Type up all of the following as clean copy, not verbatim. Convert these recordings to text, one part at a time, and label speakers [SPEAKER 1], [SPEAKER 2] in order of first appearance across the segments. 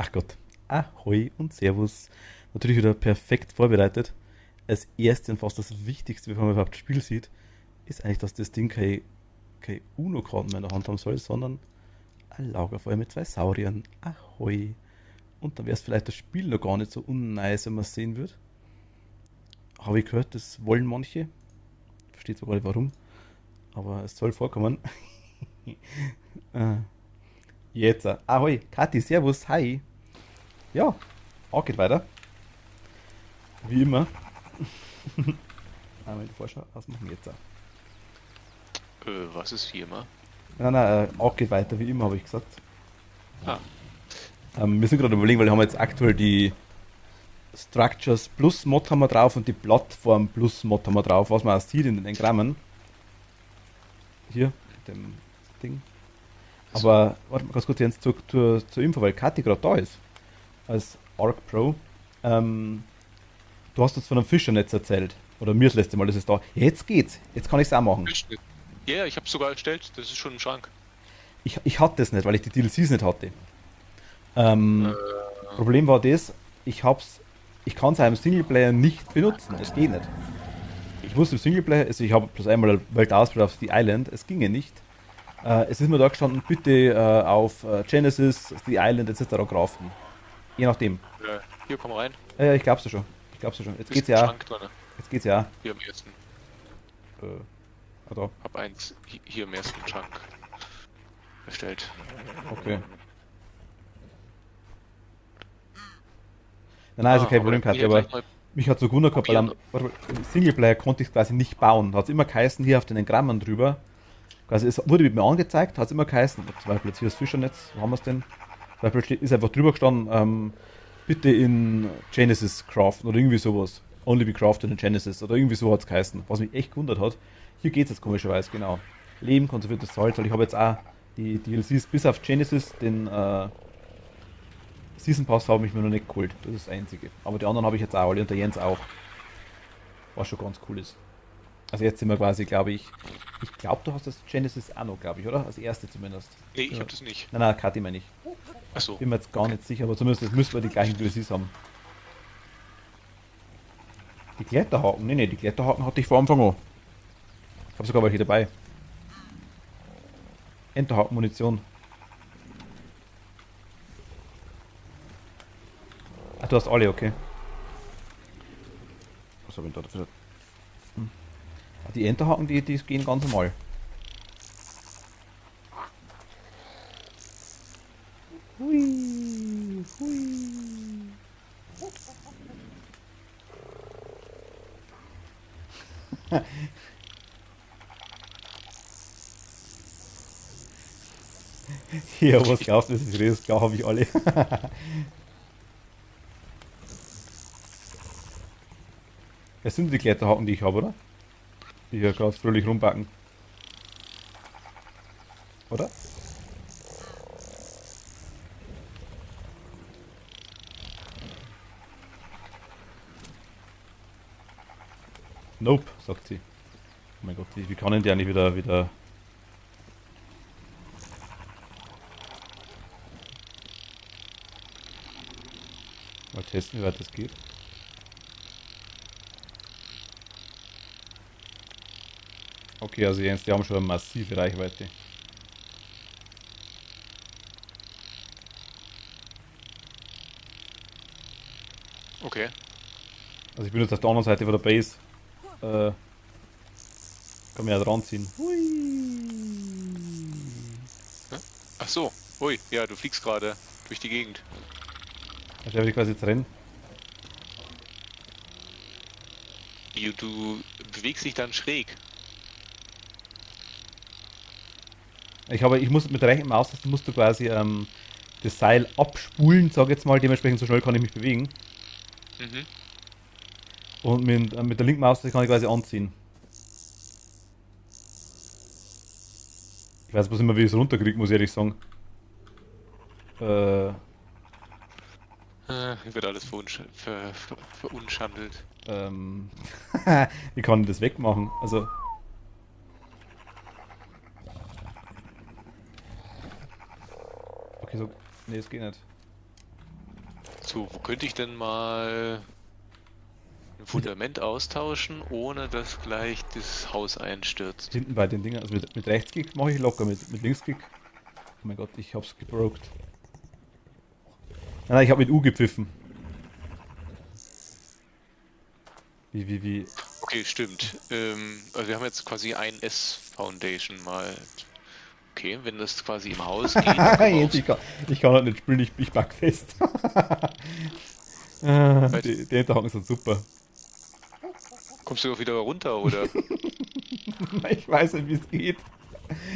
[SPEAKER 1] Ach Gott. Ahoi und Servus. Natürlich wieder perfekt vorbereitet. Als erste und fast das Wichtigste, bevor man überhaupt das Spiel sieht, ist eigentlich, dass das Ding keine UNO-Karten mehr in der Hand haben soll, sondern ein Lagerfeuer mit zwei Sauriern. Ahoi. Und dann wäre es vielleicht das Spiel noch gar nicht so unnice, wenn man es sehen würde. Habe ich gehört, das wollen manche. Versteht zwar gar nicht warum, aber es soll vorkommen. äh, Jetzt. Ahoi, Kathi, Servus, hi. Ja, auch geht weiter. Wie immer. Einmal die Vorschau ausmachen jetzt.
[SPEAKER 2] Was ist wie immer?
[SPEAKER 1] Nein, nein, auch geht weiter, wie immer, habe ich gesagt.
[SPEAKER 2] Ah,
[SPEAKER 1] Wir sind gerade überlegen, weil wir haben jetzt aktuell die Structures Plus Mod haben wir drauf und die Plattform Plus Mod haben wir drauf, was man auch sieht in den Engrammen. Hier, dem Ding.
[SPEAKER 2] so.
[SPEAKER 1] Aber warte mal ganz kurz Jens, zur Info, weil Kathi gerade da ist, als Arc Pro. Ähm, Du hast uns von einem Fischernetz erzählt. Oder mir das letzte Mal, das ist da. Ja, jetzt geht's. Jetzt kann ich es auch machen.
[SPEAKER 2] Ja, ja, ich habe sogar erstellt. Das ist schon im Schrank.
[SPEAKER 1] Ich hatte das nicht, weil ich die DLCs nicht hatte.
[SPEAKER 2] Äh,
[SPEAKER 1] Problem war das, ich hab's, ich kann es im Singleplayer nicht benutzen. Es geht nicht. Ich musste im Singleplayer, also ich habe bloß einmal Welt ausprobiert auf The Island, es ginge nicht. Es ist mir da gestanden, bitte auf Genesis, The Island etc. craften. Je nachdem.
[SPEAKER 2] hier, komm rein.
[SPEAKER 1] Ich glaub's ja schon. Ich glaub's ja schon. Jetzt geht's
[SPEAKER 2] Ist im
[SPEAKER 1] ja.
[SPEAKER 2] Schrank drin.
[SPEAKER 1] Jetzt geht's ja.
[SPEAKER 2] Hier im ersten.
[SPEAKER 1] Äh, da.
[SPEAKER 2] Hab eins hier im ersten Schrank erstellt.
[SPEAKER 1] Okay. Nein, also kein
[SPEAKER 2] Aber
[SPEAKER 1] Problem
[SPEAKER 2] dann kann
[SPEAKER 1] gehabt,
[SPEAKER 2] ich ja
[SPEAKER 1] aber
[SPEAKER 2] gleich mal
[SPEAKER 1] mich hat so gewundert gehabt, weil
[SPEAKER 2] probieren.
[SPEAKER 1] im Singleplayer konnte ich es quasi nicht bauen. Hat es immer geheißen, hier auf den Grammern drüber. Quasi, es wurde mit mir angezeigt, hat es immer geheißen. Zum Beispiel jetzt hier das Fischernetz, wo haben wir es denn? Zum Beispiel ist einfach drüber gestanden, bitte in Genesis craften oder irgendwie sowas. Only be crafted in Genesis oder irgendwie so hat es geheißen. Was mich echt gewundert hat. Hier geht es jetzt komischerweise, genau. Leben, konserviertes Salz, weil ich habe jetzt auch die DLCs bis auf Genesis, den Season Pass habe ich mir noch nicht geholt. Das ist das einzige. Aber die anderen habe ich jetzt auch alle und der Jens auch. Was schon ganz cool ist. Also jetzt sind wir quasi, glaube ich. Ich glaube, du hast das Genesis auch noch, glaube ich, oder? Als erste zumindest.
[SPEAKER 2] Nee, ich
[SPEAKER 1] Ja.
[SPEAKER 2] habe das nicht.
[SPEAKER 1] Nein, nein, Kathi meine ich.
[SPEAKER 2] Ach so.
[SPEAKER 1] Bin mir jetzt gar
[SPEAKER 2] Okay.
[SPEAKER 1] nicht sicher, aber zumindest jetzt müssen wir die gleichen DLCs haben. Die Kletterhaken? Nee, nee, die Kletterhaken hatte ich vor Anfang an. Ich habe sogar welche dabei. Enterhaken-Munition. Ach, du hast alle, okay. Was habe ich denn da dafür? Die Enterhaken, die gehen ganz normal. Hui, hui. Hier, was kauft, das ist richtig, klar habe ich alle. Das sind die Kletterhaken, die ich habe, oder? Die hier gerade fröhlich rumbacken, oder? Nope, sagt sie. Oh mein Gott, wie kann denn die eigentlich wieder. Mal testen, wie weit das geht. Okay, also Jens, die haben schon eine massive Reichweite.
[SPEAKER 2] Okay.
[SPEAKER 1] Also ich bin jetzt auf der anderen Seite von der Base. Äh, Kann man ja dran ziehen. Hui.
[SPEAKER 2] Hä? Ach so. Ui, ja, du fliegst gerade durch die Gegend.
[SPEAKER 1] Da darf ich quasi jetzt rennen.
[SPEAKER 2] Du bewegst dich dann schräg.
[SPEAKER 1] Ich muss mit der rechten Maustaste musst du quasi das Seil abspulen, sag jetzt mal, dementsprechend so schnell kann ich mich bewegen.
[SPEAKER 2] Mhm.
[SPEAKER 1] Und mit der linken Maustaste kann ich quasi anziehen. Ich weiß bloß immer, wie ich es runterkriege, muss ich ehrlich sagen. Äh,
[SPEAKER 2] Wird alles verunschandelt.
[SPEAKER 1] ähm, Wie kann ich das wegmachen? Also, okay, so. Nee, es geht nicht.
[SPEAKER 2] So, wo könnte ich denn mal ein Fundament austauschen, ohne dass gleich das Haus einstürzt?
[SPEAKER 1] Hinten bei den Dingen, also mit Rechtsklick mache ich locker, mit Linksklick. Oh mein Gott, ich hab's gebroked. Nein, ich hab mit U gepfiffen. Wie.
[SPEAKER 2] Okay, stimmt. Also wir haben jetzt quasi ein S-Foundation mal. Okay, wenn das quasi im Haus geht, dann können wir auch.
[SPEAKER 1] Jens, ich kann halt nicht spielen, ich back fest.
[SPEAKER 2] Halt,
[SPEAKER 1] Die Hinterhaken sind super.
[SPEAKER 2] kommst du auch wieder runter, oder?
[SPEAKER 1] Ich weiß nicht, wie es geht.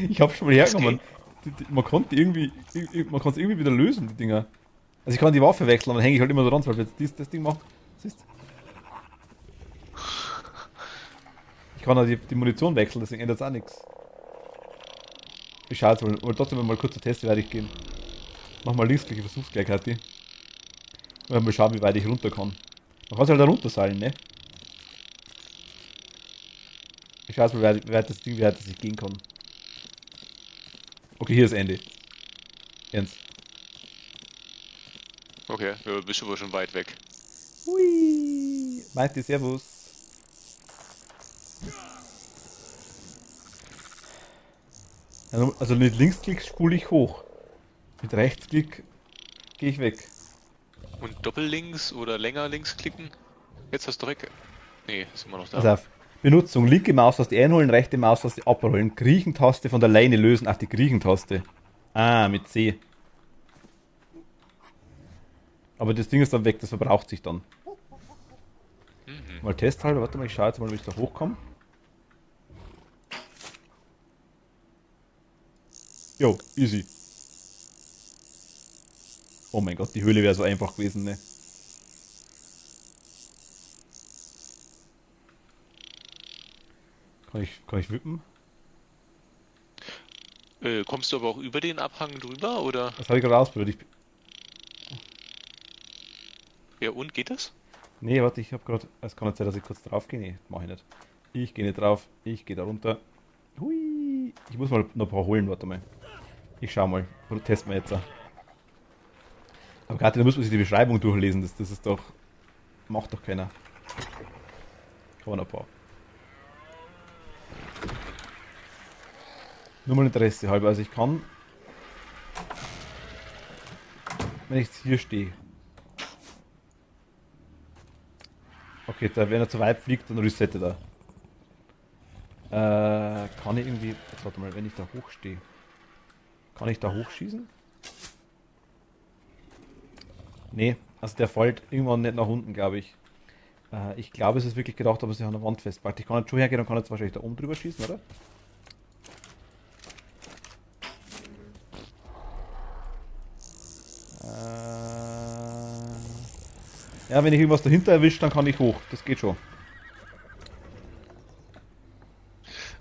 [SPEAKER 1] Ich hab's schon mal
[SPEAKER 2] Das
[SPEAKER 1] hergenommen.
[SPEAKER 2] geht?
[SPEAKER 1] Man konnte man kann es irgendwie wieder lösen, die Dinger. Also ich kann die Waffe wechseln, aber dann hänge ich halt immer dran, weil jetzt das Ding macht. Siehst? Ich kann auch die Munition wechseln, deswegen ändert es auch nichts. Ich schaue jetzt mal, aber trotzdem mal kurz zur Test, wie weit ich gehen. Mach mal links gleich, ich versuch's gleich, Kathi. Mal schauen, wie weit ich runter kann. Man kann sich halt da runterseilen, ne? Ich schau jetzt mal, wie weit das Ding, wie weit das ich gehen kann. Okay, hier ist Ende. Ernst.
[SPEAKER 2] Okay, ja, bist du wohl schon weit weg.
[SPEAKER 1] Hui! Meinte Servus. Also mit Linksklick spule ich hoch. Mit Rechtsklick gehe ich weg.
[SPEAKER 2] Und Doppellinks oder länger links klicken? Jetzt hast du direkt. Nee, ist immer noch da.
[SPEAKER 1] Pass auf. Benutzung. Linke Maustaste einholen, rechte Maustaste abrollen. Griechentaste von der Leine lösen. Ach, die Griechentaste. Ah, mit C. Aber das Ding ist dann weg, das verbraucht sich dann.
[SPEAKER 2] Mhm.
[SPEAKER 1] Mal testhalber, warte mal, ich schaue jetzt mal, wie ich da hochkomme. Jo, easy. Oh mein Gott, die Höhle wäre so einfach gewesen, ne? Kann ich wippen?
[SPEAKER 2] Kommst du aber auch über den Abhang drüber, oder?
[SPEAKER 1] Das habe ich gerade ausprobiert.
[SPEAKER 2] Ja, und geht das?
[SPEAKER 1] Nee, warte, ich habe gerade. Es kann nicht sein, dass ich kurz drauf gehe. Nee, mach ich nicht. Ich gehe nicht drauf. Ich gehe da runter. Hui. Ich muss mal noch ein paar holen, warte mal. Ich schau mal. Oder testen wir jetzt. Aber gerade da muss man sich die Beschreibung durchlesen. Das ist doch. Macht doch keiner. Ich habe noch ein paar. Nur mal Interesse halber. Also ich kann. Wenn ich jetzt hier stehe. Okay, da, wenn er zu weit fliegt, dann resettet er. Kann ich irgendwie. Jetzt warte mal, wenn ich da hochstehe. Kann ich da hochschießen? Nee, also der fällt irgendwann nicht nach unten, glaube ich. Ich glaube, es ist wirklich gedacht, aber sie an der Wand festpackt. Ich kann jetzt schon hergehen und kann jetzt wahrscheinlich da oben drüber schießen, oder? Ja, wenn ich irgendwas dahinter erwische, dann kann ich hoch. Das geht schon.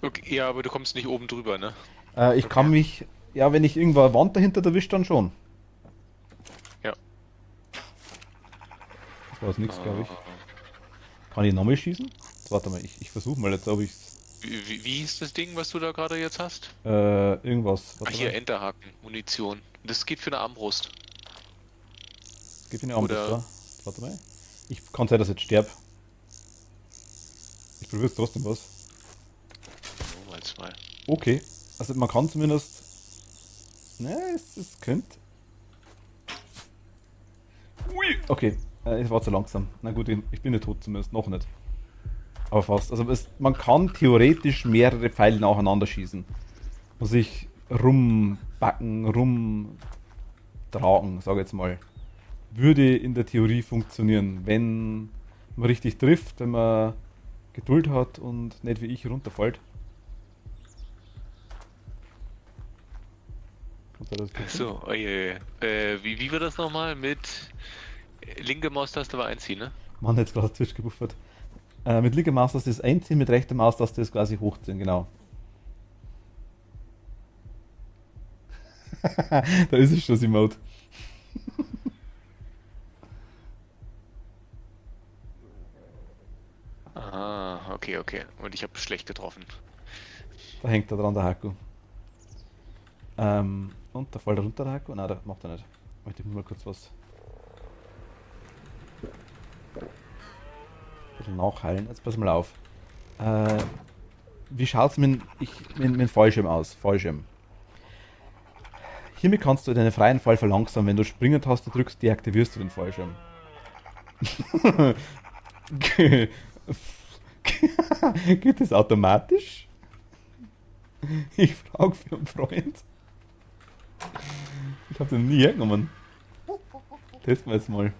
[SPEAKER 2] Okay, ja, aber du kommst nicht oben drüber, ne?
[SPEAKER 1] Ich
[SPEAKER 2] Okay.
[SPEAKER 1] kann mich. Ja, wenn ich irgendwo eine Wand dahinter erwische, dann schon.
[SPEAKER 2] Ja.
[SPEAKER 1] Das war jetzt nichts, glaube ich.
[SPEAKER 2] Ah.
[SPEAKER 1] Kann ich nochmal schießen? Jetzt, warte mal, ich versuche mal jetzt, ob ich
[SPEAKER 2] Wie hieß das Ding, was du da gerade jetzt hast?
[SPEAKER 1] irgendwas.
[SPEAKER 2] Ah,
[SPEAKER 1] Warte
[SPEAKER 2] hier,
[SPEAKER 1] mal.
[SPEAKER 2] Enterhaken, Munition. Das geht für eine Armbrust.
[SPEAKER 1] Gib mir eine Armbrust,
[SPEAKER 2] Oder.
[SPEAKER 1] da. Jetzt, warte mal. Ich kann sein, dass ich jetzt sterbe. Ich probiere es trotzdem was.
[SPEAKER 2] Oh, mal zwei.
[SPEAKER 1] Okay. Also man kann zumindest. Ne, es könnte. Ui. Okay. Es war zu langsam. Na gut, ich bin nicht tot zumindest. Noch nicht. Aber fast. Also man kann theoretisch mehrere Pfeile nacheinander schießen. Muss ich rumbacken, rumtragen, sage ich jetzt mal. Würde in der Theorie funktionieren, wenn man richtig trifft, wenn man Geduld hat und nicht wie ich runterfällt. Kannst du das tippen?
[SPEAKER 2] So, oh je. Wie war das nochmal? Mit linke Maustaste war einziehen, ne?
[SPEAKER 1] Mann, jetzt gerade Twitch gebuffert. Mit linker Maustaste ist einziehen, mit rechter Maustaste ist quasi hochziehen, genau. Da ist es schon, das Emote.
[SPEAKER 2] Ah, okay, okay. Und ich habe schlecht getroffen.
[SPEAKER 1] Da hängt er dran, der Haku. Und da fällt er runter, der Haku. Nein, der macht er nicht. Warte, ich muss mal kurz was. Ein bisschen nachheilen. Jetzt pass mal auf. Äh, wie schaut's mit Fallschirm aus? Fallschirm. Hiermit kannst du deinen freien Fall verlangsamen. Wenn du Springen-Taste drückst, deaktivierst du den Fallschirm. Geht das automatisch? Ich frage für einen Freund. Ich habe den nie hergenommen. Testen wir jetzt mal.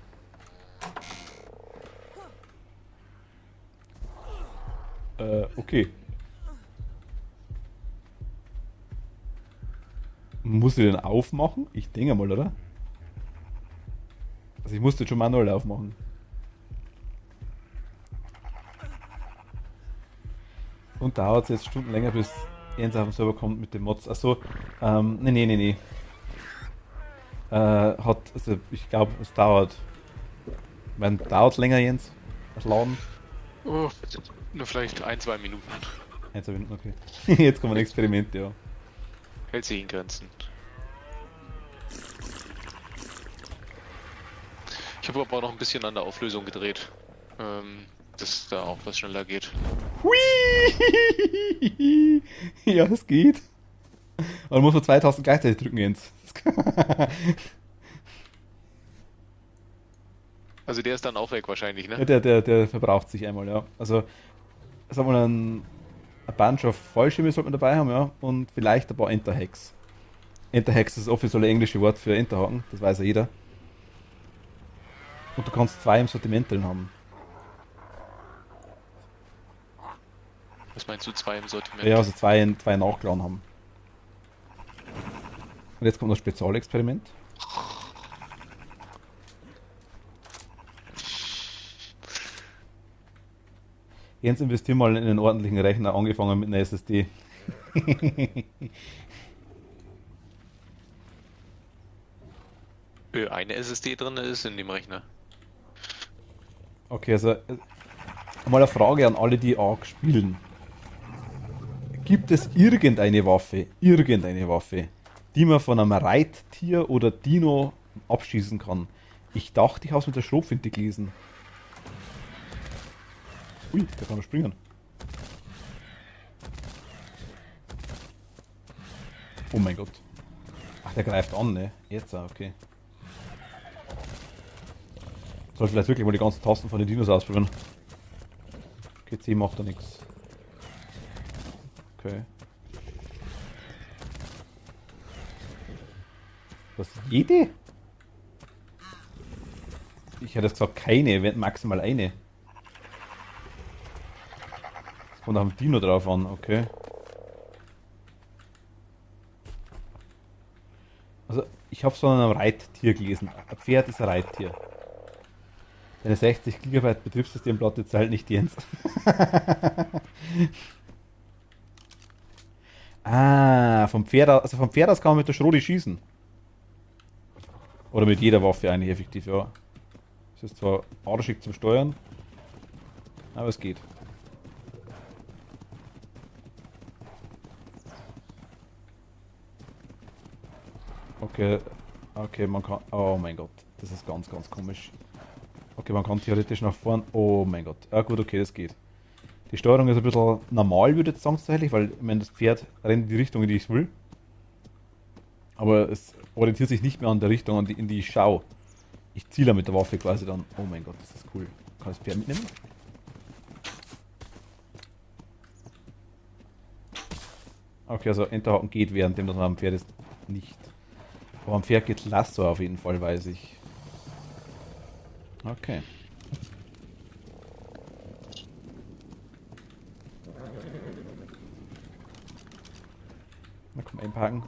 [SPEAKER 1] Okay. Muss ich den aufmachen? Ich denke mal, oder? Also ich musste schon manuell aufmachen. Und dauert es jetzt Stunden länger, bis eins auf den Server kommt mit dem Mods. Achso, nee. Also ich glaube, es dauert. Wann dauert länger, Jens? Das Laden?
[SPEAKER 2] Oh, nur vielleicht 1, 2 Minuten.
[SPEAKER 1] 1, 2 Minuten, okay. Jetzt kommen Experimente, ja.
[SPEAKER 2] Hält sich in Grenzen. Ich habe aber auch noch ein bisschen an der Auflösung gedreht. Dass da auch was schneller geht.
[SPEAKER 1] Hui! Ja, es geht. Aber muss man 2000 gleichzeitig drücken, Jens.
[SPEAKER 2] Also der ist dann auch weg wahrscheinlich,
[SPEAKER 1] Ja,
[SPEAKER 2] ne?
[SPEAKER 1] der verbraucht sich einmal, ja. Also, sagen wir ein Bunch of Fallschirme sollte man dabei haben, ja. Und vielleicht ein paar Enterhacks. Enterhacks ist das offizielle englische Wort für Enterhaken, das weiß ja jeder. Und du kannst 2 im Sortiment drin haben.
[SPEAKER 2] Was meinst du, 2 im Sortiment?
[SPEAKER 1] Ja, also 2 nachgeladen haben. Und jetzt kommt das Spezialexperiment. Jens, investier mal in einen ordentlichen Rechner, angefangen mit einer SSD.
[SPEAKER 2] Eine SSD drin ist in dem Rechner.
[SPEAKER 1] Okay, also mal eine Frage an alle, die ARK spielen. Gibt es irgendeine Waffe, die man von einem Reittier oder Dino abschießen kann? Ich dachte, ich habe es mit der Schrotflinte gelesen. Ui, der kann noch springen. Oh mein Gott. Ach, der greift an, ne? Jetzt, okay. Soll vielleicht wirklich mal die ganzen Tasten von den Dinos ausprobieren. Okay, C macht da nichts. Okay. Was? Jede? Ich hätte jetzt gesagt keine, wenn maximal eine. Das kommt auf dem Dino drauf an, okay. Also, ich habe so ein Reittier gelesen. Ein Pferd ist ein Reittier. Eine 60 GB Betriebssystemplatte zahlt nicht Jens. Vom Pferd aus, also vom Pferd aus kann man mit der Schrodi schießen. Oder mit jeder Waffe eigentlich effektiv, ja. Es ist zwar arschig zum Steuern, aber es geht. Okay, okay, man kann. Oh mein Gott, das ist ganz, ganz komisch. Okay, man kann theoretisch nach vorn. Oh mein Gott. Ja gut, okay, das geht. Die Steuerung ist ein bisschen normal, würde ich jetzt sagen, tatsächlich, weil ich meine, das Pferd rennt in die Richtung, in die ich will. Aber es orientiert sich nicht mehr an der Richtung, in die ich schaue. Ich ziele mit der Waffe quasi dann. Oh mein Gott, das ist cool. Kann ich das Pferd mitnehmen? Okay, also Enterhaken geht, währenddem das man am Pferd ist, nicht. Aber am Pferd geht Lasso auf jeden Fall, weiß ich. Okay. Na komm, einparken.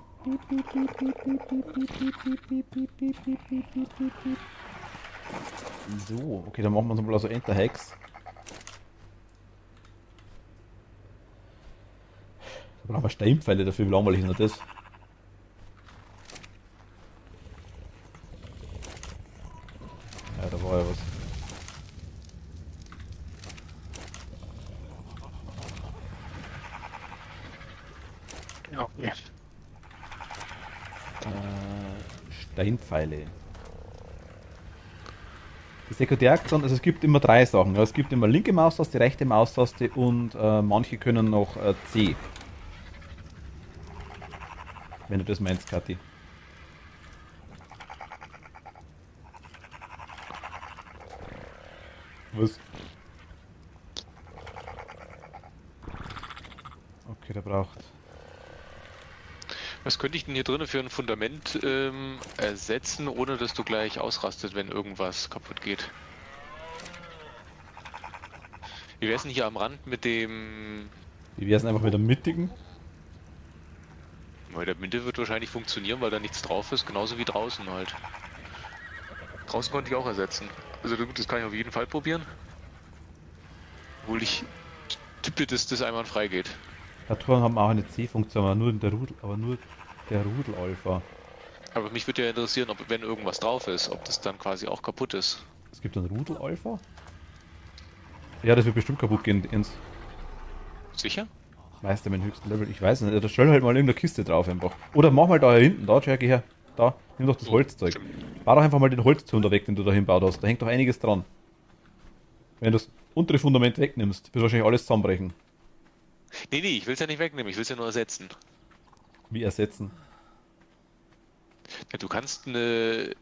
[SPEAKER 1] So, okay, dann machen wir uns mal so Enterhacks. Da brauchen wir Steinpfeile dafür, wie langweilig ist denn das? Ja, da war ja was.
[SPEAKER 2] Ja.
[SPEAKER 1] Steinpfeile. Sekundäraktion, also es gibt immer drei Sachen. Ja. Es gibt immer linke Maustaste, rechte Maustaste und manche können noch C. Wenn du das meinst, Kathi. Was? Okay, der braucht.
[SPEAKER 2] Was könnte ich denn hier drinnen für ein Fundament ersetzen, ohne dass du gleich ausrastet, wenn irgendwas kaputt geht? Wie wär's denn hier am Rand mit dem...
[SPEAKER 1] Wie wär's denn einfach mit der mittigen?
[SPEAKER 2] Bei der Mitte wird wahrscheinlich funktionieren, weil da nichts drauf ist, genauso wie draußen halt. Draußen konnte ich auch ersetzen. Also gut, das kann ich auf jeden Fall probieren. Obwohl ich tippe, dass das einwandfrei geht.
[SPEAKER 1] Traktoren haben auch eine C-Funktion, aber nur der Rudel-Alpha.
[SPEAKER 2] Aber mich würde ja interessieren, ob wenn irgendwas drauf ist, ob das dann quasi auch kaputt ist.
[SPEAKER 1] Es gibt einen Rudel-Alpha? Ja, das wird bestimmt kaputt gehen, Jens.
[SPEAKER 2] Sicher?
[SPEAKER 1] Meister mit dem höchsten Level. Ich weiß nicht, da stell halt mal irgendeine Kiste drauf einfach. Oder mach mal da hinten, da, geh her. Da, nimm doch das
[SPEAKER 2] Oh,
[SPEAKER 1] Holzzeug.
[SPEAKER 2] stimmt.
[SPEAKER 1] Bau doch einfach mal den Holzzaun da weg, den du da hinbaut hast. Da hängt doch einiges dran. Wenn du das untere Fundament wegnimmst, wird wahrscheinlich alles zusammenbrechen.
[SPEAKER 2] Nee, ich will es ja nicht wegnehmen, ich will es ja nur ersetzen.
[SPEAKER 1] Wie ersetzen?
[SPEAKER 2] Ja, du kannst eine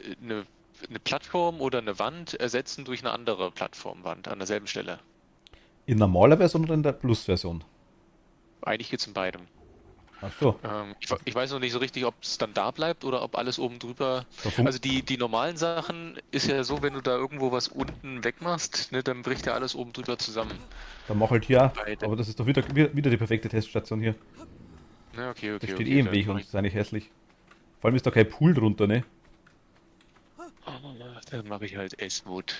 [SPEAKER 2] Plattform oder eine Wand ersetzen durch eine andere Plattformwand an derselben Stelle.
[SPEAKER 1] In normaler Version oder in der Plus-Version?
[SPEAKER 2] Eigentlich geht's in beidem.
[SPEAKER 1] Ach so.
[SPEAKER 2] Ich weiß noch nicht so richtig, ob es dann da bleibt oder ob alles oben drüber.
[SPEAKER 1] Da fun-
[SPEAKER 2] Also die normalen Sachen ist ja so, wenn du da irgendwo was unten wegmachst, ne, dann bricht ja alles oben drüber zusammen.
[SPEAKER 1] Dann mach halt hier auch.
[SPEAKER 2] Bei der-
[SPEAKER 1] Aber das ist doch wieder die perfekte Teststation hier.
[SPEAKER 2] Ja, okay,
[SPEAKER 1] Das
[SPEAKER 2] okay,
[SPEAKER 1] steht
[SPEAKER 2] okay.
[SPEAKER 1] eh im
[SPEAKER 2] dann
[SPEAKER 1] Weg
[SPEAKER 2] mach
[SPEAKER 1] und
[SPEAKER 2] ich-
[SPEAKER 1] ist eigentlich hässlich. Vor allem ist da kein Pool drunter, ne?
[SPEAKER 2] Dann mache ich halt S-Mode.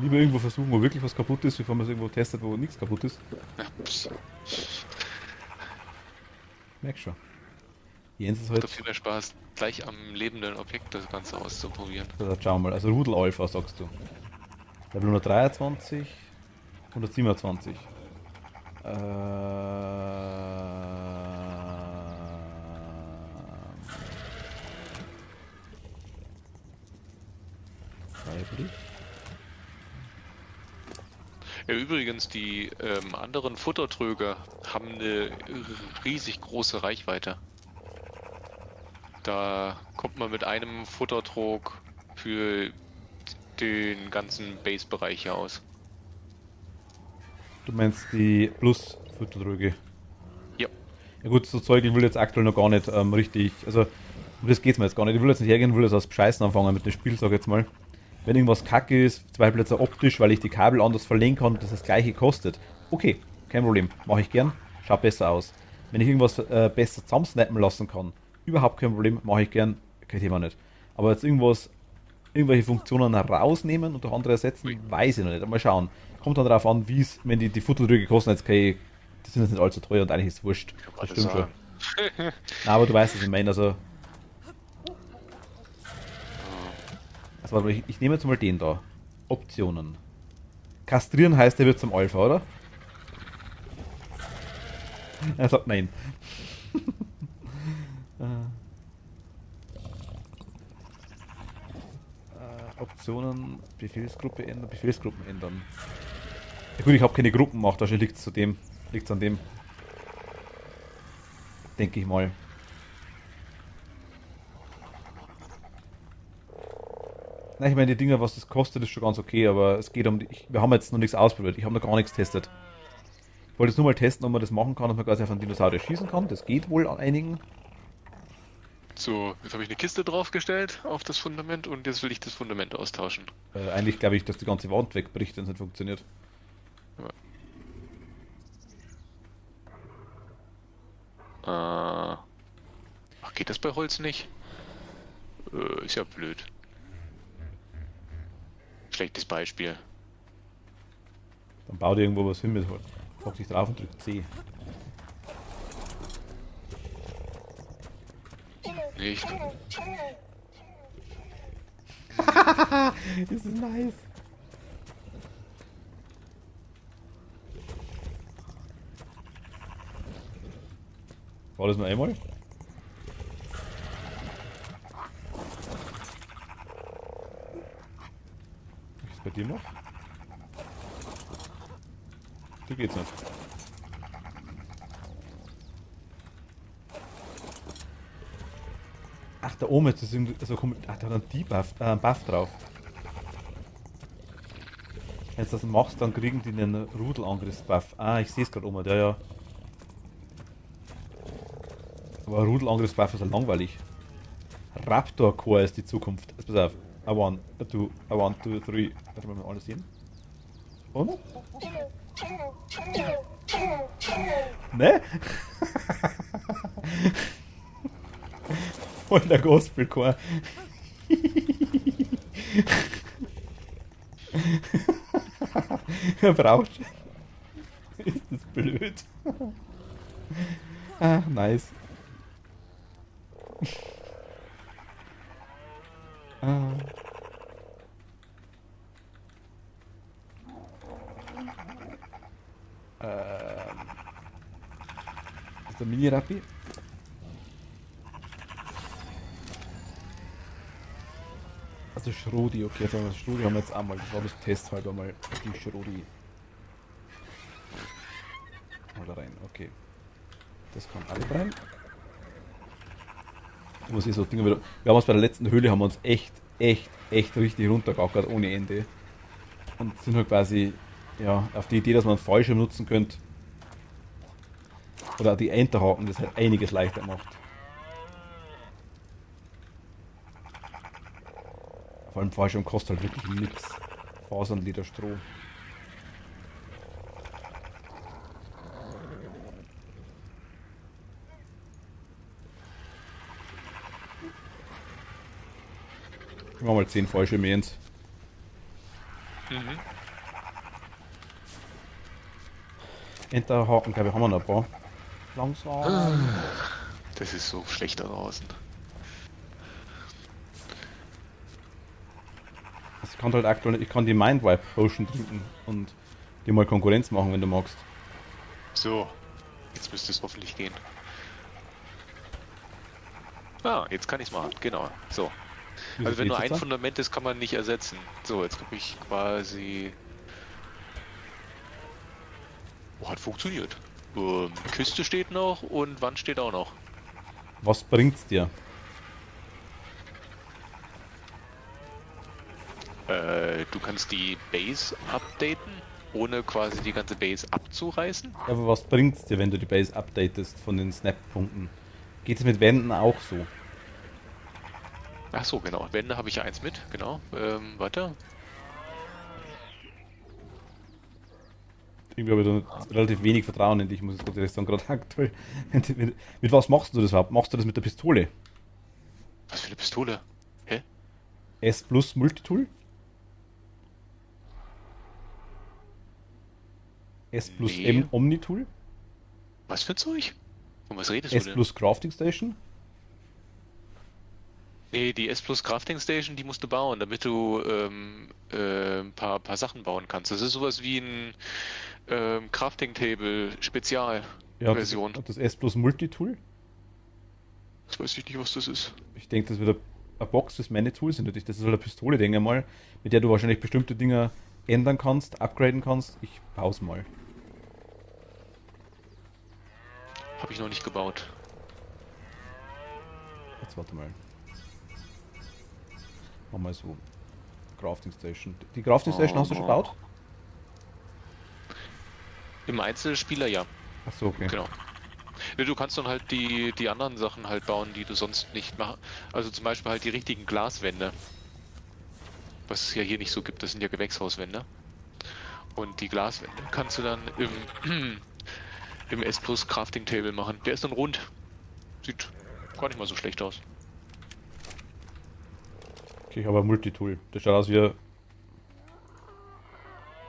[SPEAKER 1] Lieber irgendwo versuchen, wo wirklich was kaputt ist, bevor man es irgendwo testet, wo nichts kaputt ist.
[SPEAKER 2] Ja, pss.
[SPEAKER 1] Merk schon. Jens ist
[SPEAKER 2] Macht
[SPEAKER 1] halt.
[SPEAKER 2] doch viel mehr Spaß, gleich am lebenden Objekt das Ganze auszuprobieren.
[SPEAKER 1] Also, schauen wir mal. Also Rudel Alpha, sagst du. Level 123, 127. Weiblich.
[SPEAKER 2] Ja, übrigens, die anderen Futtertröger haben eine riesig große Reichweite. Da kommt man mit einem Futtertrog für den ganzen Base-Bereich hier aus.
[SPEAKER 1] Du meinst die Plus-Futterdrüge.
[SPEAKER 2] Ja,
[SPEAKER 1] Ja gut, so Zeug, ich will jetzt aktuell noch gar nicht richtig, also um das geht's mir jetzt gar nicht. Ich will jetzt nicht hergehen, will jetzt aus Bescheißen anfangen mit dem Spiel, sag ich jetzt mal. Wenn irgendwas kacke ist, zum Beispiel jetzt optisch, weil ich die Kabel anders verlegen kann und das gleiche kostet, okay, kein Problem, mache ich gern, schaut besser aus. Wenn ich irgendwas besser zusammensnappen lassen kann, überhaupt kein Problem, mache ich gern, kein Thema nicht. Aber jetzt irgendwelche Funktionen rausnehmen und durch andere ersetzen, weiß ich noch nicht. Mal schauen. Kommt dann darauf an, wie es, wenn die Futterdrücke kosten jetzt die sind jetzt nicht allzu teuer und eigentlich ist es wurscht.
[SPEAKER 2] kann
[SPEAKER 1] Das
[SPEAKER 2] man
[SPEAKER 1] stimmt schon.
[SPEAKER 2] sagen.
[SPEAKER 1] Na, aber du weißt, was ich meine. Also warte mal, ich nehme jetzt mal den da. Optionen. Kastrieren heißt, der wird zum Alpha, oder? Er sagt nein. Optionen, Befehlsgruppen ändern. Ja gut, ich habe keine Gruppen gemacht, also liegt es an dem. Denke ich mal. Na, ich meine, die Dinger, was das kostet, ist schon ganz okay, aber es geht um wir haben jetzt noch nichts ausprobiert, ich habe noch gar nichts getestet. Ich wollte jetzt nur mal testen, ob man das machen kann, dass man quasi auf einen Dinosaurier schießen kann. Das geht wohl an einigen.
[SPEAKER 2] So, jetzt habe ich eine Kiste draufgestellt auf das Fundament und jetzt will ich das Fundament austauschen.
[SPEAKER 1] Eigentlich glaube ich, dass die ganze Wand wegbricht, wenn es nicht funktioniert.
[SPEAKER 2] Ach, geht das bei Holz nicht? Ist ja blöd. Schlechtes Beispiel.
[SPEAKER 1] Dann bau dir irgendwo was hin mit Holz. Hock dich drauf und drück C.
[SPEAKER 2] Nicht.
[SPEAKER 1] Das ist nice. War das nur einmal? bei dir noch? Dir geht's nicht. Ach, da oben ist das irgendwie so komisch. Ach, da hat einen Debuff, einen Buff drauf. Wenn du das machst, dann kriegen die einen Rudelangriffsbuff. Ah, ich sehe es gerade oben, ja, ja. Aber ein Rudelangriffsbuff ist ja langweilig. Raptor Core ist die Zukunft. Jetzt pass auf. I want, I want, two, three. Warte mal, wir alles sehen. Und? Ne? Voll der Gospelchor. Er braucht schon. Ist das blöd? Ah, nice. Ah. Ist der Mini-Rappi? Also Schrodi, okay, also das Schrodi haben wir jetzt einmal, das war das Test halber mal die Schrodi. Mal da rein, okay. Das kann alle rein. Ich muss so Dinge wieder. Wir haben uns bei der letzten Höhle haben wir uns echt richtig runtergackert ohne Ende. Und sind halt quasi ja, auf die Idee, dass man einen Fallschirm nutzen könnte. Oder die Enterhaken, das halt einiges leichter macht. Vor allem Fallschirm kostet halt wirklich nichts. Fasern, Leder, Stroh. Wir machen mal 10 Fallschirme Jens.
[SPEAKER 2] Mhm.
[SPEAKER 1] Enterhaken, glaube ich, haben wir noch ein paar. Langsam.
[SPEAKER 2] Das ist so schlecht da draußen.
[SPEAKER 1] Also ich kann halt aktuell nicht, ich kann die Mindwipe Potion trinken und dir mal Konkurrenz machen, wenn du magst.
[SPEAKER 2] So, jetzt müsste es hoffentlich gehen. Ah, jetzt kann ich es machen, genau. So.
[SPEAKER 1] Wieso
[SPEAKER 2] Also wenn nur
[SPEAKER 1] geht's
[SPEAKER 2] ein
[SPEAKER 1] jetzt
[SPEAKER 2] Fundament ist, kann man nicht ersetzen. So, jetzt habe ich quasi... Oh, hat funktioniert. Küste steht noch und Wand steht auch noch.
[SPEAKER 1] da? Was bringt's dir?
[SPEAKER 2] Du kannst die Base updaten, ohne quasi die ganze Base abzureißen.
[SPEAKER 1] Ja, aber was bringt's dir, wenn du die Base updatest von den Snap-Punkten? Geht es mit Wänden auch so?
[SPEAKER 2] Ach so, genau. Wände habe ich ja eins mit, genau. Warte.
[SPEAKER 1] Irgendwie habe ich da relativ wenig Vertrauen in dich, muss ich ganz ehrlich sagen, gerade aktuell. Mit was machst du das überhaupt? Machst du das mit der Pistole?
[SPEAKER 2] Was für eine Pistole? Hä?
[SPEAKER 1] S plus Multitool? S plus
[SPEAKER 2] Nee.
[SPEAKER 1] M Omnitool?
[SPEAKER 2] Was für ein Zeug? Von was redest
[SPEAKER 1] S
[SPEAKER 2] du denn?
[SPEAKER 1] plus Crafting Station?
[SPEAKER 2] Nee, die S Plus Crafting Station, die musst du bauen, damit du ein paar Sachen bauen kannst. Das ist sowas wie ein Crafting Table
[SPEAKER 1] Ja,
[SPEAKER 2] Spezialversion.
[SPEAKER 1] und das S plus Multitool?
[SPEAKER 2] Das weiß ich nicht, was das ist.
[SPEAKER 1] Ich denke, das wird eine Box fürs Manitool sind. Das ist halt eine Pistole, denke ich mal, mit der du wahrscheinlich bestimmte Dinge ändern kannst, upgraden kannst. Ich pause mal.
[SPEAKER 2] Habe ich noch nicht gebaut.
[SPEAKER 1] Jetzt warte mal. Mach mal so. Crafting Station. Die Crafting Station hast du schon gebaut?
[SPEAKER 2] Im Einzelspieler ja,
[SPEAKER 1] Achso, okay.
[SPEAKER 2] genau. Ja, du kannst dann halt die anderen Sachen halt bauen, die du sonst nicht machst. Also zum Beispiel halt die richtigen Glaswände. Was es ja hier nicht so gibt, das sind ja Gewächshauswände. Und die Glaswände kannst du dann im S Plus Crafting Table machen. Der ist dann rund. Sieht gar nicht mal so schlecht aus.
[SPEAKER 1] Okay, ich habe ein Multitool. Das schaut aus wie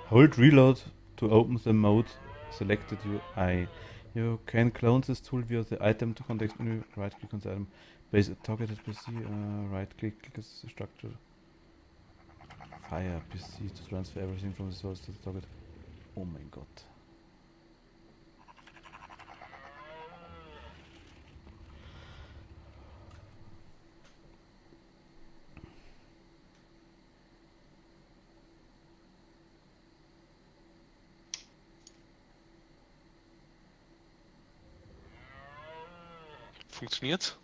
[SPEAKER 1] Hold Reload to open the mode selected UI. You can clone this tool via the item to context menu, right click on the item, base a targeted PC, right click, click as the structure. Fire PC to transfer everything from the source to the target. Oh mein Gott.
[SPEAKER 2] Funktioniert's?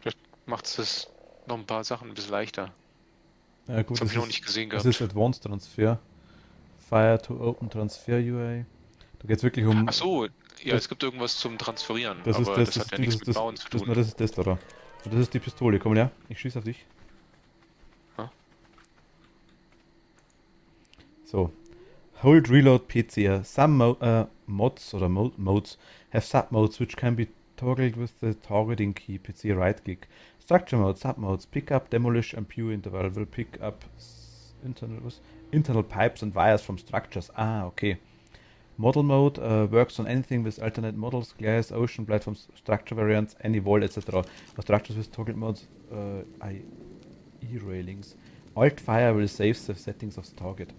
[SPEAKER 2] Vielleicht macht es noch ein paar Sachen ein bisschen leichter.
[SPEAKER 1] Ja gut,
[SPEAKER 2] Das habe ich noch nicht gesehen
[SPEAKER 1] das
[SPEAKER 2] gehabt.
[SPEAKER 1] ist Advanced Transfer. Fire to Open Transfer UI. Da geht es wirklich um.
[SPEAKER 2] Ach so, ja,
[SPEAKER 1] Das,
[SPEAKER 2] es gibt irgendwas zum Transferieren,
[SPEAKER 1] das ist
[SPEAKER 2] aber
[SPEAKER 1] das,
[SPEAKER 2] das
[SPEAKER 1] das
[SPEAKER 2] hat
[SPEAKER 1] ist
[SPEAKER 2] ja
[SPEAKER 1] du, das
[SPEAKER 2] nichts
[SPEAKER 1] ist
[SPEAKER 2] mit
[SPEAKER 1] das,
[SPEAKER 2] Bauen zu
[SPEAKER 1] das,
[SPEAKER 2] tun.
[SPEAKER 1] na, das ist das da. Und das ist die Pistole. Komm her, ich schieße auf dich.
[SPEAKER 2] Ja?
[SPEAKER 1] So. Hold Reload PC. Some mods oder modes have submodes which can be toggled with the targeting key. PC right click. Structure mode, submodes, pick up, demolish and pure interval will pick up internal pipes and wires from structures. Ah, okay. Model mode works on anything with alternate models, glass, ocean, platforms, structure variants, any wall, etc. Or structures with toggle modes, IE railings. Alt fire will save the settings of the target.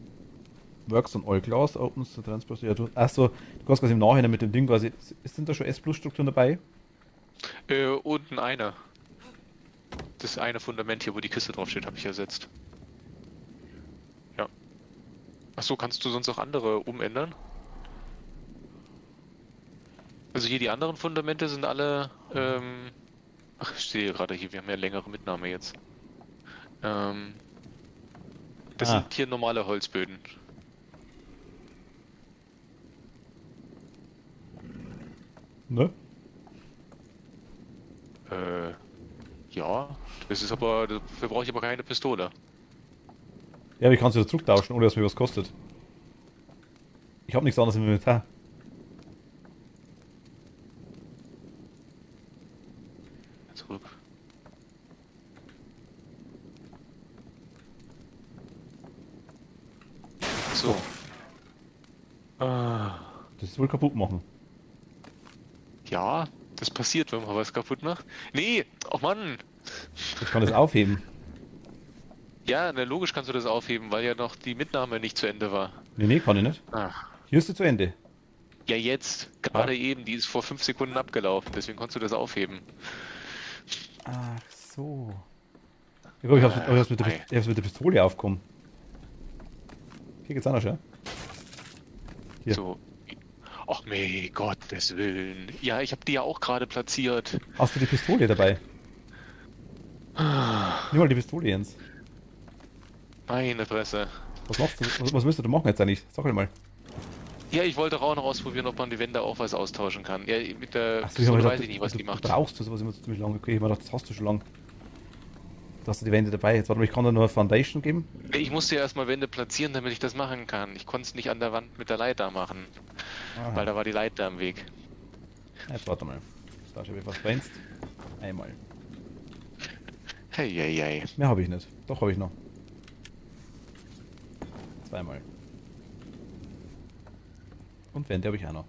[SPEAKER 1] Works on all glass, opens the transport. Ja, achso, du kannst quasi im Nachhinein mit dem Ding quasi. Sind da schon S-Plus-Strukturen dabei?
[SPEAKER 2] Unten einer. Das eine Fundament hier, wo die Kiste draufsteht, habe ich ersetzt. Ja. Achso, kannst du sonst auch andere umändern? Also hier die anderen Fundamente sind alle, ach, ich sehe gerade hier, wir haben ja längere Mitnahme jetzt. Das sind hier normale Holzböden.
[SPEAKER 1] Ne?
[SPEAKER 2] Ja, das ist aber, dafür brauche ich aber keine Pistole.
[SPEAKER 1] Ja, wie kannst du das zurücktauschen, ohne dass mir was kostet? Ich habe nichts anderes im Inventar.
[SPEAKER 2] Zurück. So. Ah.
[SPEAKER 1] Das ist wohl kaputt machen.
[SPEAKER 2] Ja, das passiert, wenn man was kaputt macht. Nee, oh Mann.
[SPEAKER 1] Ich kann das aufheben.
[SPEAKER 2] Ja, na, logisch kannst du das aufheben, weil ja noch die Mitnahme nicht zu Ende war.
[SPEAKER 1] Nee, kann ich nicht.
[SPEAKER 2] Ach.
[SPEAKER 1] Hier ist sie zu Ende.
[SPEAKER 2] Ja, jetzt. Gerade eben. Die ist vor 5 Sekunden abgelaufen. Deswegen konntest du das aufheben.
[SPEAKER 1] Ach so. Ich glaube, ich hab's mit der Pistole aufgekommen. Hier geht's anders, ja? Hier.
[SPEAKER 2] So. Ach, mei, Gottes Willen. Ja, ich habe die ja auch gerade platziert.
[SPEAKER 1] Hast du die Pistole dabei? Nimm mal die Pistole, Jens.
[SPEAKER 2] Meine Fresse.
[SPEAKER 1] Was machst du? Was willst du da machen jetzt eigentlich? Sag halt mal.
[SPEAKER 2] Ja, ich wollte auch noch ausprobieren, ob man die Wände auch was austauschen kann. Ja, mit der
[SPEAKER 1] Achso,
[SPEAKER 2] Pistole weiß ich nicht, was die macht.
[SPEAKER 1] Brauchst du sowas immer ziemlich lange? Okay, ich hab mir gedacht, das hast du schon lang. Da hast du die Wände dabei. Jetzt warte mal, ich kann da nur eine Foundation geben.
[SPEAKER 2] Ich musste ja erstmal Wände platzieren, damit ich das machen kann. Ich konnte es nicht an der Wand mit der Leiter machen,
[SPEAKER 1] Aha.
[SPEAKER 2] weil da war die Leiter im Weg.
[SPEAKER 1] Jetzt warte mal. Da schon was brennst. Einmal.
[SPEAKER 2] Hey, hey, hey.
[SPEAKER 1] Mehr habe ich nicht. Doch, habe ich noch. Zweimal. Und Wände habe ich auch noch.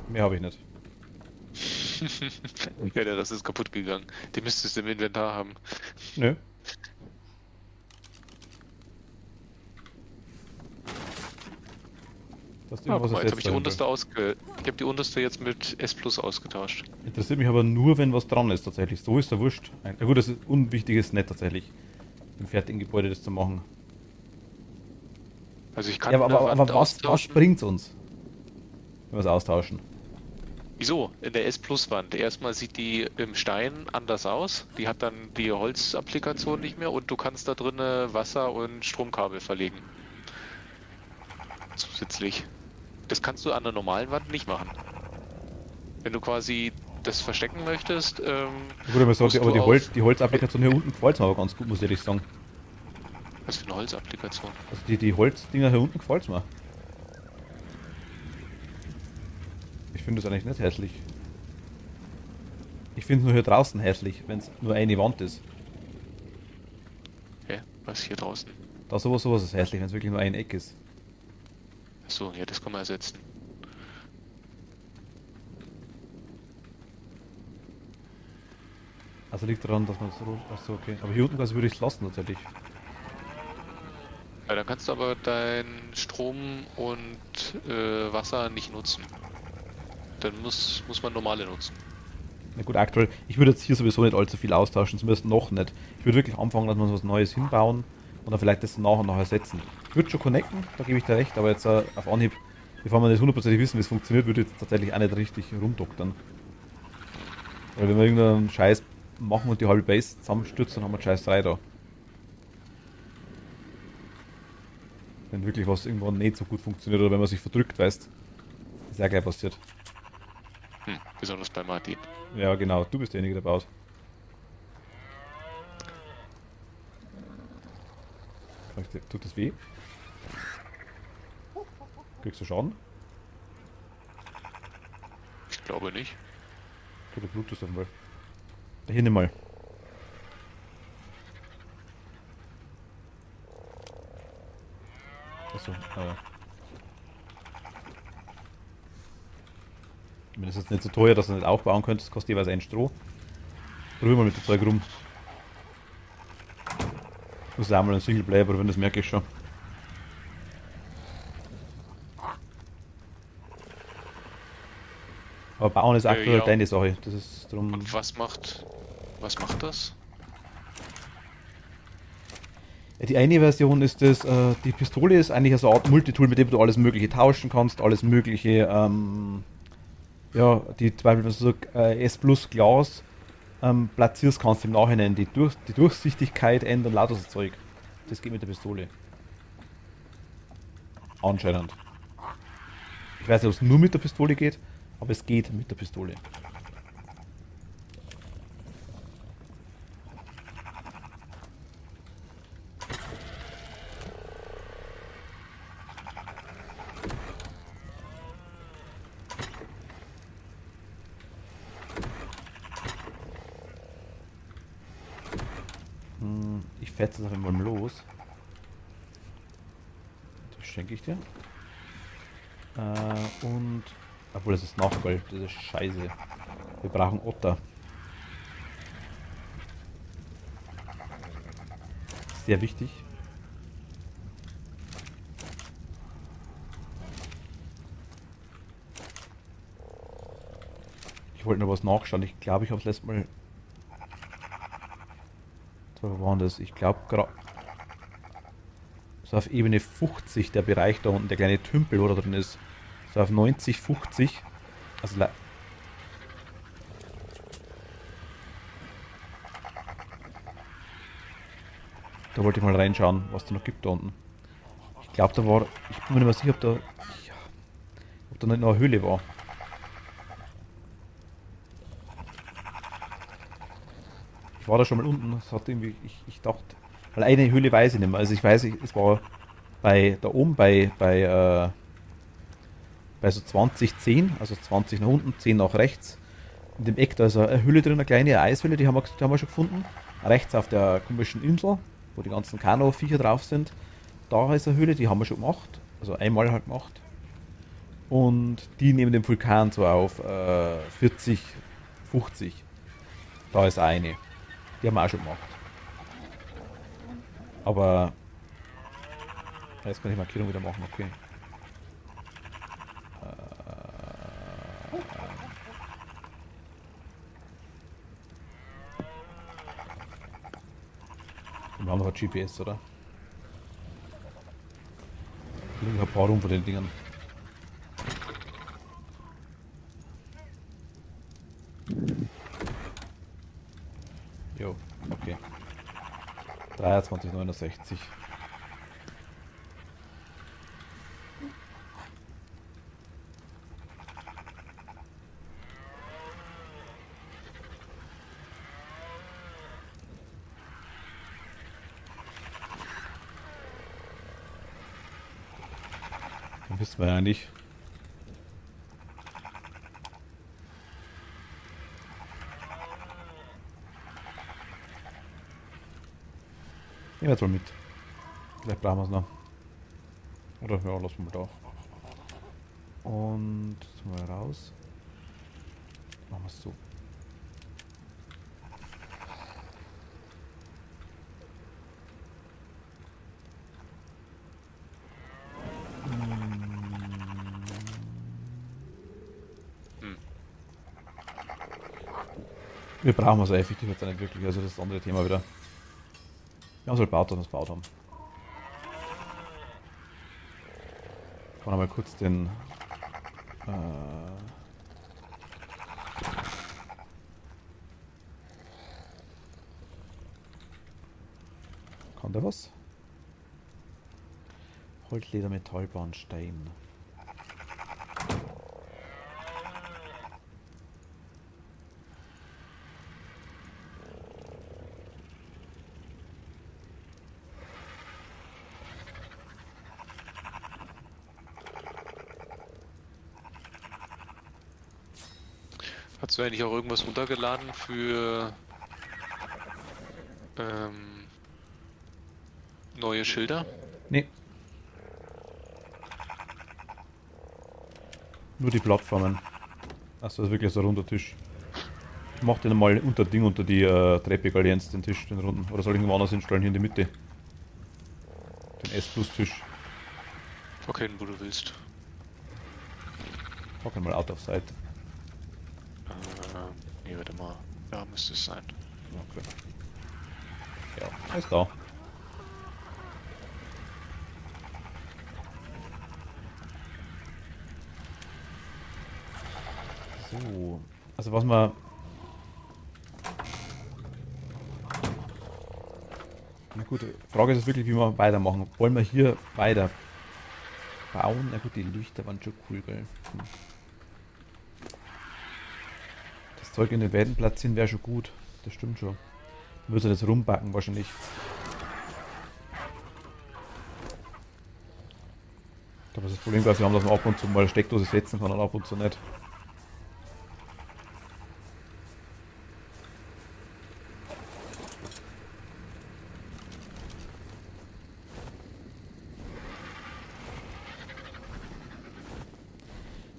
[SPEAKER 1] Mehr habe ich nicht.
[SPEAKER 2] Ja, der Rest ist kaputt gegangen. Den müsstest du im Inventar haben.
[SPEAKER 1] Nö. Das ist
[SPEAKER 2] Ah, guck
[SPEAKER 1] irgendwas
[SPEAKER 2] mal, jetzt habe ich die
[SPEAKER 1] dahinter.
[SPEAKER 2] unterste Ich habe die unterste jetzt mit S Plus ausgetauscht.
[SPEAKER 1] Interessiert mich aber nur, wenn was dran ist tatsächlich. So ist der wurscht. Ja gut, das ist unwichtig, ist nicht tatsächlich, im fertigen Gebäude das zu machen.
[SPEAKER 2] Also ich kann
[SPEAKER 1] Ja,
[SPEAKER 2] eine
[SPEAKER 1] aber
[SPEAKER 2] Wand
[SPEAKER 1] was
[SPEAKER 2] austauschen.
[SPEAKER 1] bringt's uns, wenn wir es austauschen?
[SPEAKER 2] Wieso? In der S Plus Wand. Erstmal sieht die im Stein anders aus. Die hat dann die Holzapplikation nicht mehr und du kannst da drinnen Wasser und Stromkabel verlegen. Zusätzlich. Das kannst du an der normalen Wand nicht machen. Wenn du quasi das verstecken möchtest,
[SPEAKER 1] Gut, aber,
[SPEAKER 2] musst
[SPEAKER 1] aber
[SPEAKER 2] du auf-
[SPEAKER 1] die Holzapplikation hier unten gefällt mir aber ganz gut, muss ich ehrlich sagen.
[SPEAKER 2] Was für eine Holzapplikation?
[SPEAKER 1] Also die Holzdinger hier unten gefällt mir. Ich finde das eigentlich nicht hässlich. Ich finde nur hier draußen hässlich, wenn es nur eine Wand ist.
[SPEAKER 2] Hä? Was hier draußen?
[SPEAKER 1] Da sowas ist hässlich, wenn es wirklich nur ein Eck ist.
[SPEAKER 2] Achso, ja, das kann man ersetzen.
[SPEAKER 1] Also liegt daran, dass man so. Achso, okay. Aber hier unten quasi würde ich es lassen tatsächlich.
[SPEAKER 2] Ja, dann kannst du aber dein Strom und Wasser nicht nutzen. Dann muss man normale nutzen.
[SPEAKER 1] Na gut, aktuell, ich würde jetzt hier sowieso nicht allzu viel austauschen, zumindest noch nicht. Ich würde wirklich anfangen, dass wir uns was Neues hinbauen Und dann vielleicht das nach und nach ersetzen. Ich würde schon connecten, da gebe ich dir recht, aber jetzt auf Anhieb, bevor wir nicht hundertprozentig wissen, wie es funktioniert, würde ich jetzt tatsächlich auch nicht richtig rumdoktern. Weil wenn wir irgendeinen Scheiß machen und die halbe Base zusammenstürzt, dann haben wir einen Scheiß 3 da. Wenn wirklich was irgendwann nicht so gut funktioniert oder wenn man sich verdrückt, weißt, ist ja gleich passiert.
[SPEAKER 2] Besonders bei Martin.
[SPEAKER 1] Ja, genau, du bist derjenige, der baut. Tut das weh? Kriegst du Schaden?
[SPEAKER 2] Ich glaube nicht.
[SPEAKER 1] Du blutest auf jeden Fall. Hier nimm mal. Achso, wenn das jetzt nicht so teuer, dass du nicht aufbauen könntest, kostet jeweils ein Stroh. Probier mal mit dem Zeug rum. Das ist einmal ein Singleplayer, aber wenn das merke ich schon. Aber bauen ist aktuell
[SPEAKER 2] ja.
[SPEAKER 1] deine Sache. Das ist drum.
[SPEAKER 2] Und was macht das?
[SPEAKER 1] Ja, die eine Version ist das, die Pistole ist eigentlich so eine Art Multitool, mit dem du alles Mögliche tauschen kannst, alles Mögliche, ja, die zum Beispiel, wenn du so S Plus Glas platzierst, kannst du im Nachhinein die Durchsichtigkeit ändern, lauter so Zeug. Das geht mit der Pistole. Anscheinend. Ich weiß nicht, ob es nur mit der Pistole geht, aber es geht mit der Pistole. Ich fetze das einfach mal los. Das schenke ich dir. Und. Obwohl, das ist Nachgold, das ist scheiße. Wir brauchen Otter. Sehr wichtig. Ich wollte noch was nachschauen. Ich glaube, ich habe es letztes Mal. Wo war das? Ich glaube gerade. So auf Ebene 50, der Bereich da unten, der kleine Tümpel, wo da drin ist. So auf 90, 50. Also da wollte ich mal reinschauen, was da noch gibt da unten. Ich glaube, da war. Ich bin mir nicht mehr sicher, ob da nicht noch eine Höhle war. Ich war da schon mal unten. Das hat irgendwie. Ich dachte. Weil eine Höhle weiß ich nicht mehr. Also ich weiß, es war da oben bei so 20, 10, also 20 nach unten, 10 nach rechts. In dem Eck, da ist eine Höhle drin, eine kleine Eishöhle, die haben wir schon gefunden. Rechts auf der komischen Insel, wo die ganzen Kano-Viecher drauf sind. Da ist eine Höhle, die haben wir schon gemacht. Also einmal halt gemacht. Und die neben dem Vulkan so auf 40, 50. Da ist eine. Die haben wir auch schon gemacht. Aber jetzt kann ich Markierung wieder machen, okay. Wir haben noch ein GPS, oder? Ich liegen ein paar rum von den Dingern. Jo, okay. 23,69. Dann wissen wir ja nicht. Nehmen wir jetzt mal mit. Vielleicht brauchen wir es noch. Oder ja, lassen wir mal da. Und jetzt mal raus. Machen wir es so. Wir brauchen es effektiv jetzt nicht wirklich, also das andere Thema wieder. Wir haben es halt gebaut, dass wir es gebaut haben. kann mal kurz den... Kann der was? Holz, Leder, Metall, Bahn, Stein.
[SPEAKER 2] Hast du eigentlich auch irgendwas runtergeladen für neue Schilder?
[SPEAKER 1] Nee. Nur die Plattformen. Achso, das ist wirklich so ein runder Tisch. Ich mach den mal unter die Treppe Gallienz, den Tisch, den runden. Oder soll ich ihn woanders hinstellen, hier in die Mitte? Den S-Plus-Tisch.
[SPEAKER 2] Okay, wo du willst.
[SPEAKER 1] Pack ihn mal out of sight.
[SPEAKER 2] Nee, warte mal. Da müsste es sein.
[SPEAKER 1] Okay. Ja, er ist da. So. Also was man... Na gut, die Frage ist jetzt wirklich, wie wir weitermachen. Wollen wir hier weiter bauen? Na gut, die Lichter waren schon cool, gell? Das Zeug in den Wänden platzieren wäre schon gut. Das stimmt schon. Dann würde das rumbacken wahrscheinlich. Ich glaube, das Problem ist, wir haben, dass man ab und zu mal Steckdose setzen kann und ab und zu nicht.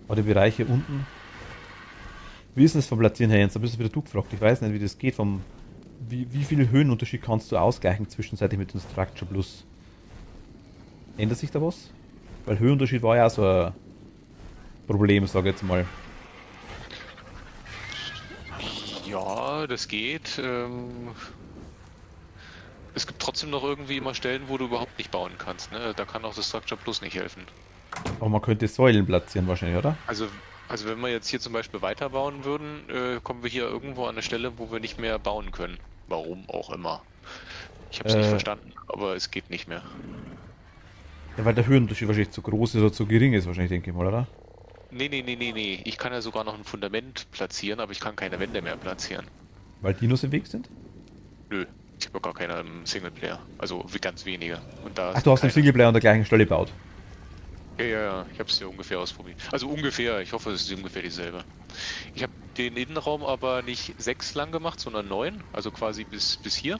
[SPEAKER 1] Aber die Bereiche unten. Wie ist denn das vom Platzieren her, Jens? Da bist du wieder du gefragt. Ich weiß nicht, wie das geht. Wie viel Höhenunterschied kannst du ausgleichen zwischenzeitlich mit dem Structure Plus? Ändert sich da was? Weil Höhenunterschied war ja auch so ein Problem, sage ich jetzt mal.
[SPEAKER 2] Ja, das geht. Es gibt trotzdem noch irgendwie immer Stellen, wo du überhaupt nicht bauen kannst. Ne? Da kann auch das Structure Plus nicht helfen.
[SPEAKER 1] Aber man könnte Säulen platzieren wahrscheinlich, oder?
[SPEAKER 2] Also wenn wir jetzt hier zum Beispiel weiterbauen würden, kommen wir hier irgendwo an eine Stelle, wo wir nicht mehr bauen können. Warum auch immer. Ich habe es nicht verstanden, aber es geht nicht mehr.
[SPEAKER 1] Ja, weil der Höhenunterschied wahrscheinlich zu groß ist oder zu gering ist, wahrscheinlich, denke ich mal, oder?
[SPEAKER 2] Nee. Ich kann ja sogar noch ein Fundament platzieren, aber ich kann keine Wände mehr platzieren.
[SPEAKER 1] Weil Dinos im Weg sind?
[SPEAKER 2] Nö, ich habe gar keine im Singleplayer. Also ganz wenige. Und da
[SPEAKER 1] Ach, du hast im Singleplayer an der gleichen Stelle gebaut.
[SPEAKER 2] Ja, ich habe es ja ungefähr ausprobiert. Also ungefähr, ich hoffe, es ist ungefähr dieselbe. Ich habe den Innenraum aber nicht 6 lang gemacht, sondern 9, also quasi bis hier.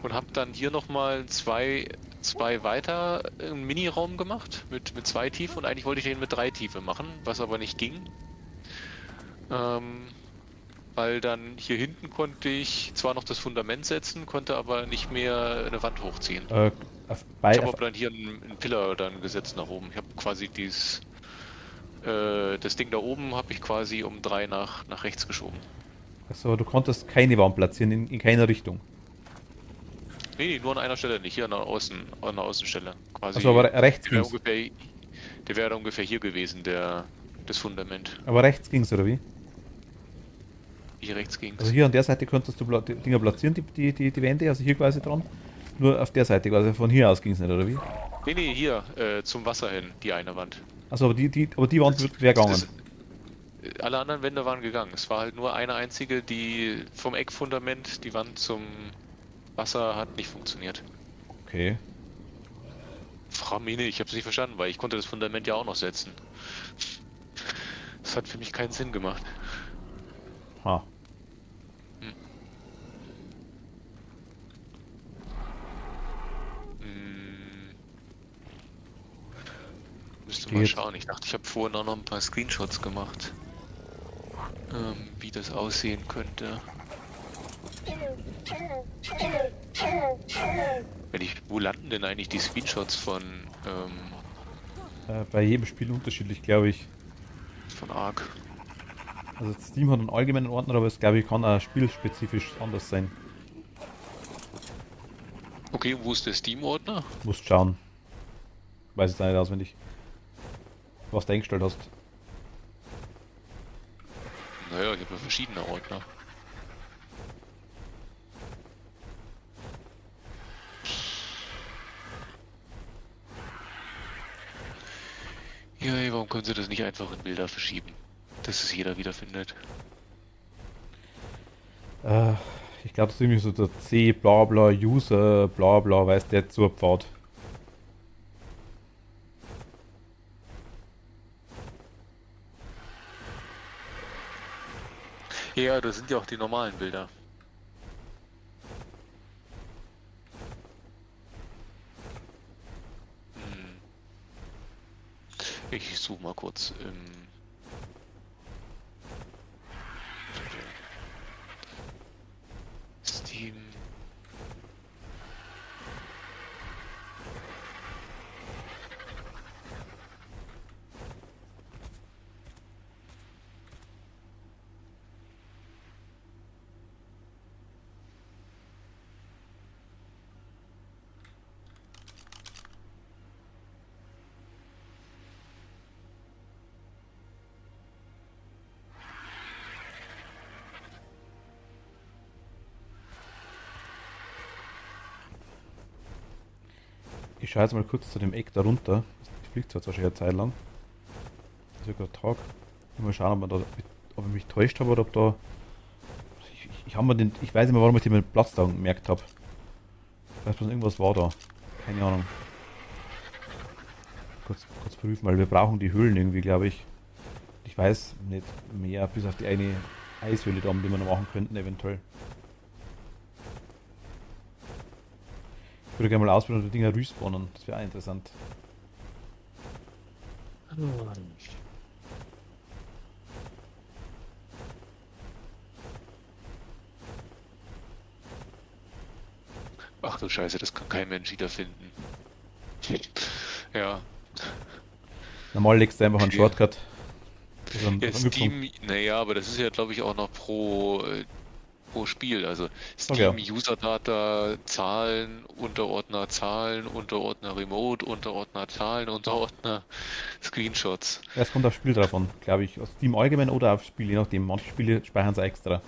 [SPEAKER 2] Und habe dann hier nochmal zwei weiter einen Miniraum gemacht mit 2 Tiefe und eigentlich wollte ich den mit 3 Tiefe machen, was aber nicht ging. Weil dann hier hinten konnte ich zwar noch das Fundament setzen, konnte aber nicht mehr eine Wand hochziehen. Ich habe aber dann hier einen Pillar dann gesetzt nach oben. Ich habe quasi das Ding da oben habe ich quasi um 3 nach rechts geschoben.
[SPEAKER 1] Achso, du konntest keine Wand platzieren, in keiner Richtung.
[SPEAKER 2] Nee, nur an einer Stelle nicht, hier an der Außenstelle. Quasi.
[SPEAKER 1] Also aber rechts
[SPEAKER 2] der
[SPEAKER 1] ging's.
[SPEAKER 2] wäre da ungefähr hier gewesen, das Fundament.
[SPEAKER 1] Aber rechts ging's, oder wie?
[SPEAKER 2] Hier rechts ging's.
[SPEAKER 1] Also hier an der Seite konntest du die Dinger platzieren, die Wände, also hier quasi dran. Nur auf der Seite, also von hier aus ging's nicht, oder wie?
[SPEAKER 2] Nee, hier, zum Wasser hin, die eine Wand.
[SPEAKER 1] Also aber die Wand wäre gegangen.
[SPEAKER 2] Alle anderen Wände waren gegangen. Es war halt nur eine einzige, die vom Eckfundament, die Wand zum Wasser hat nicht funktioniert.
[SPEAKER 1] Okay.
[SPEAKER 2] Frau Mine, ich hab's nicht verstanden, weil ich konnte das Fundament ja auch noch setzen. Das hat für mich keinen Sinn gemacht.
[SPEAKER 1] Ha.
[SPEAKER 2] Müsste mal schauen. Ich dachte, ich habe vorhin auch noch ein paar Screenshots gemacht. Wie das aussehen könnte. Wo landen denn eigentlich die Screenshots von
[SPEAKER 1] Bei jedem Spiel unterschiedlich, glaube ich.
[SPEAKER 2] von Ark?
[SPEAKER 1] Also Steam hat einen allgemeinen Ordner, aber es glaube ich kann auch spielspezifisch anders sein.
[SPEAKER 2] Okay, wo ist der Steam-Ordner?
[SPEAKER 1] Musst schauen. Weiß es nicht auswendig. was du eingestellt hast.
[SPEAKER 2] Naja, ich habe ja verschiedene Ordner. Ja, ey, warum können sie das nicht einfach in Bilder verschieben? Dass es jeder wiederfindet.
[SPEAKER 1] Äh, Ich glaube, das ist irgendwie so der C bla bla User bla bla, weiß der zur Pfad.
[SPEAKER 2] Ja, das sind ja auch die normalen Bilder. Hm. Ich suche mal kurz im Steam.
[SPEAKER 1] Ich schaue jetzt mal kurz zu dem Eck da runter. Ich fliege zwar schon eine Zeit lang. Das ist ja gerade Tag. Mal schauen, ob ich mich täuscht habe oder ob da. Ich weiß nicht mehr, warum ich den Platz da gemerkt habe. Ich weiß bloß, irgendwas war da. Keine Ahnung. Kurz prüfen, weil wir brauchen die Höhlen irgendwie, glaube ich. Ich weiß nicht mehr, bis auf die eine Eishöhle da, die wir noch machen könnten, eventuell. Ich würde gerne mal ausprobieren, ob die Dinger respawnen. Das wäre auch interessant.
[SPEAKER 2] Ach du Scheiße, das kann kein Mensch wiederfinden. Ja,
[SPEAKER 1] Normal legst du einfach einen
[SPEAKER 2] okay.
[SPEAKER 1] Shortcut. Also
[SPEAKER 2] Ja,
[SPEAKER 1] einen Hüpfung.
[SPEAKER 2] Steam, naja, aber das ist ja, glaube ich, auch noch pro Spiel. Also
[SPEAKER 1] Sag ja.
[SPEAKER 2] Steam User Data, Zahlen, Unterordner Remote, Unterordner Zahlen, Unterordner Screenshots.
[SPEAKER 1] Ja, es kommt aufs Spiel drauf an, glaube ich. Aus Steam allgemein oder aufs Spiel, je nachdem. Manche Spiele speichern es extra.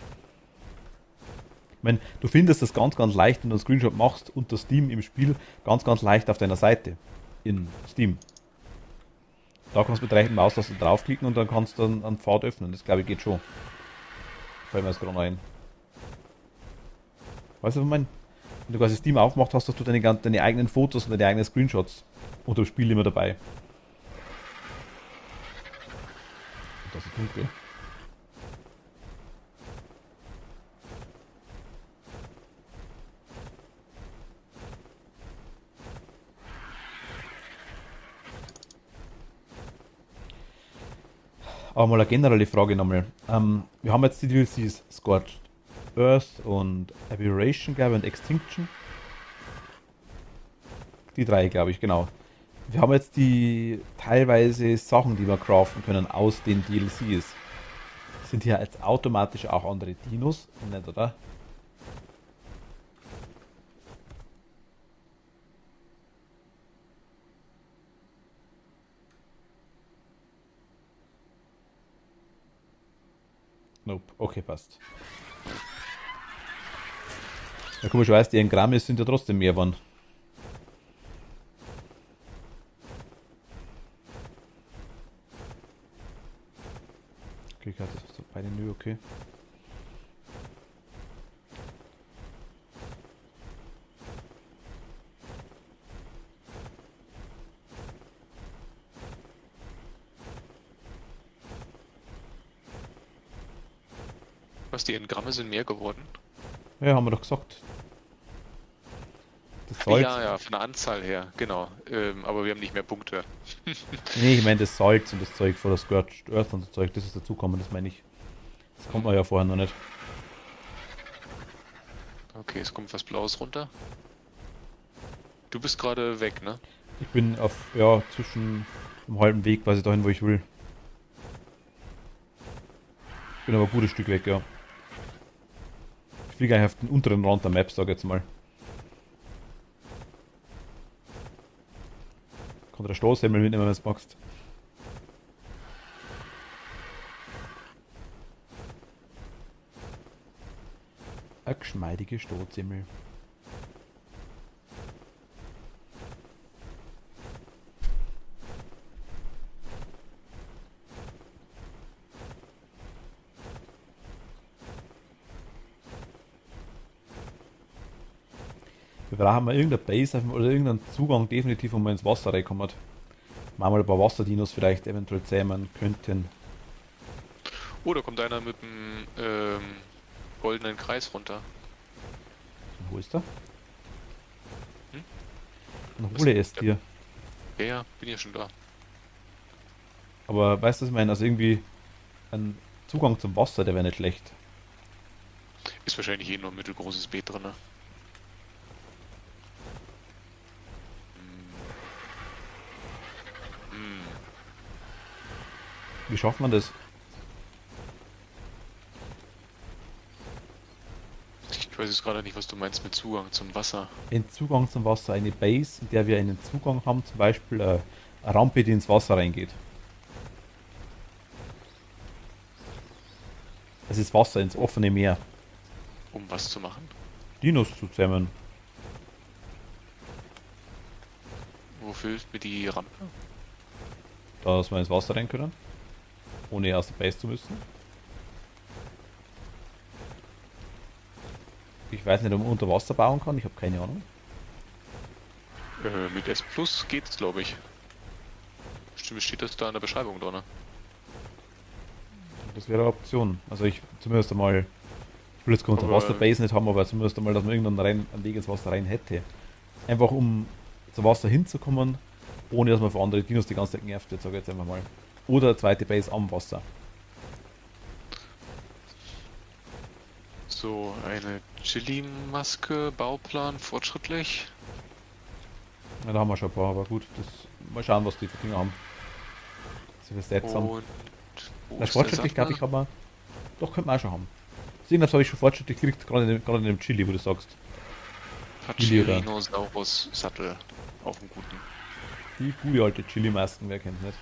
[SPEAKER 1] Ich meine, du findest das ganz, ganz leicht, wenn du einen Screenshot machst und das Steam im Spiel ganz, ganz leicht auf deiner Seite. In Steam. Da kannst du mit rechten Maustaste draufklicken und dann kannst du einen Pfad öffnen. Das glaube ich geht schon. Fällt mir jetzt gerade ein. Weißt du, was ich meine? Wenn du quasi Steam aufmacht hast, hast du deine eigenen Fotos und deine eigenen Screenshots unter dem Spiel immer dabei. Und das ist dunkel. Aber mal eine generelle Frage nochmal. Wir haben jetzt die DLCs Scorched Earth und Aberration, glaube ich, und Extinction. Die drei, glaube ich, genau. Wir haben jetzt die teilweise Sachen, die wir craften können aus den DLCs. Sind hier jetzt automatisch auch andere Dinos? Nicht, oder? Nope. Okay, passt. Ja, komischerweise, die Engramme sind ja trotzdem mehr geworden. Okay, ich hatte so beide nö, okay.
[SPEAKER 2] Was, die Engramme sind mehr geworden?
[SPEAKER 1] Ja, haben wir doch gesagt. Das Salz.
[SPEAKER 2] Ja, ja, von der Anzahl her, genau. Aber wir haben nicht mehr Punkte.
[SPEAKER 1] Nee, ich meine das Salz und das Zeug von der Scorched Earth und so Zeug, das ist dazukommen, das meine ich. Das kommt man ja vorher noch nicht.
[SPEAKER 2] Okay, es kommt was Blaues runter. Du bist gerade weg, ne?
[SPEAKER 1] Ich bin auf, ja, zwischen dem halben Weg quasi dahin, wo ich will. Bin aber ein gutes Stück weg, ja. Ich fliege eigentlich auf den unteren Rand der Map, sag ich jetzt mal. Kann der Stoßhemmel mitnehmen, wenn du es magst. Eine geschmeidige Strohzimmel. Wir brauchen mal irgendeine Base oder irgendeinen Zugang definitiv, wo man ins Wasser reinkommt. Mal ein paar Wasserdinos vielleicht eventuell zähmen könnten.
[SPEAKER 2] Oh, da kommt einer mit dem goldenen Kreis runter.
[SPEAKER 1] Wo ist er?
[SPEAKER 2] Hm?
[SPEAKER 1] Dann hole es dir.
[SPEAKER 2] Ja, ja, bin ja schon da.
[SPEAKER 1] Aber weißt du, was ich meine? Also irgendwie ein Zugang zum Wasser, der wäre nicht schlecht.
[SPEAKER 2] Ist wahrscheinlich eh nur ein mittelgroßes Beet drin, ne? Hm.
[SPEAKER 1] Wie schafft man das?
[SPEAKER 2] Ich weiß jetzt gerade nicht, was du meinst mit Zugang zum Wasser.
[SPEAKER 1] Ein Zugang zum Wasser, eine Base, in der wir einen Zugang haben, zum Beispiel eine Rampe, die ins Wasser reingeht. Es ist Wasser ins offene Meer.
[SPEAKER 2] Um was zu machen?
[SPEAKER 1] Dinos zu zähmen.
[SPEAKER 2] Wofür hilft mir die Rampe?
[SPEAKER 1] Dass wir ins Wasser rein können. Ohne aus der Base zu müssen. Ich weiß nicht, ob man unter Wasser bauen kann. Ich habe keine Ahnung.
[SPEAKER 2] Mit S Plus geht's, glaube ich. Stimmt, steht das da in der Beschreibung drin?
[SPEAKER 1] Das wäre eine Option. Also ich zumindest einmal. Ich will jetzt keine
[SPEAKER 2] Aber-
[SPEAKER 1] Unterwasser-Base nicht haben, aber zumindest einmal, dass man einen Weg ins Wasser rein hätte. Einfach um zum Wasser hinzukommen, ohne dass man von anderen Dinos die ganze Zeit genervt wird, sage ich jetzt einfach mal. Oder eine zweite Base am Wasser.
[SPEAKER 2] So, eine Chili-Maske, Bauplan, fortschrittlich.
[SPEAKER 1] Ja, da haben wir schon ein paar, aber gut. Mal schauen, was die für Dinge haben. Was sie für Stats haben.
[SPEAKER 2] Und wo
[SPEAKER 1] Na,
[SPEAKER 2] ist
[SPEAKER 1] fortschrittlich,
[SPEAKER 2] der
[SPEAKER 1] glaube ich,
[SPEAKER 2] Sattler?
[SPEAKER 1] haben wir. Doch, könnte man auch schon haben. Irgendwas habe ich schon fortschrittlich gekriegt, gerade in dem Chili, wo du sagst. Chili oder-
[SPEAKER 2] Pachyrhinosaurus Sattel. Auf dem guten.
[SPEAKER 1] Die gute alte Chili-Masken, wer kennt nicht.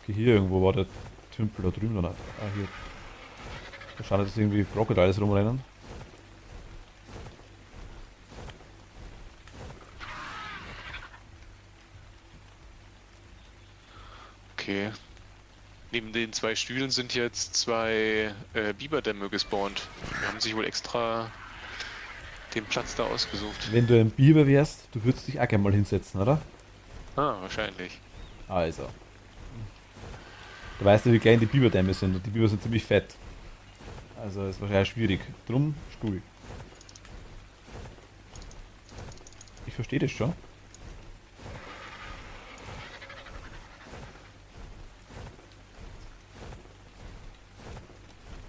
[SPEAKER 1] Okay, hier irgendwo war der Tümpel da drüben noch nicht. Ah, hier. Da schaut jetzt irgendwie Crocodiles rumrennen.
[SPEAKER 2] Okay. Neben den zwei Stühlen sind jetzt zwei Biberdämme gespawnt. Die haben sich wohl extra den Platz da ausgesucht.
[SPEAKER 1] Wenn du ein Biber wärst, du würdest dich auch gerne mal hinsetzen, oder?
[SPEAKER 2] Ah, wahrscheinlich.
[SPEAKER 1] Also. Du weißt ja, wie klein die Biberdämme sind und die Biber sind ziemlich fett. Also ist wahrscheinlich schwierig. Drum Stuhl. Ich verstehe das schon.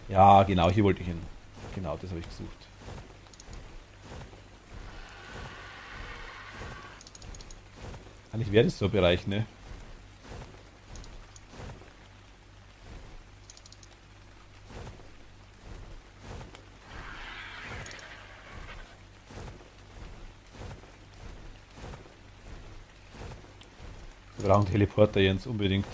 [SPEAKER 1] Ja, genau, hier wollte ich hin. Genau, das habe ich gesucht. Eigentlich wäre das so ein Bereich, ne? Wir brauchen Teleporter, Jens, unbedingt.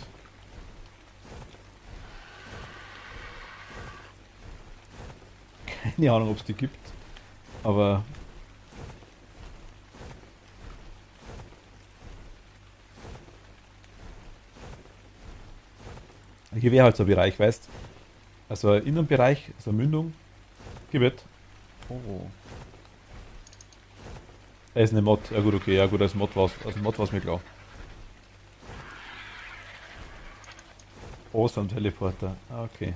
[SPEAKER 1] Keine Ahnung, ob es die gibt. Aber. Hier wäre halt so ein Bereich, weißt. Also ein Innenbereich, so eine Mündung. Gibt. Oh. Er ist eine Mod. Ja gut, okay, ja gut, als Mod war es mir klar. Awesome Teleporter. Ah, okay.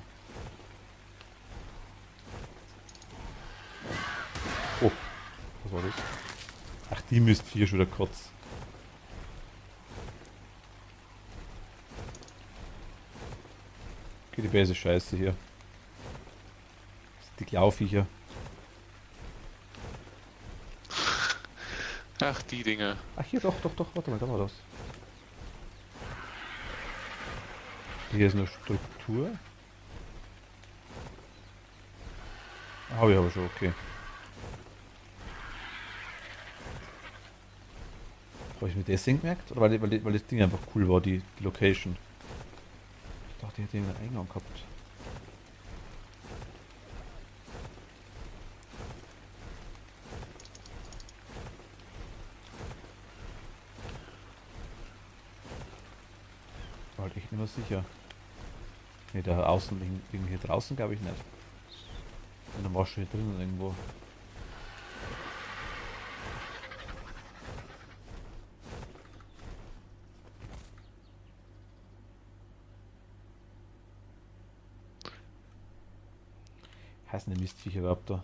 [SPEAKER 1] Oh, was war das? Ach, die müsst hier schon wieder kurz. Okay, die Base ist scheiße hier. Das sind die Klauviecher.
[SPEAKER 2] Ach, die Dinge.
[SPEAKER 1] Ach, hier doch, warte mal, da war das. Hier ist eine Struktur. Habe ich aber schon, okay. Habe ich mir deswegen gemerkt? Oder weil das Ding einfach cool war, die Location? Ich dachte, ich hätte einen Eingang gehabt. War halt echt nicht mehr sicher. Ne, da außen, wegen hier draußen glaube ich nicht. Und dann warst du hier drinnen irgendwo. Heißen die Mistviecher überhaupt da?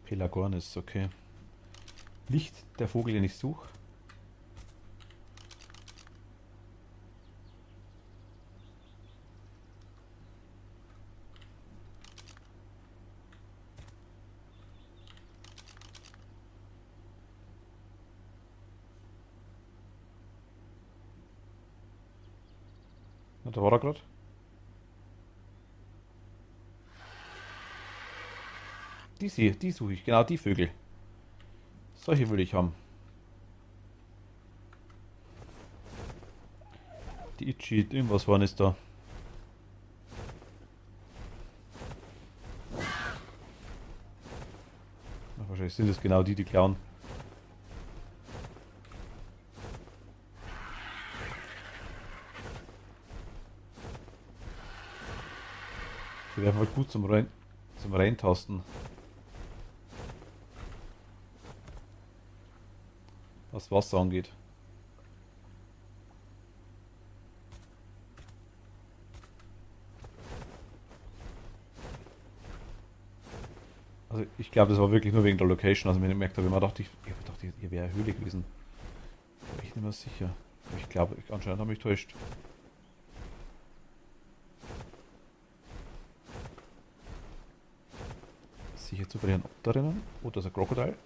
[SPEAKER 1] Pelagornis, okay. Nicht der Vogel, den ich suche. Na, da war er gerade. Die suche ich, genau die Vögel. Solche will ich haben. Die Itchy, irgendwas waren ist da. Na, wahrscheinlich sind es genau die klauen. Die wären halt gut zum Reintasten. Was Wasser angeht. Also ich glaube, das war wirklich nur wegen der Location, also wenn ich gemerkt habe, ich dachte, hier wäre eine Höhle gewesen. Bin ich nicht mehr sicher. Aber ich glaube, anscheinend habe ich mich täuscht. Sicher zu verlieren da drinnen. Oh, da ist ein Krokodil.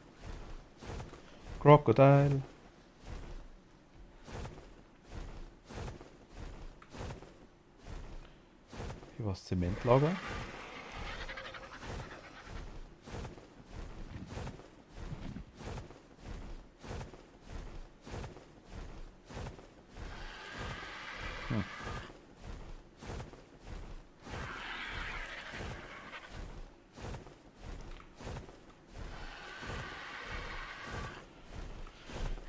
[SPEAKER 1] Krokodil. Hier war das Zementlager. Hm.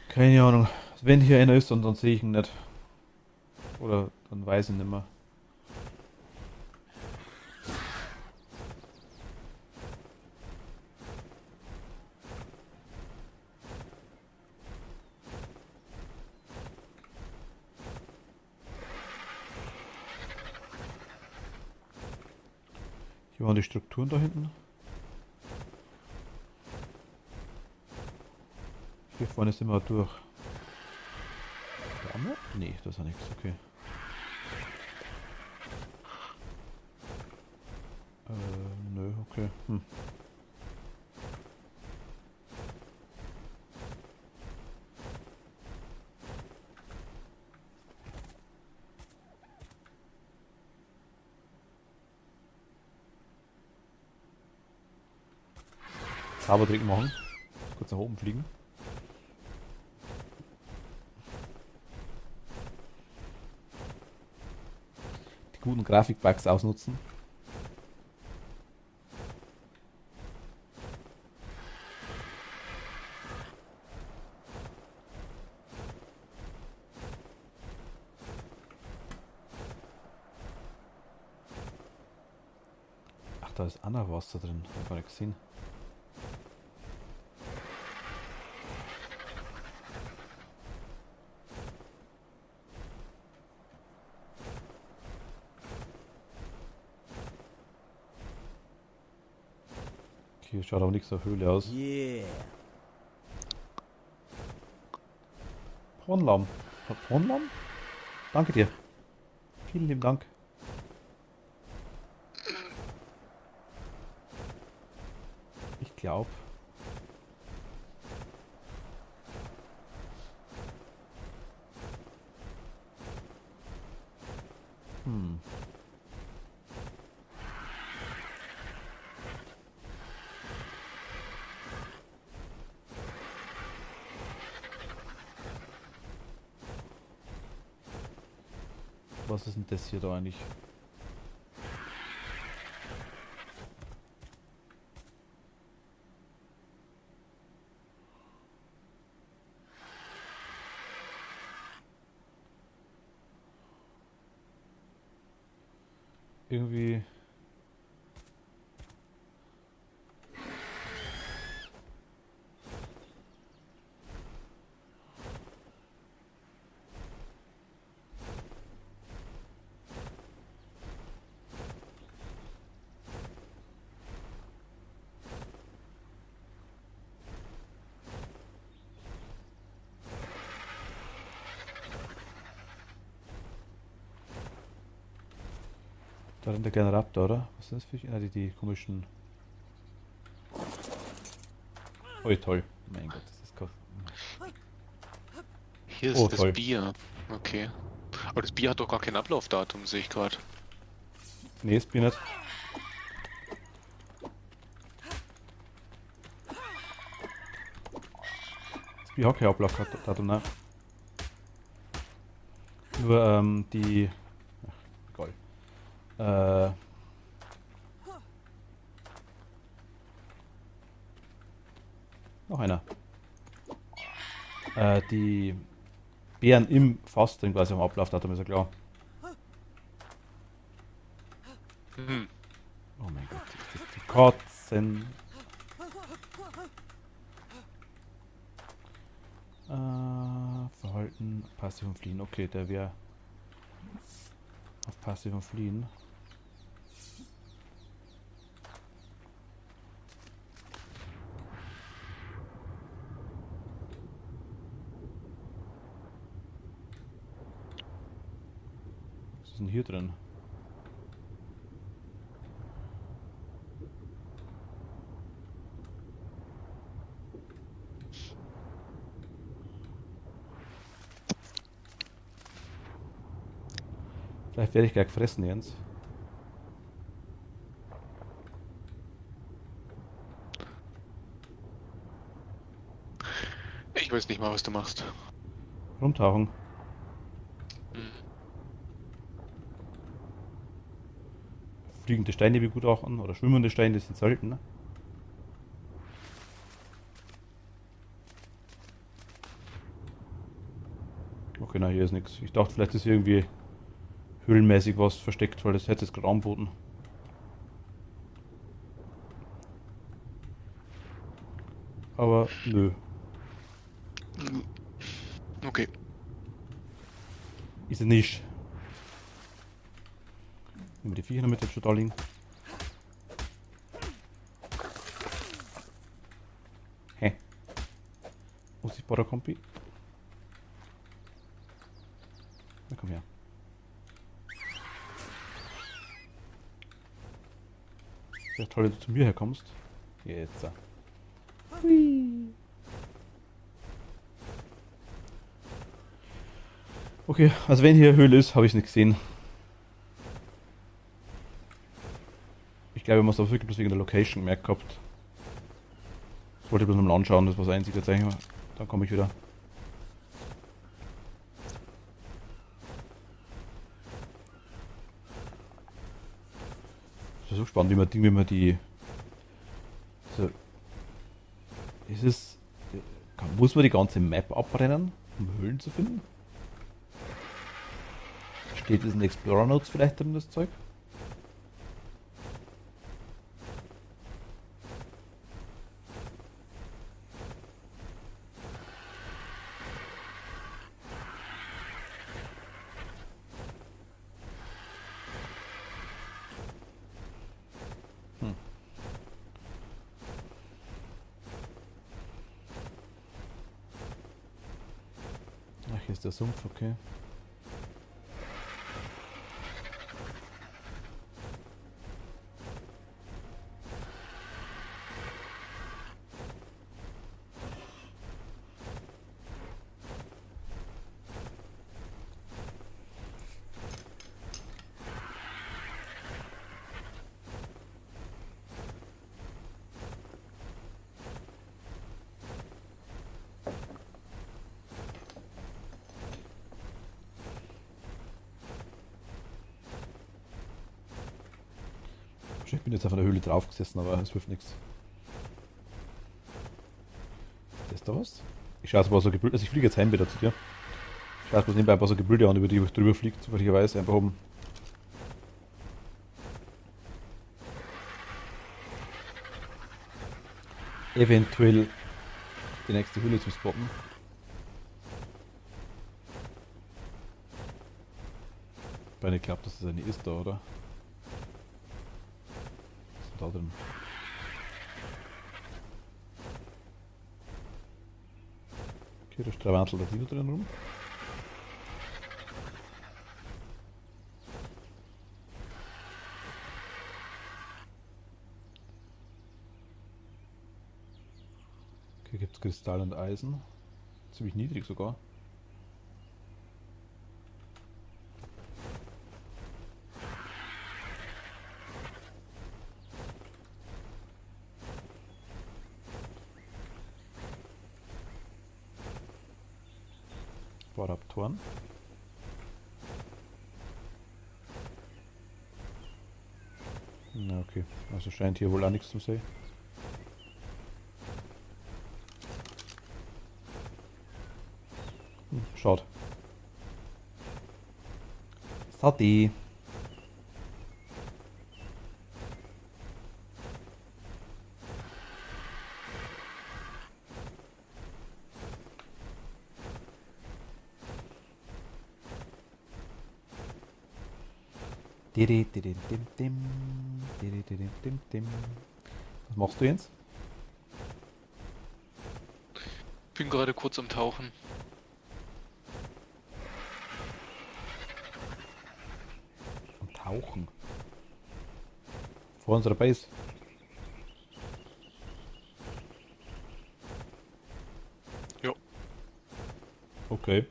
[SPEAKER 1] Keine Ahnung. Wenn hier einer ist und dann sehe ich ihn nicht. Oder dann weiß ich ihn nicht mehr. Hier waren die Strukturen da hinten. Hier vorne sind wir durch. Da noch? Nee, das ist ja nichts, okay. Nö, okay. Hm. Zaubertrick machen. Kurz nach oben fliegen. Die guten Grafikbugs ausnutzen. Ach, da ist Anna-Wasser drin. Hab ich gar nicht gesehen. Hier schaut aber nichts nach Höhle aus.
[SPEAKER 3] Yeah.
[SPEAKER 1] Pornlaum. Pornlaum? Danke dir. Vielen lieben Dank. Ich glaube. Hm. Was ist denn das hier da eigentlich? Irgendwie. Da rennt der kleine Raptor, oder? Was sind das für die komischen. Oh, toll. Mein Gott, das ist krass.
[SPEAKER 2] Hier ist
[SPEAKER 1] Oh,
[SPEAKER 2] das
[SPEAKER 1] toll.
[SPEAKER 2] Bier. Okay. Aber das Bier hat doch gar kein Ablaufdatum, sehe ich gerade.
[SPEAKER 1] Nee, das Bier nicht. Das Bier hat kein Ablaufdatum, ne? Nur, die. Ach, egal. Noch einer. Die Beeren im Fass drin quasi am Ablaufdatum, ist ja klar.
[SPEAKER 2] Hm.
[SPEAKER 1] Oh mein Gott, ist das zu kotzen. Verhalten, passiv und fliehen. Okay, der wäre auf passiv und fliehen. Was ist denn hier drin? Vielleicht werde ich gleich gefressen, Jens.
[SPEAKER 2] Ich weiß nicht mal, was du machst.
[SPEAKER 1] Rumtauchen.
[SPEAKER 2] Hm.
[SPEAKER 1] Fliegende Steine begutachten oder schwimmende Steine, die sind selten, ne? Okay, na, hier ist nichts. Ich dachte, vielleicht ist hier irgendwie höhlenmäßig was versteckt, weil das hätte es gerade anboten. Aber nö.
[SPEAKER 2] Okay.
[SPEAKER 1] Ist es nicht. Nehmen wir die Viecher mit, jetzt schon da liegen. Hä? Unsichtbarer Kompi? Na komm her. Wäre toll, wenn du zu mir herkommst. Jetzt. Hui. Okay, also wenn hier Höhle ist, habe ich es nicht gesehen. Ich glaube, man muss das wirklich bloß wegen der Location gemerkt gehabt. Das wollte ich bloß mal anschauen, das war das einzige Zeichen. Dann komme ich wieder. Das ist so spannend, wie man die. So, ist es. Muss man die ganze Map abrennen, um Höhlen zu finden? Steht es in Explorer Notes vielleicht drin, das Zeug? Hm. Ach, hier ist der Sumpf, okay. Ich bin jetzt auf einer Höhle drauf gesessen, aber es wirft nichts. Ist da was? Ich schaue jetzt mal so Gebilde. Also ich fliege jetzt heim wieder zu dir. Ich schaue jetzt nebenbei ein paar so Gebilde an, über die ich drüber fliege, zufälligerweise einfach oben. Eventuell die nächste Höhle zu spotten. Weil ich glaube, dass das eine ist da, oder? Was ist denn da drin? Okay, da stravantelt der Dino drin rum. Okay, gibt es Kristall und Eisen. Ziemlich niedrig sogar. Raptoren. Na okay, also scheint hier wohl auch nichts zu sein. Schaut. Sadi. Was machst du jetzt?
[SPEAKER 2] Bin gerade kurz am Tauchen.
[SPEAKER 1] Am Tauchen? Vor unserer Base?
[SPEAKER 2] Ja.
[SPEAKER 1] Okay.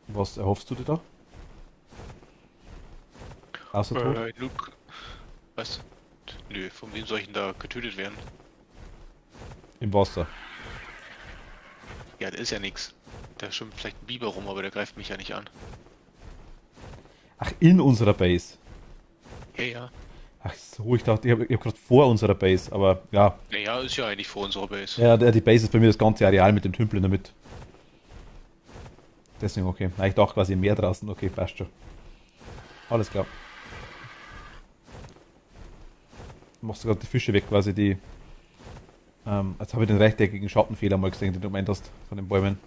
[SPEAKER 1] Was erhoffst du dir da? Außer Tod?
[SPEAKER 2] Luke. Was? Nö, von wem soll ich denn da getötet werden?
[SPEAKER 1] Im Wasser.
[SPEAKER 2] Ja, das ist ja nix. Da schwimmt vielleicht ein Biber rum, aber der greift mich ja nicht an.
[SPEAKER 1] Ach, in unserer Base.
[SPEAKER 2] Ja, ja.
[SPEAKER 1] Ach so, ich dachte, ich hab gerade vor unserer Base, aber ja.
[SPEAKER 2] Naja, ist ja eigentlich vor unserer Base.
[SPEAKER 1] Ja, die Base ist bei mir das ganze Areal mit dem Tümpel in der Mitte. Deswegen okay. Na, ich dachte quasi im Meer draußen. Okay, passt schon. Alles klar. Machst du gerade die Fische weg, quasi die. Jetzt habe ich den rechteckigen Schattenfehler mal gesehen, den du gemeint hast, von den Bäumen.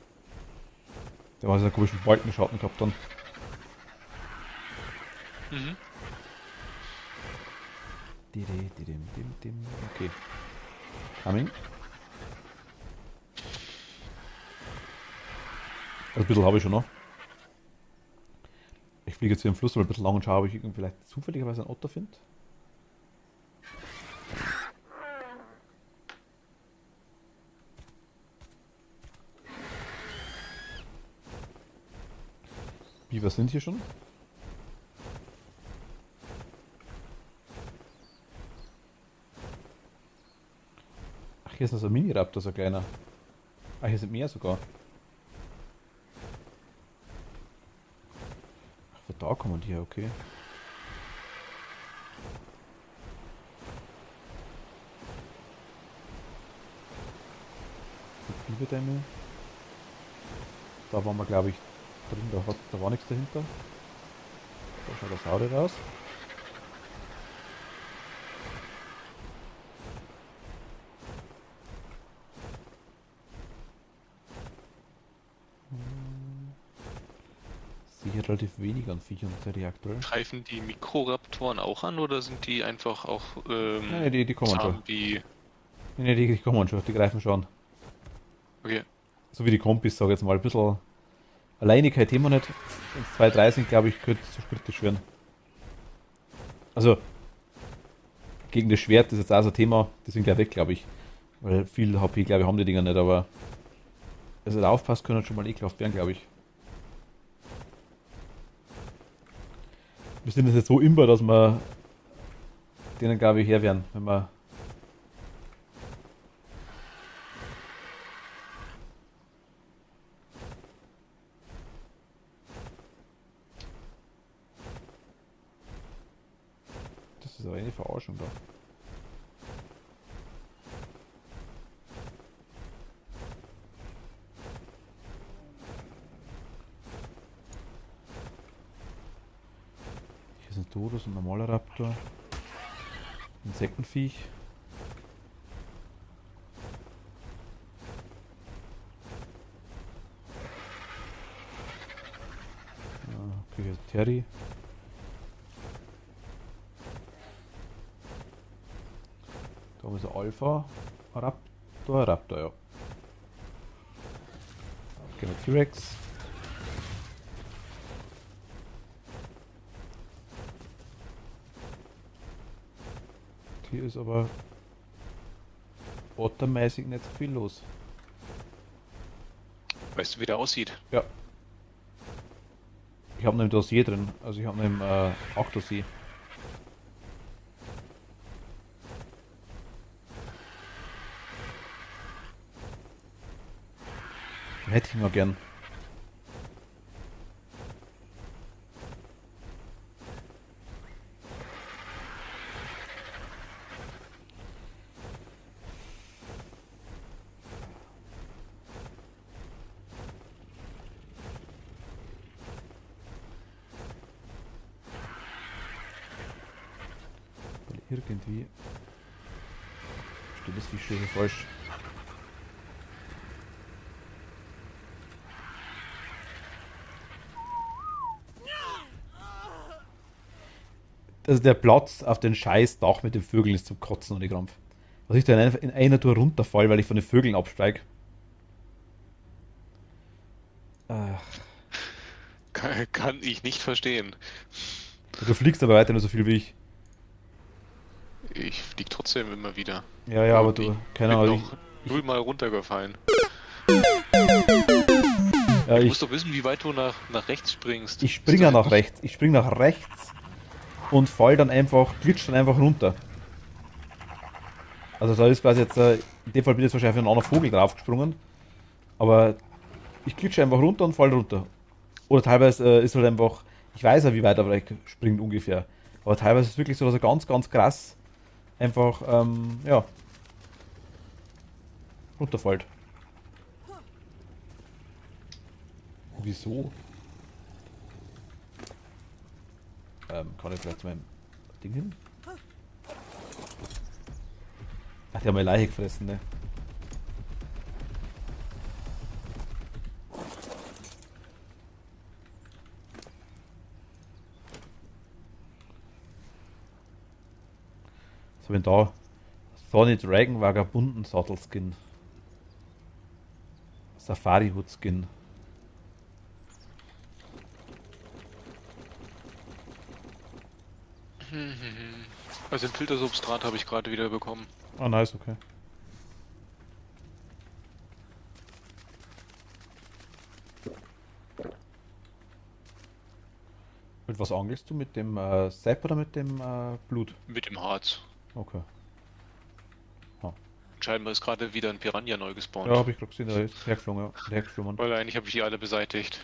[SPEAKER 1] Der war so einen komischen Balkenschatten gehabt dann.
[SPEAKER 2] Mhm.
[SPEAKER 1] Okay. Coming. Also ein bisschen habe ich schon noch. Ich fliege jetzt hier im Fluss mal ein bisschen lang und schaue, ob ich irgendwie vielleicht zufälligerweise einen Otter finde. Beaver sind hier schon. Ach, hier ist noch so ein Mini-Raptor, so ein kleiner. Ah, hier sind mehr sogar. Ach, von da kommen die her, okay. Die Beaverdämme. Da waren wir, glaube ich, drin. Da war nichts dahinter. Da schaut das Auto raus. Sicher relativ wenig an Viechern aktuell.
[SPEAKER 2] Greifen die Mikroraptoren auch an oder sind die einfach auch
[SPEAKER 1] Nein, die kommen
[SPEAKER 2] zahm
[SPEAKER 1] schon.
[SPEAKER 2] wie.
[SPEAKER 1] Nee, die kommen schon, die greifen schon.
[SPEAKER 2] Okay.
[SPEAKER 1] So wie die Kompis, sag ich jetzt mal. Ein bisschen Alleinigkeit Thema nicht. Wenn es 2-3 sind, glaube ich, könnte es so kritisch werden. Also, gegen das Schwert ist jetzt auch so ein Thema, die sind gleich weg, glaube ich. Weil viel HP, glaube ich, haben die Dinger nicht, aber also da aufpasst, können schon mal ekelhaft werden, glaube ich. Wir sind jetzt nicht so imbar, dass wir denen, glaube ich, her werden, wenn wir. ist eine reine Verarschung da. Hier sind Dodos, ein normaler Raptor. Insektenviech. Okay, hier ist Terry. Da oben ist ein Alpha Raptor, ja. Genau, T-Rex. Hier ist aber bottermäßig nicht so viel los.
[SPEAKER 2] Weißt du, wie der aussieht?
[SPEAKER 1] Ja. Ich habe noch ein Dossier drin, also ich habe noch im 8 Dossier. Den hätte ich mal gern. Weil irgendwie steht das Fisch hier falsch. Also der Platz auf den scheiß Dach mit den Vögeln ist zum Kotzen und die Krampf. Was ich da in einer Tour runterfall, weil ich von den Vögeln absteige.
[SPEAKER 2] Kann ich nicht verstehen.
[SPEAKER 1] Du fliegst aber weiter nur so viel wie ich.
[SPEAKER 2] Ich flieg trotzdem immer wieder.
[SPEAKER 1] Ja, ja, aber du, keine
[SPEAKER 2] bin
[SPEAKER 1] Ahnung.
[SPEAKER 2] noch nullmal runtergefallen.
[SPEAKER 1] Ja,
[SPEAKER 2] Du musst doch wissen, wie weit du nach rechts springst.
[SPEAKER 1] ich springe ja nach rechts. Ich springe nach rechts und fall dann einfach, glitsch dann einfach runter. Also da ist quasi jetzt, in dem Fall bin ich jetzt wahrscheinlich auf einen anderen Vogel draufgesprungen. Aber ich glitsche einfach runter und fall runter. Oder teilweise ist halt einfach, ich weiß ja, wie weit er vielleicht springt ungefähr. Aber teilweise ist es wirklich so, dass er ganz, ganz krass einfach, ja, runterfällt. Wieso? Kann ich vielleicht zu meinem Ding hin? Ach, die haben meine Leiche gefressen, ne? Was hab ich denn da? Thorny Dragon Vagabunden Sattelskin. Safari Hood Skin.
[SPEAKER 2] Also ein Filtersubstrat habe ich gerade wieder bekommen.
[SPEAKER 1] Ah, nice, okay. Mit was angelst du? Mit dem Sepp oder mit dem Blut?
[SPEAKER 2] Mit dem Harz.
[SPEAKER 1] Okay.
[SPEAKER 2] Scheinbar ist gerade wieder ein Piranha neu gespawnt.
[SPEAKER 1] Ja, habe ich gerade gesehen, da ist hergeflogen, ja. Hergeflogen.
[SPEAKER 2] Weil eigentlich habe ich die alle beseitigt.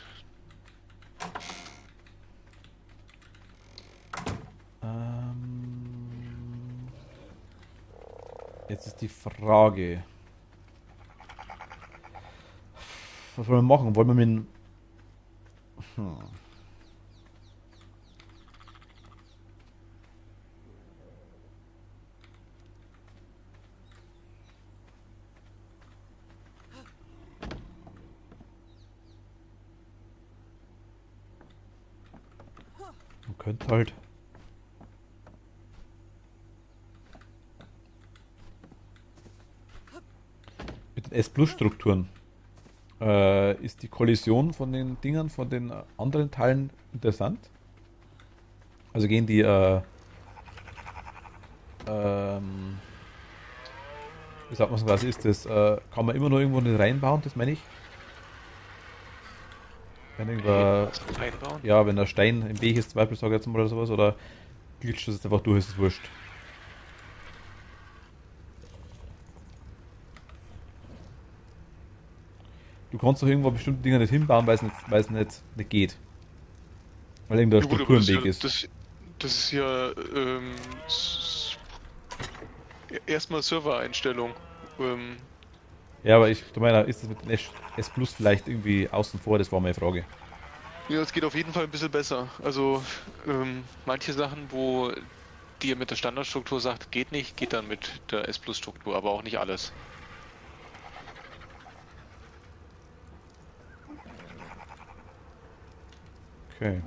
[SPEAKER 1] Jetzt ist die Frage. Was wollen wir machen? Wollen wir mit dem... Man könnte halt... Mit den S-Plus-Strukturen ist die Kollision von den Dingern, von den anderen Teilen interessant. Also gehen die wie sagt man so, was ist das? Kann man immer nur irgendwo nicht reinbauen, das meine ich. Wenn irgendwo,
[SPEAKER 2] Einbauen?
[SPEAKER 1] ja, wenn der Stein im Weg ist, zum Beispiel, sag ich jetzt mal oder sowas, oder glitscht das jetzt einfach durch, ist es wurscht. Du kannst doch irgendwo bestimmte Dinge nicht hinbauen, weil es nicht geht. Weil irgendeine
[SPEAKER 2] Ja, gut,
[SPEAKER 1] Struktur
[SPEAKER 2] aber
[SPEAKER 1] im Weg ist.
[SPEAKER 2] Das ist ja erstmal Servereinstellung. Ähm,
[SPEAKER 1] Ja, aber du meinst, ist das mit dem S Plus vielleicht irgendwie außen vor? Das war meine Frage.
[SPEAKER 2] ja, es geht auf jeden Fall ein bisschen besser. Also manche Sachen, wo die ihr mit der Standardstruktur sagt, geht nicht, geht dann mit der S Plus Struktur, aber auch nicht alles.
[SPEAKER 1] Okay.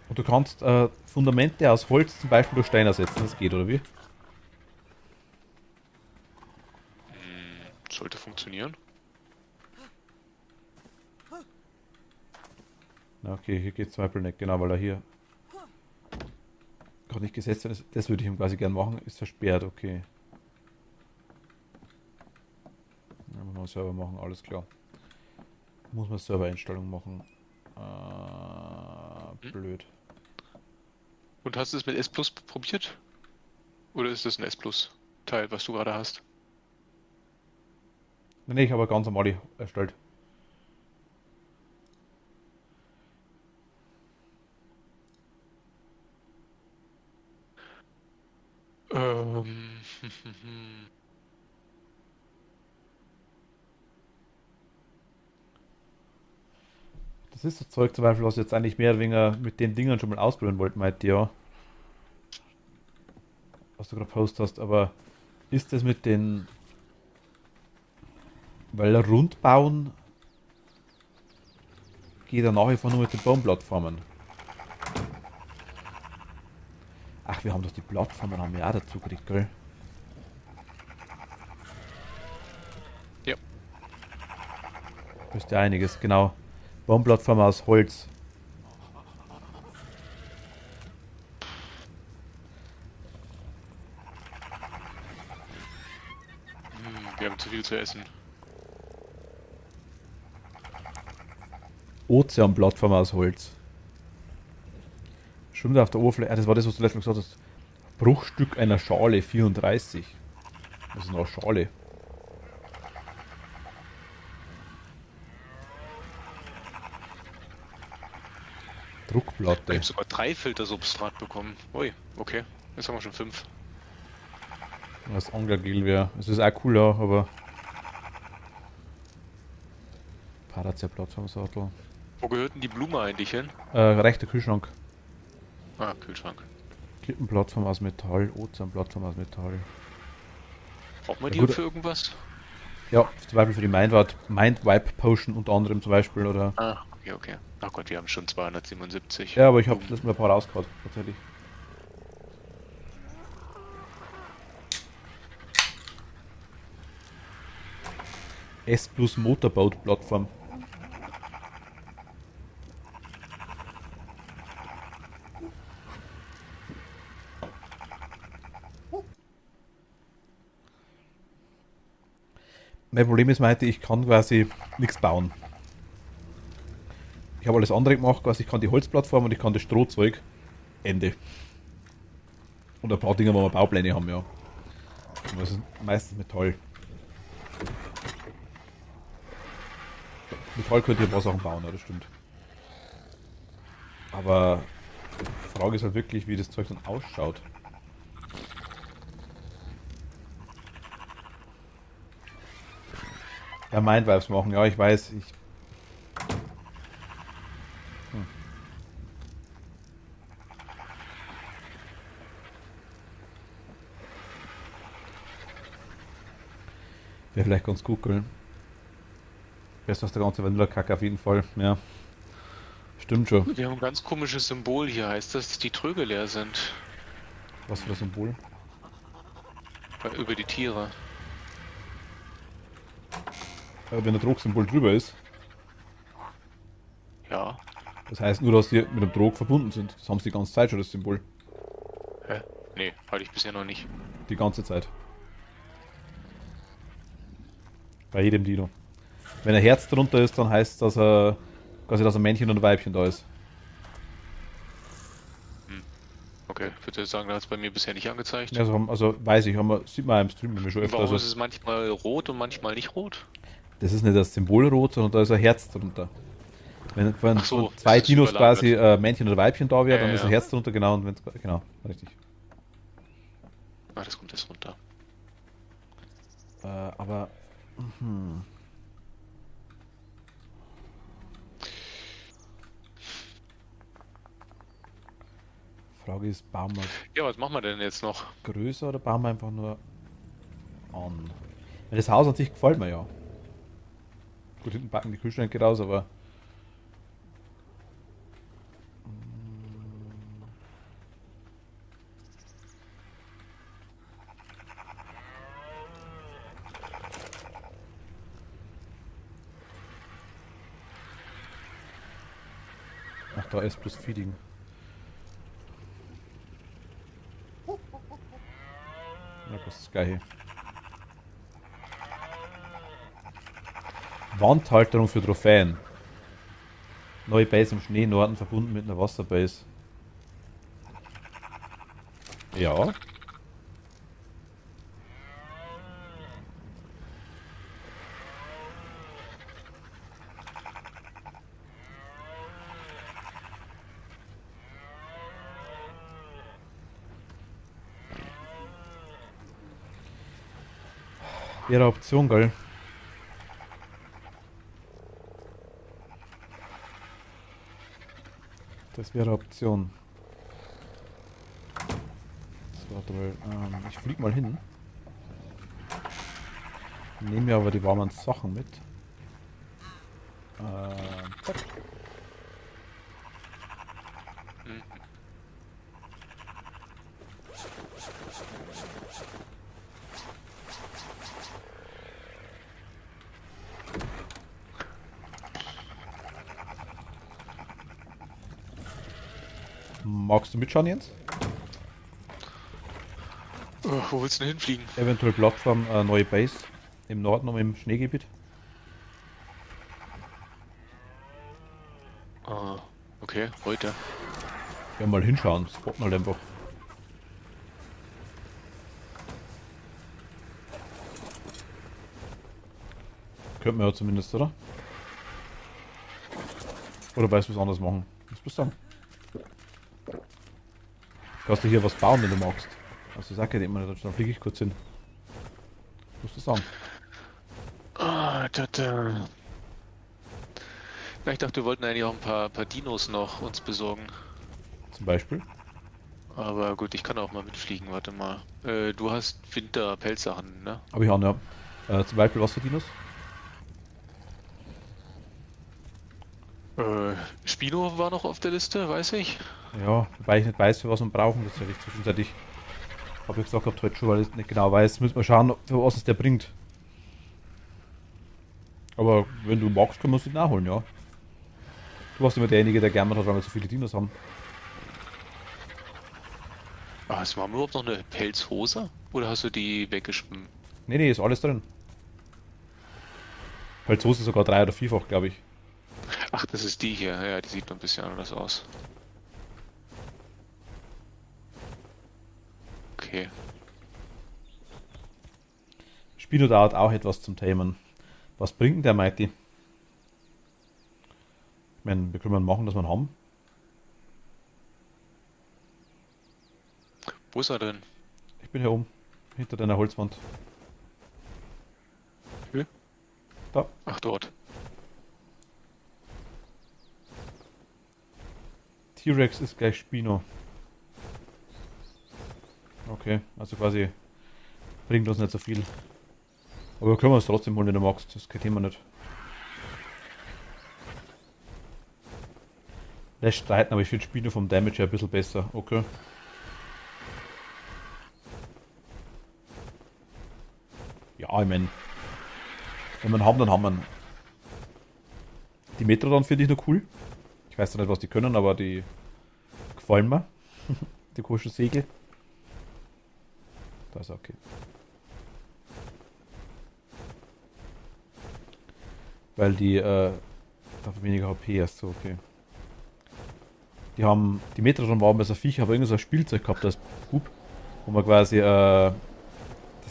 [SPEAKER 1] Und du kannst Fundamente aus Holz zum Beispiel durch Stein ersetzen, das geht, oder wie?
[SPEAKER 2] Sollte funktionieren.
[SPEAKER 1] Na, okay, hier geht es zum Beispiel nicht, genau, weil er hier gerade nicht gesetzt wird. Das würde ich ihm quasi gern machen, ist versperrt, okay. Ja, muss man selber machen, alles klar. Muss man Servereinstellungen machen. Blöd.
[SPEAKER 2] Und hast du es mit S Plus probiert? Oder ist das ein S Plus Teil, was du gerade hast?
[SPEAKER 1] Nee, ich habe ganz normal erstellt.
[SPEAKER 2] Ähm,
[SPEAKER 1] Das ist so Zeug zum Beispiel, was ich jetzt eigentlich mehr oder weniger mit den Dingern schon mal ausprobieren wollte, meinte ja. Was du gerade post hast, aber ist das mit den. Weil rund bauen geht ja nach wie vor nur mit den Baumplattformen. Ach, wir haben doch die Plattformen haben wir auch dazu gekriegt, gell?
[SPEAKER 2] ja.
[SPEAKER 1] Müsste ja einiges, genau. Baumplattformen aus Holz.
[SPEAKER 2] Wir haben zu viel zu essen.
[SPEAKER 1] Ozeanplattformen aus Holz. Stimmt auf der Oberfläche. Das war das, was du letztens gesagt hast. Bruchstück einer Schale 34. Das ist eine Schale.
[SPEAKER 2] Ich
[SPEAKER 1] Druckplatte.
[SPEAKER 2] habe sogar 3 Filtersubstrat bekommen. Ui, okay. Jetzt haben wir schon 5.
[SPEAKER 1] Das Anglergel wäre. Es ist auch cool, ja, aber. Parazia-Plattformsattel.
[SPEAKER 2] Wo gehört denn die Blume eigentlich hin?
[SPEAKER 1] Rechter Kühlschrank.
[SPEAKER 2] Ah, Kühlschrank.
[SPEAKER 1] Klippenplattform aus Metall. Ozeanplattform aus Metall.
[SPEAKER 2] Braucht man
[SPEAKER 1] Ja,
[SPEAKER 2] die
[SPEAKER 1] gut.
[SPEAKER 2] für irgendwas?
[SPEAKER 1] Ja, zum Beispiel für die Mind Wipe Potion unter anderem zum Beispiel. Oder.
[SPEAKER 2] Ah, okay, okay. Ach Gott, wir haben schon 277.
[SPEAKER 1] Ja, aber ich habe
[SPEAKER 2] Blumen.
[SPEAKER 1] das mal ein paar rausgehauen, tatsächlich. S plus Motorboat-Plattform. Mein Problem ist, meinte ich kann quasi nichts bauen. Ich habe alles andere gemacht, quasi ich kann die Holzplattform und ich kann das Strohzeug. Ende. Und ein paar Dinge, wo wir Baupläne haben, ja. Aber es ist meistens Metall. Metall könnte ich ein paar Sachen bauen, ja, das stimmt. Aber die Frage ist halt wirklich, wie das Zeug dann ausschaut. Ja, Mindvibes machen, ja, ich weiß. Wäre vielleicht ganz gut, gell? Besser als der ganze Vanillakacke auf jeden Fall, ja. Stimmt schon.
[SPEAKER 2] Wir haben ein ganz komisches Symbol hier. Heißt das, dass die Tröge leer sind?
[SPEAKER 1] Was für ein Symbol?
[SPEAKER 2] Über die Tiere.
[SPEAKER 1] Wenn ein Drogsymbol drüber ist,
[SPEAKER 2] Ja.
[SPEAKER 1] das heißt nur, dass die mit dem Drog verbunden sind. Das haben sie die ganze Zeit schon, das Symbol.
[SPEAKER 2] Hä? Nee, hatte ich bisher noch nicht.
[SPEAKER 1] Die ganze Zeit. Bei jedem Dino. Wenn ein Herz drunter ist, dann heißt das, quasi, dass ein Männchen und ein Weibchen da ist.
[SPEAKER 2] Okay, ich würde sagen, da hat es bei mir bisher nicht angezeigt.
[SPEAKER 1] Also weiß ich, sieht man im Stream nämlich schon öfter.
[SPEAKER 2] Warum
[SPEAKER 1] Also,
[SPEAKER 2] ist es manchmal rot und manchmal nicht rot?
[SPEAKER 1] das ist nicht das Symbol rot, sondern da ist ein Herz drunter. Wenn
[SPEAKER 2] Ach so,
[SPEAKER 1] von zwei
[SPEAKER 2] es ist
[SPEAKER 1] Dinos
[SPEAKER 2] überlagert.
[SPEAKER 1] quasi Männchen oder Weibchen da wäre,
[SPEAKER 2] Ja,
[SPEAKER 1] dann
[SPEAKER 2] ja,
[SPEAKER 1] ist ein
[SPEAKER 2] ja.
[SPEAKER 1] Herz drunter, genau, und wenn's, genau, richtig.
[SPEAKER 2] Ah, das kommt jetzt runter.
[SPEAKER 1] Aber, hm, Frage ist, bauen wir
[SPEAKER 2] Ja, was machen wir denn jetzt noch?
[SPEAKER 1] größer oder bauen wir einfach nur an? Weil das Haus an sich gefällt mir ja. Gut, hinten packen die Kühlschränke raus, aber ach, da ist plus Feeding. Ja, das ist geil. Wandhalterung für Trophäen. Neue Base im Schnee Norden verbunden mit einer Wasserbase. Ja. Wäre eine Option, gell? Das wäre eine Option. So, warte mal. Ich flieg mal hin. Nehme mir aber die warmen Sachen mit. Zack.
[SPEAKER 2] Hm.
[SPEAKER 1] Magst du mitschauen, Jens?
[SPEAKER 2] Wo willst du denn hinfliegen?
[SPEAKER 1] Eventuell Plattform, neue Base im Norden um im Schneegebiet.
[SPEAKER 2] Ah, okay, heute.
[SPEAKER 1] Ja, mal hinschauen, spotten halt einfach. Könnten wir ja zumindest, oder? Oder weißt du was anderes machen? Was bist du sagen? Kannst du hier was bauen, wenn du magst? Also sag ja immer nicht, dann fliege ich kurz hin. Was musst du sagen?
[SPEAKER 2] Ah, Na, ich dachte, wir wollten eigentlich auch ein paar Dinos noch uns besorgen.
[SPEAKER 1] Zum Beispiel?
[SPEAKER 2] Aber gut, ich kann auch mal mitfliegen, warte mal. Du hast Winter-Pelzsachen, ne?
[SPEAKER 1] Habe ich auch, ja. Zum Beispiel was für Dinos?
[SPEAKER 2] Äh, Spino war noch auf der Liste, weiß ich.
[SPEAKER 1] Ja, wobei ich nicht weiß, für was wir brauchen, das hätte ich zwischenzeitlich. Habe ich gesagt gehabt heute schon, weil ich nicht genau weiß. Müssen wir schauen, für was es der bringt. Aber wenn du magst, können wir uns den nachholen, ja. Du warst immer derjenige, der gerne hat, weil wir so viele Dinos haben.
[SPEAKER 2] Ah, hast du mal überhaupt noch eine Pelzhose? Oder hast du die weggeschwimmen?
[SPEAKER 1] Nee, nee, ist alles drin. Halt so ist es sogar 3- oder 4-fach, glaube ich.
[SPEAKER 2] Ach, das ist die hier. Ja, die sieht noch ein bisschen anders aus. Okay.
[SPEAKER 1] Spino dauert auch etwas zum Tamen. Was bringt denn der Mighty? Ich meine, wir können mal machen, dass wir ihn haben.
[SPEAKER 2] Wo ist er denn?
[SPEAKER 1] Ich bin hier oben, hinter deiner Holzwand.
[SPEAKER 2] Hier?
[SPEAKER 1] Da.
[SPEAKER 2] Ach, dort.
[SPEAKER 1] T-Rex ist gleich Spino. Okay, also quasi bringt uns nicht so viel. Aber wir können uns trotzdem holen, wenn du magst. Das ist kein Thema nicht. Lässt streiten, aber ich finde Spino vom Damage her ein bisschen besser. Okay. Ja, ich meine, wenn wir ihn haben, dann haben wir ihn. Die Metrodon finde ich noch cool. Ich weiß zwar nicht, was die können, aber die gefallen mir. Die komischen Segel. Da ist er okay. Weil die, dafür weniger HP erst so, okay. Die haben, die Metrodon waren bei so Viecher, aber irgendwie so ein Spielzeug gehabt als Bub, wo man quasi, das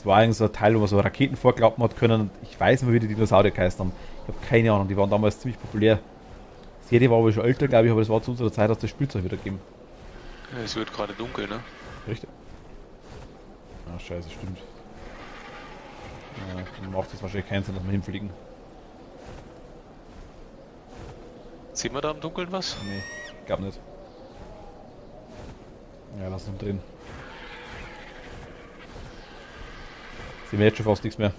[SPEAKER 1] war eigentlich so ein Teil, wo man so Raketen vorklappen hat können. Ich weiß nicht mehr, wie die Dinosaurier geheißen haben. Ich habe keine Ahnung, die waren damals ziemlich populär. Serie war aber schon älter, glaube ich, aber das war zu unserer Zeit, dass das Spielzeug wieder gegeben.
[SPEAKER 2] Ja, es wird gerade dunkel, ne?
[SPEAKER 1] Richtig? Ah, scheiße, stimmt. Dann macht es wahrscheinlich keinen Sinn, dass wir hinfliegen.
[SPEAKER 2] Sehen wir da im Dunkeln was?
[SPEAKER 1] Nee, glaub nicht. Ja, lass uns drin. Sehen wir jetzt schon fast nichts mehr.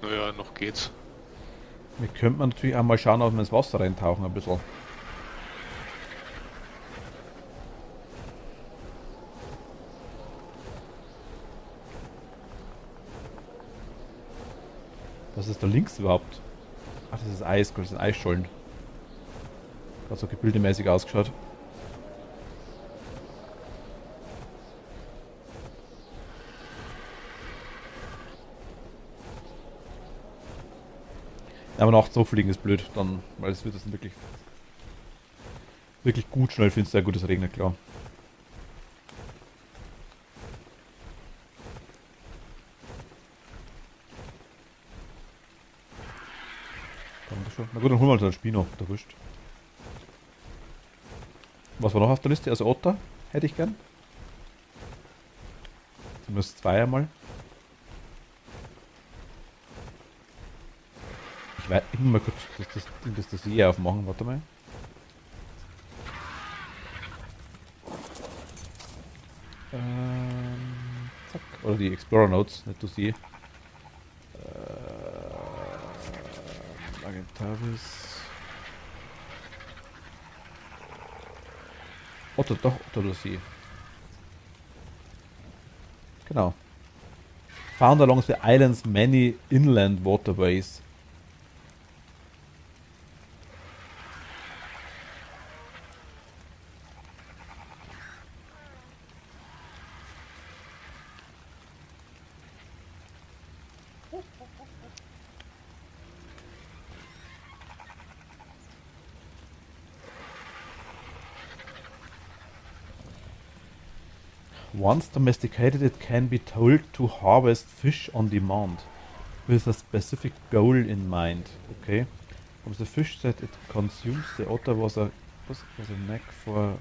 [SPEAKER 2] Naja, noch geht's.
[SPEAKER 1] Wir könnten natürlich auch mal schauen, ob wir ins Wasser reintauchen ein bisschen. Was ist da links überhaupt? Ach, das ist Eis, das sind Eisschollen. Hat so gebildemäßig ausgeschaut. Aber nachts so fliegen ist blöd, dann, weil es wird das dann wirklich gut schnell finster, gut, es regnet, klar. Kommt das schon? Na gut, dann holen wir uns einen Spino, der wurscht. Was war noch auf der Liste? Also Otter hätte ich gern. Zumindest zwei einmal. Ich muss mal kurz das hier aufmachen, warte mal. Zack. Oder die Explorer Notes, nicht das hier. Agentavis. Otto, doch, Otto Dossier. Genau. Found along the island's many inland waterways. Once domesticated, it can be told to harvest fish on demand, with a specific goal in mind. Okay. From the fish that it consumes, the otter was a knack for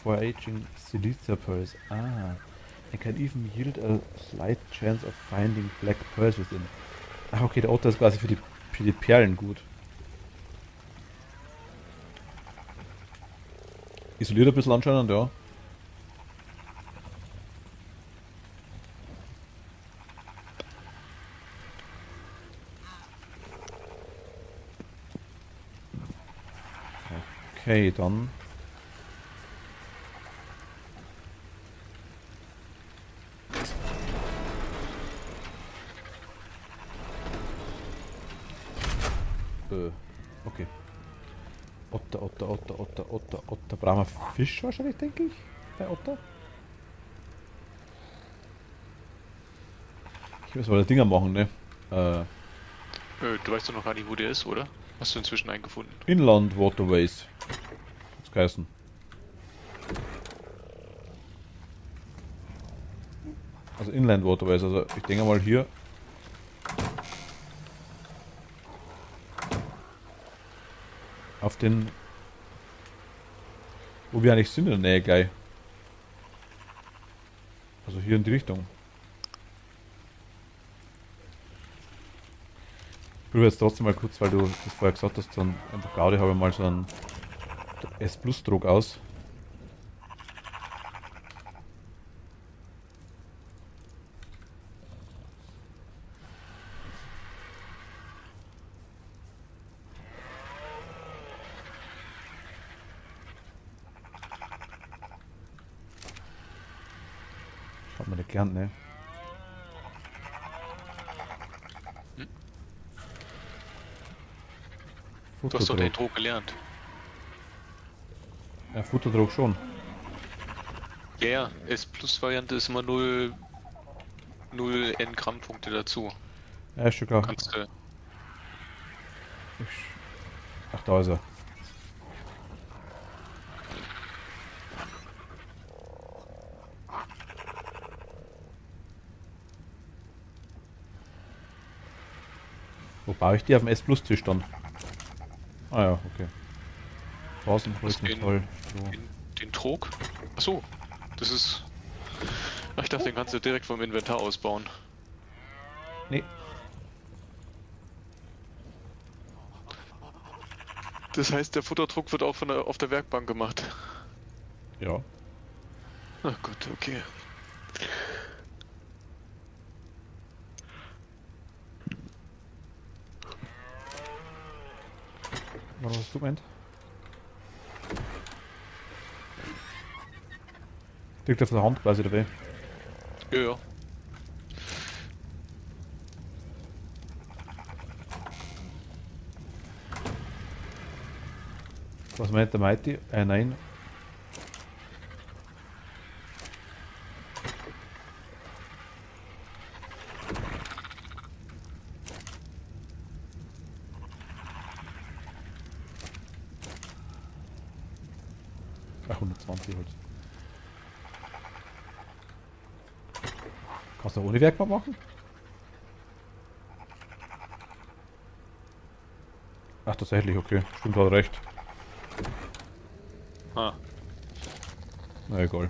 [SPEAKER 1] aging Silicia pearls. Ah, and can even yield a slight chance of finding black pearls within. Ach, okay, der Otter ist quasi für die Perlen gut. Isoliert ein bisschen anscheinend, ja. Okay, dann. Okay. Otter. Brauchen wir Fisch wahrscheinlich, denke ich. Bei Otter. Ich muss mal das Dinger machen, ne?
[SPEAKER 2] Du weißt doch noch gar nicht, wo der ist, oder? Hast du inzwischen einen gefunden?
[SPEAKER 1] Inland Waterways. Das geheißen. Also Inland Waterways, also ich denke mal hier. Auf den. Wo wir eigentlich sind in der Nähe gleich. Also hier in die Richtung. Ich probiere jetzt trotzdem mal kurz, weil du das vorher gesagt hast, dann einfach Gaudi habe ich mal so einen S Plus Druck aus. Hat man nicht gelernt, ne?
[SPEAKER 2] Du hast doch den Druck gelernt.
[SPEAKER 1] Ja, Futterdruck schon.
[SPEAKER 2] Ja, ja, S-Plus-Variante ist immer 0 N-Gramm-Punkte dazu.
[SPEAKER 1] Ja, ist schon klar.
[SPEAKER 2] Kannst du.
[SPEAKER 1] Ach, da ist er. Wo baue ich die auf dem S-Plus-Tisch dann? Ah ja, okay. Rasenholz,
[SPEAKER 2] Den-
[SPEAKER 1] Metall, Stroh.
[SPEAKER 2] Den Trog? Achso, das ist... Ach, ich dachte, den kannst du direkt vom Inventar ausbauen.
[SPEAKER 1] Nee,
[SPEAKER 2] Das heißt, der Futterdruck wird auch auf der Werkbank gemacht.
[SPEAKER 1] ja.
[SPEAKER 2] Ach Gott, okay.
[SPEAKER 1] Was hast du gemeint? Liegt auf der Hand quasi dabei.
[SPEAKER 2] Ja, ja.
[SPEAKER 1] Was meint der Mighty? Nein. Ach, 120 halt. Kannst du ohne Werkbank machen? Ach, tatsächlich, okay. Stimmt, hat recht.
[SPEAKER 2] Ah.
[SPEAKER 1] Na egal.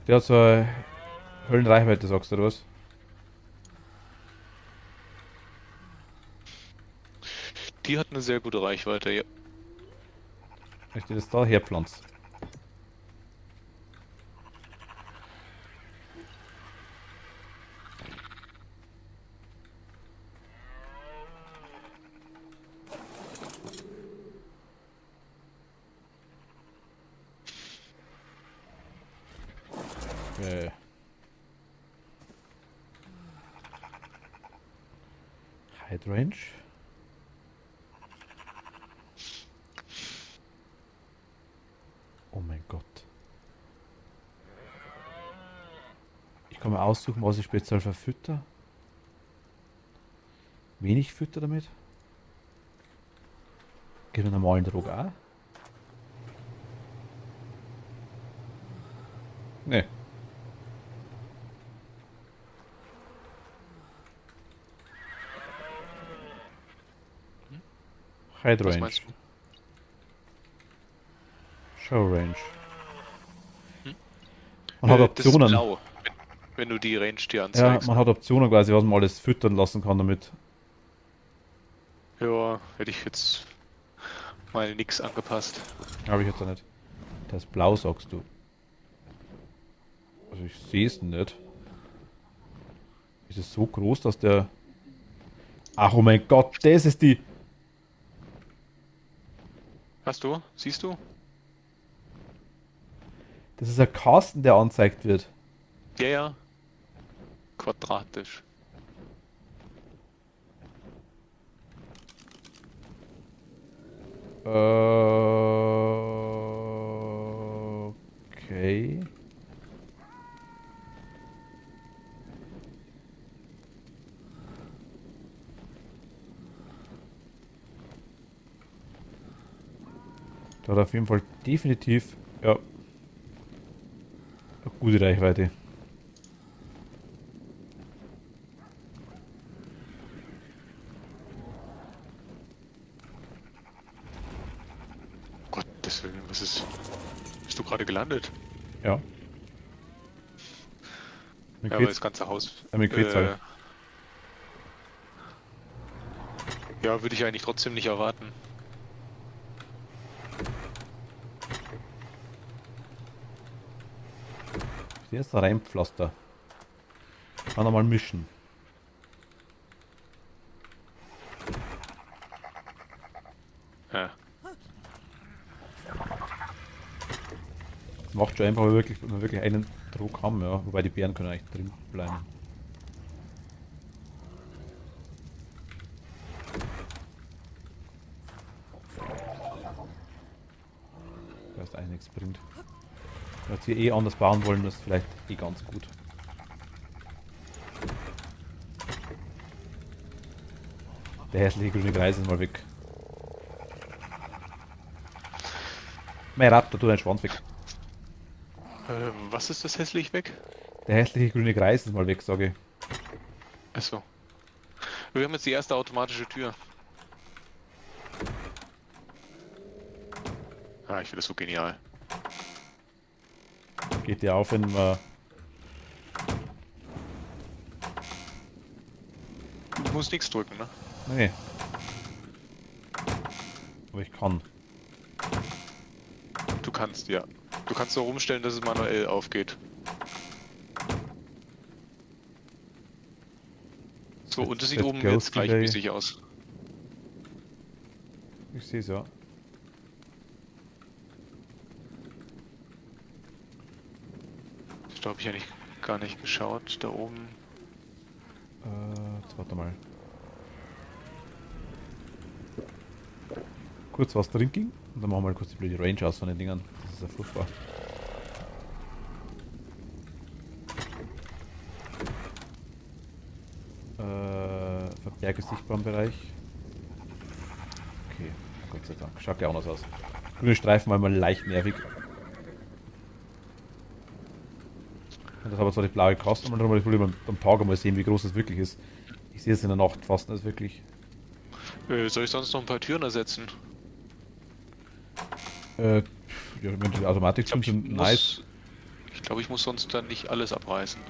[SPEAKER 1] Der hat so eine Höllenreichweite, sagst du, oder was?
[SPEAKER 2] Die hat eine sehr gute Reichweite, ja.
[SPEAKER 1] Wenn ich dir das da herpflanze. Height Range. Oh mein Gott. Ich kann mir aussuchen, was ich speziell verfütter. Wenig Fütter damit. Geht einen normalen Drog auch? Nee. Height
[SPEAKER 2] Was
[SPEAKER 1] Range.
[SPEAKER 2] meinst du?
[SPEAKER 1] Show Range.
[SPEAKER 2] Hm?
[SPEAKER 1] Man hat
[SPEAKER 2] Das ist
[SPEAKER 1] Optionen.
[SPEAKER 2] blau, wenn du die Range dir
[SPEAKER 1] Ja,
[SPEAKER 2] anzeigst.
[SPEAKER 1] man hat Optionen quasi, was man alles füttern lassen kann damit.
[SPEAKER 2] Ja, hätte ich jetzt mal nix angepasst.
[SPEAKER 1] Habe ich jetzt auch nicht. Das ist blau, sagst du. Also ich sehe es nicht. Ist es so groß, dass der... Ach, oh mein Gott, das ist die...
[SPEAKER 2] Hast du? Siehst du?
[SPEAKER 1] Das ist ein Kasten, der angezeigt wird.
[SPEAKER 2] Ja, ja. Quadratisch.
[SPEAKER 1] Okay. Da hat auf jeden Fall definitiv, ja, eine gute Reichweite.
[SPEAKER 2] Gottes Willen, was ist... Bist du gerade gelandet?
[SPEAKER 1] Ja. Mit
[SPEAKER 2] Ja, aber
[SPEAKER 1] Quiz,
[SPEAKER 2] das ganze Haus...
[SPEAKER 1] mit Quetzal.
[SPEAKER 2] Ja, würde ich eigentlich trotzdem nicht erwarten.
[SPEAKER 1] Hier ist ein Reimpflaster. Kann er mal mischen.
[SPEAKER 2] Ja.
[SPEAKER 1] Das macht schon einfach, wenn wir wirklich einen Druck haben, ja. Wobei die Bären können eigentlich drin bleiben. Da ist eigentlich nichts bringt. Wenn wir jetzt hier anders bauen wollen, das ist vielleicht ganz gut. Der hässliche grüne Kreis ist mal weg. Mein Raptor, tu deinen Schwanz weg.
[SPEAKER 2] Was ist das hässlich weg?
[SPEAKER 1] Der hässliche grüne Kreis ist mal weg, sage ich.
[SPEAKER 2] Achso. Wir haben jetzt die erste automatische Tür. Ah, ich finde das so genial.
[SPEAKER 1] Geht dir auf, wenn man.
[SPEAKER 2] Du musst nichts drücken, ne?
[SPEAKER 1] Nee. Aber ich kann.
[SPEAKER 2] Du kannst, ja. Du kannst so rumstellen, dass es manuell aufgeht. So, und das sieht oben jetzt gleichmäßig aus.
[SPEAKER 1] Ich sehe es ja.
[SPEAKER 2] Da habe ich ja gar nicht geschaut, da oben.
[SPEAKER 1] Jetzt warte mal. Kurz was trinken und dann machen wir mal kurz die blöde Range aus von den Dingern. Das ist ja furchtbar. Verberge sichtbaren Bereich. Okay, Gott sei Dank. Schaut ja auch noch aus. Grüne Streifen war mal leicht nervig. Und das hat aber zwar die blaue Kasten, aber ich will am Tag mal sehen, wie groß das wirklich ist. Ich sehe es in der Nacht fast nicht wirklich.
[SPEAKER 2] Soll ich sonst noch ein paar Türen ersetzen?
[SPEAKER 1] Ja, wenn die Automatik sind nice.
[SPEAKER 2] Ich glaube, ich muss sonst dann nicht alles abreißen.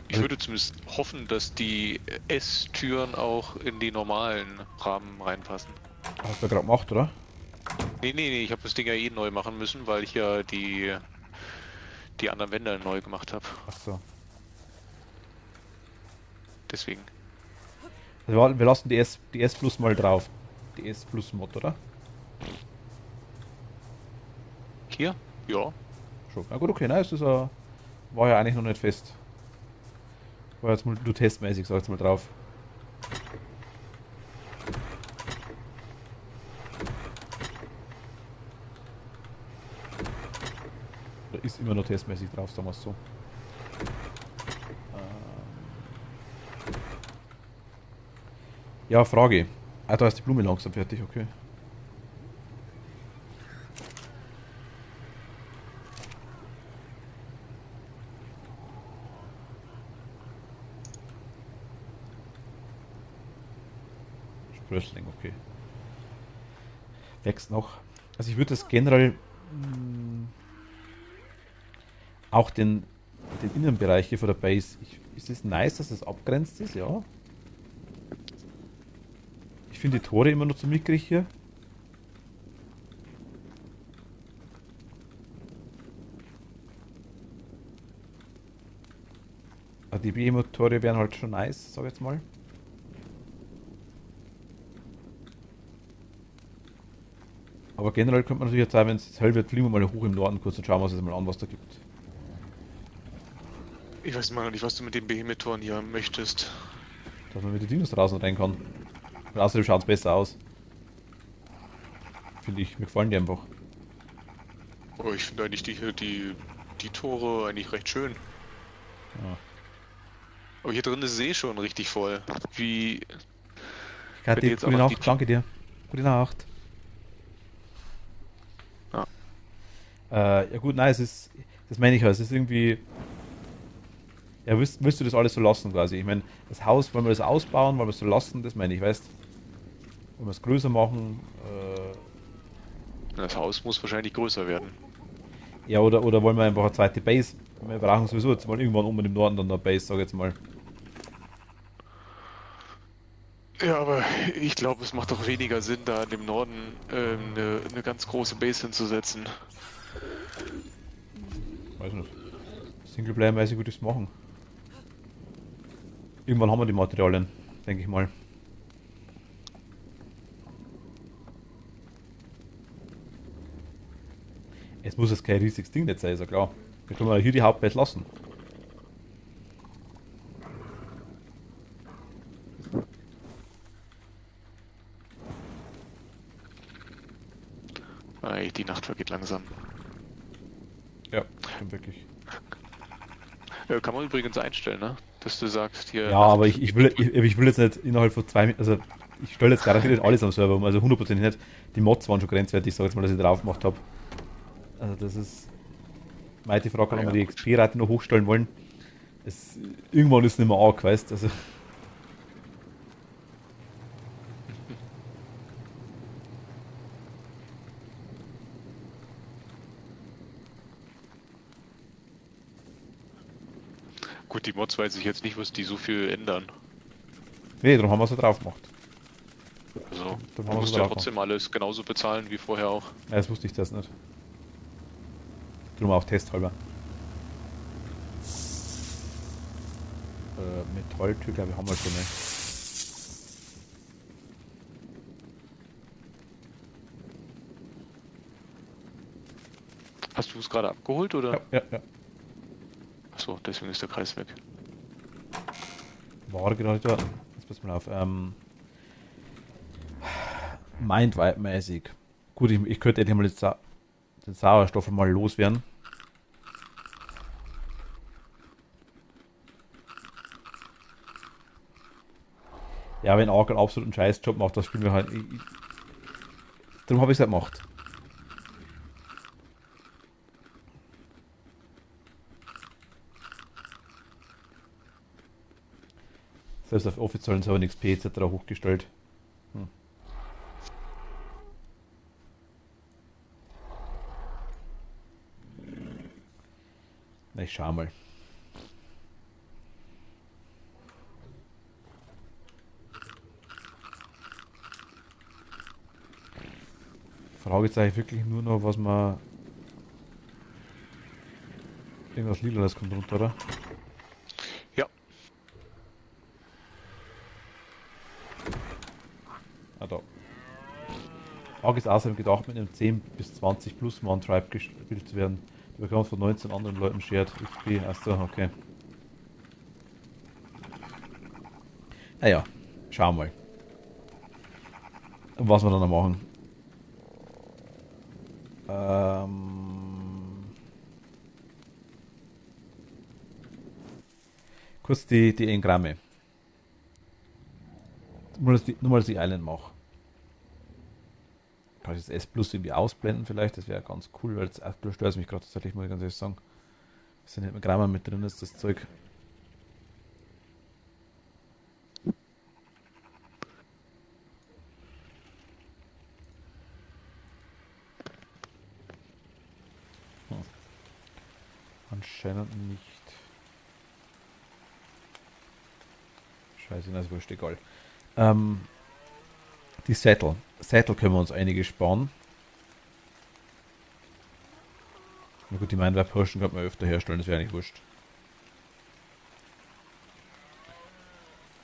[SPEAKER 2] Ich würde zumindest hoffen, dass die S-Türen auch in die normalen Rahmen reinpassen.
[SPEAKER 1] Hast du gerade gemacht, oder?
[SPEAKER 2] Nee, ich habe das Ding ja eh neu machen müssen, weil ich ja die anderen Wände neu gemacht habe.
[SPEAKER 1] Ach so.
[SPEAKER 2] Deswegen.
[SPEAKER 1] Also wir lassen die S Plus mal drauf. Die S Plus Mod, oder?
[SPEAKER 2] Hier? Ja.
[SPEAKER 1] Schon. Na gut, okay, nice. Das war ja eigentlich noch nicht fest. War jetzt mal nur testmäßig, sag jetzt mal drauf. Oder ist immer noch testmäßig drauf, sagen wir es so. Ja, Frage. Ah, da ist die Blume langsam fertig, okay. Sprössling, okay. Wächst noch. Also ich würde das generell auch den Innenbereich hier von der Base. Ist es nice, dass es abgrenzt ist, ja. Ich finde die Tore immer noch zu mickrig hier. Aber die Behemoth-Tore wären halt schon nice, sag ich jetzt mal. Aber generell könnte man natürlich jetzt sagen, wenn es jetzt hell wird, fliegen wir mal hoch im Norden kurz und schauen wir uns das mal an, was da gibt.
[SPEAKER 2] Ich weiß mal noch nicht, was du mit den Behemoth-Toren hier möchtest.
[SPEAKER 1] Dass man mit den Dinos draußen rein kann. Und außerdem schaut es besser aus. Finde ich, mir gefallen die einfach.
[SPEAKER 2] Oh, ich finde eigentlich die Tore eigentlich recht schön.
[SPEAKER 1] Ja.
[SPEAKER 2] Aber hier drin ist es eh schon richtig voll. Wie.
[SPEAKER 1] Kathi, gute Nacht, danke dir. Gute Nacht.
[SPEAKER 2] Ja.
[SPEAKER 1] Ja gut, nein, das meine ich halt, es ist irgendwie. Ja, willst du das alles so lassen quasi? Ich meine, das Haus, wollen wir das ausbauen, wollen wir es so lassen, das meine ich, weißt du? Wollen wir es größer machen?
[SPEAKER 2] Das Haus muss wahrscheinlich größer werden.
[SPEAKER 1] Ja, oder wollen wir einfach eine zweite Base? Wir brauchen sowieso jetzt mal irgendwann oben im Norden dann eine Base, sag ich jetzt mal.
[SPEAKER 2] Ja, aber ich glaube, es macht doch weniger Sinn, da im Norden eine ganz große Base hinzusetzen.
[SPEAKER 1] Weiß nicht. Singleplayer-mäßig würde ich es machen. Irgendwann haben wir die Materialien, denke ich mal. Es muss jetzt kein riesiges Ding nicht sein, ist ja klar. Wir können hier die Hauptbase lassen.
[SPEAKER 2] Ey, die Nacht vergeht langsam.
[SPEAKER 1] Ja, stimmt wirklich.
[SPEAKER 2] Kann man übrigens einstellen, ne? Dass du sagst hier.
[SPEAKER 1] Ja, aber ich will jetzt nicht innerhalb von 2 Minuten, also ich stelle jetzt garantiert nicht alles am Server um, also 100% nicht. Die Mods waren schon grenzwertig, sag jetzt mal, dass ich drauf gemacht habe. Also das ist meine die Frage, ob wir
[SPEAKER 2] Ja,
[SPEAKER 1] die
[SPEAKER 2] gut.
[SPEAKER 1] XP-Rate noch hochstellen wollen. Irgendwann ist es nicht mehr arg, weißt du? Also,
[SPEAKER 2] Gut, die Mods weiß ich jetzt nicht, was die so viel ändern.
[SPEAKER 1] nee, darum haben wir es so drauf gemacht.
[SPEAKER 2] Also,
[SPEAKER 1] Darum
[SPEAKER 2] du
[SPEAKER 1] haben wir es
[SPEAKER 2] musst
[SPEAKER 1] so
[SPEAKER 2] ja
[SPEAKER 1] drauf gemacht.
[SPEAKER 2] trotzdem alles genauso bezahlen wie vorher auch.
[SPEAKER 1] Ja, das wusste ich das nicht. Darum auch testhalber. Metalltür, glaube ich, haben wir schon mal.
[SPEAKER 2] Hast du es gerade abgeholt oder?
[SPEAKER 1] Ja, ja, ja.
[SPEAKER 2] Achso, deswegen ist der Kreis weg.
[SPEAKER 1] War gerade da. Jetzt pass mal auf. Mindwipe-mäßig. Gut, ich könnte endlich mal den Sauerstoff mal loswerden. Ja, wenn Ark einen absoluten Scheißjob macht, das spielen wir halt. Darum habe ich es halt gemacht. Selbst auf offiziellen Servern XP etc. hochgestellt. Na, ich schau mal. Frage ist eigentlich wirklich nur noch, was man. Irgendwas Lilanes kommt runter, oder?
[SPEAKER 2] Ja,
[SPEAKER 1] Ah, da. Frage ist außerdem gedacht, mit einem 10 bis 20 plus Mann Tribe gespielt zu werden. Du bekommst von 19 anderen Leuten shared XP. Achso, okay. Naja, schauen wir mal. Und was wir dann noch machen. Kurz die Engramme. Nur mal, dass ich Island mache. Kann ich das S Plus irgendwie ausblenden vielleicht? Das wäre ganz cool, weil das aktuell stört es mich gerade tatsächlich, muss ich ganz ehrlich sagen. Das sind nicht mehr Grammar mit drin ist, das Zeug. Hm. Anscheinend nicht. Scheiße, das ist wurscht, egal. Die Sattel. Sattel können wir uns einige sparen. Na gut, die Mindware-Potion könnte man öfter herstellen, das wäre nicht wurscht.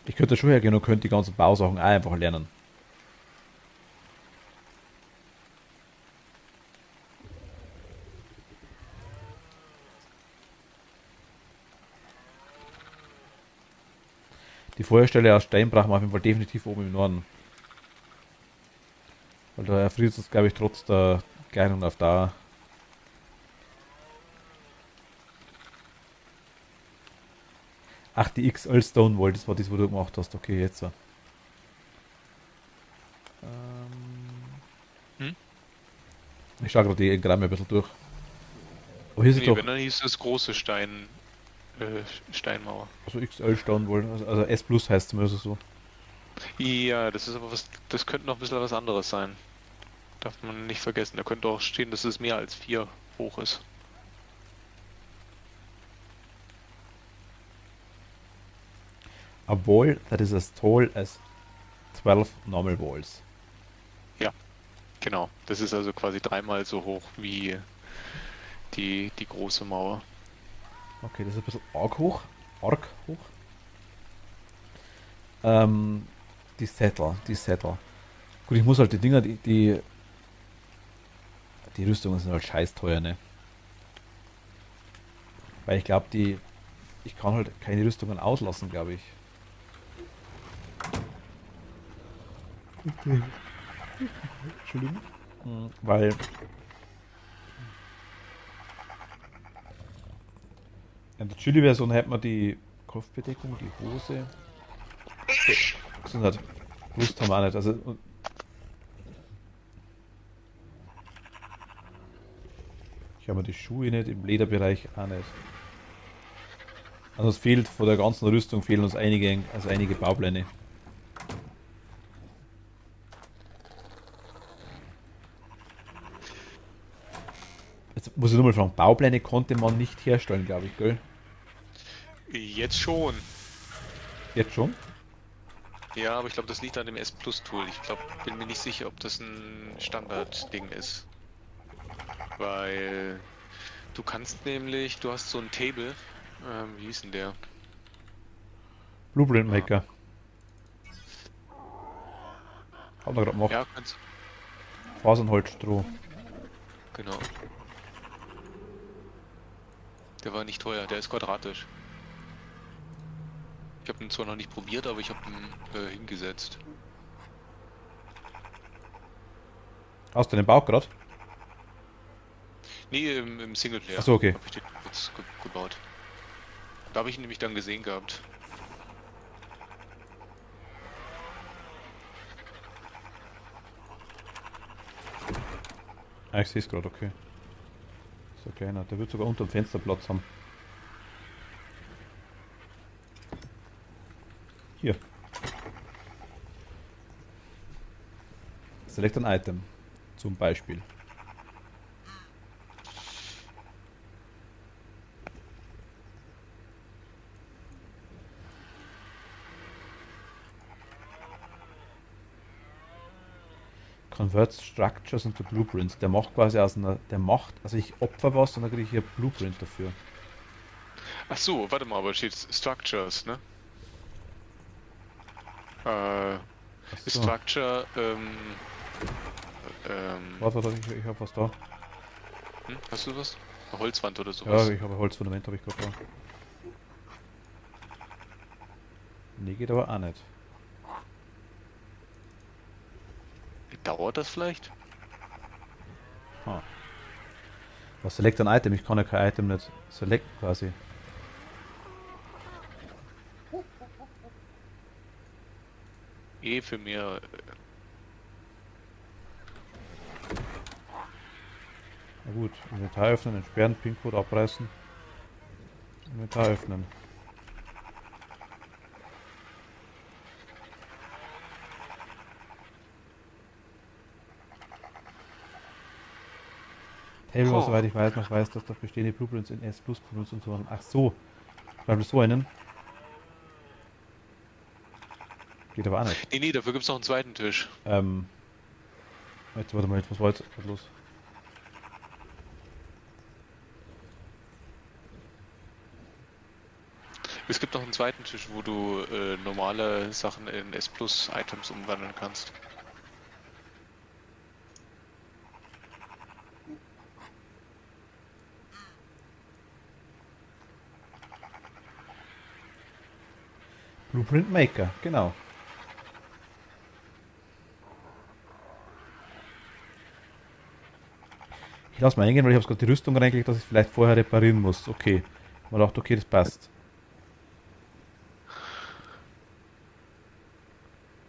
[SPEAKER 1] Ich könnte schon hergehen und könnte die ganzen Bausachen auch einfach lernen. Die Feuerstelle aus Stein brauchen wir auf jeden Fall definitiv oben im Norden. Weil da erfriert es, glaube ich, trotz der Kleidung auf Dauer. Ach, die XL Stonewall, das war das, was du gemacht hast. Okay, jetzt so.
[SPEAKER 2] Hm?
[SPEAKER 1] Ich schaue gerade die Engramme ein bisschen durch. Aber hier ist
[SPEAKER 2] Nee,
[SPEAKER 1] doch.
[SPEAKER 2] wenn dann hieß es große Steinmauer.
[SPEAKER 1] Also XL Stonewall, also S Plus heißt zumindest so.
[SPEAKER 2] Ja, das ist aber was, das könnte noch ein bisschen was anderes sein. Darf man nicht vergessen. Da könnte auch stehen, dass es mehr als 4 hoch ist.
[SPEAKER 1] A wall that is as tall as 12 normal walls.
[SPEAKER 2] Ja, genau. Das ist also quasi dreimal so hoch wie die große Mauer.
[SPEAKER 1] Okay, das ist ein bisschen arg hoch. Arg hoch. Ähm, die Sättel. Gut, ich muss halt die Dinger, die Rüstungen sind halt scheiß teuer, ne? Weil ich glaube, ich kann halt keine Rüstungen auslassen, glaube ich. Entschuldigung. Weil in der Chili-Version hätte man die Kopfbedeckung, die Hose. Gesundheit. Brust haben wir auch nicht. Also, Ich habe die Schuhe nicht, im Lederbereich auch nicht. Also es fehlt von der ganzen Rüstung fehlen uns einige Baupläne. Jetzt muss ich nur mal fragen, Baupläne konnte man nicht herstellen, glaube ich, gell?
[SPEAKER 2] Jetzt schon.
[SPEAKER 1] Jetzt schon?
[SPEAKER 2] Ja, aber ich glaube, das liegt an dem S Plus Tool. Ich glaube, bin mir nicht sicher, ob das ein Standard-Ding ist. Weil du kannst nämlich, du hast so ein Table. Wie hieß denn der?
[SPEAKER 1] Blueprint
[SPEAKER 2] Ah,
[SPEAKER 1] Maker. Hat man gerade gemacht.
[SPEAKER 2] ja, kannst.
[SPEAKER 1] Fasernholz, Stroh.
[SPEAKER 2] Genau. Der war nicht teuer, der ist quadratisch. Ich habe ihn zwar noch nicht probiert, aber ich habe ihn hingesetzt.
[SPEAKER 1] Hast du den Bauch gerade?
[SPEAKER 2] Nee, im Singleplayer
[SPEAKER 1] Achso, okay.
[SPEAKER 2] habe ich den jetzt gebaut. Da habe ich ihn nämlich dann gesehen gehabt.
[SPEAKER 1] Ah, ich sehe es gerade, okay. So kleiner. Der wird sogar unter dem Fenster Platz haben. Hier. Select ein Item. Zum Beispiel. Convert Structures into Blueprints. Der macht quasi also ich opfer was und dann kriege ich hier Blueprint dafür.
[SPEAKER 2] Ach so, warte mal, aber steht Structures, ne? Äh,
[SPEAKER 1] Achso.
[SPEAKER 2] Structure,
[SPEAKER 1] Warte, ich habe was da.
[SPEAKER 2] hast du was? Eine Holzwand oder
[SPEAKER 1] Ja,
[SPEAKER 2] sowas?
[SPEAKER 1] ich habe ein Holzfundament, habe ich gerade da. Nee, geht aber auch nicht.
[SPEAKER 2] Dauert das vielleicht?
[SPEAKER 1] Ah. Was select ein Item? Ich kann ja kein Item nicht selecten quasi.
[SPEAKER 2] Für mehr.
[SPEAKER 1] Na gut, Inventar öffnen, entsperren, PIN-Code abreißen. Inventar öffnen. Table,
[SPEAKER 2] Oh.
[SPEAKER 1] soweit ich weiß, noch weiß, dass das bestehende Blueprints in S Plus benutzt und so haben. Ach so. Schreibt es so einen. Geht aber auch nicht.
[SPEAKER 2] Nee, dafür gibt's noch einen zweiten Tisch.
[SPEAKER 1] Jetzt, warte mal, was war jetzt los?
[SPEAKER 2] Es gibt noch einen zweiten Tisch, wo du normale Sachen in S Plus Items umwandeln kannst.
[SPEAKER 1] Blueprint Maker, genau. Ich lasse mal eingehen, weil ich habe gerade die Rüstung reingelegt, dass ich vielleicht vorher reparieren muss. Okay. Man dachte, okay, das passt.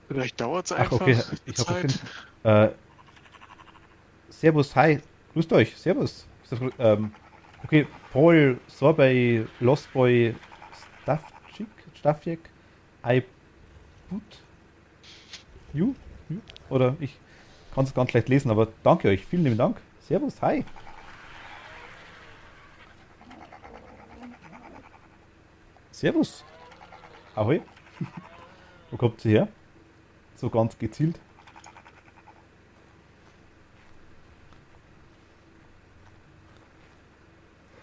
[SPEAKER 2] Vielleicht dauert's
[SPEAKER 1] Ach,
[SPEAKER 2] einfach.
[SPEAKER 1] okay, ich habe gefunden. Servus, hi. Grüßt euch, servus. Ist das, okay, Paul, Sorbet, Lost Boy, Staffjek, I put you? Oder ich kann es ganz schlecht lesen, aber danke euch, vielen lieben Dank. Servus, hi. Servus. Ahoi. Wo kommt sie her? So ganz gezielt.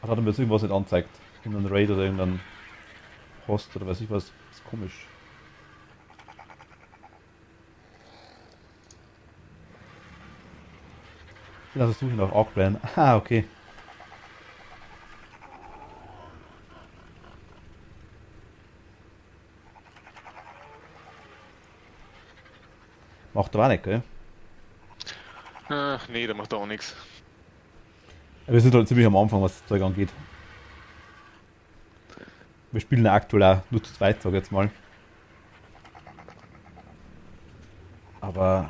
[SPEAKER 1] Hat er mir jetzt irgendwas nicht anzeigt. Irgendein Raid oder irgendein Host oder weiß ich was. Das ist komisch. Ich bin also suche nach Arcplan. Ah, okay. Macht er auch nicht, gell?
[SPEAKER 2] Ach, nee, der macht auch nichts.
[SPEAKER 1] Aber wir sind halt ziemlich am Anfang, was das Zeug angeht. Wir spielen ja aktuell auch nur zu zweit, sag ich jetzt mal. Aber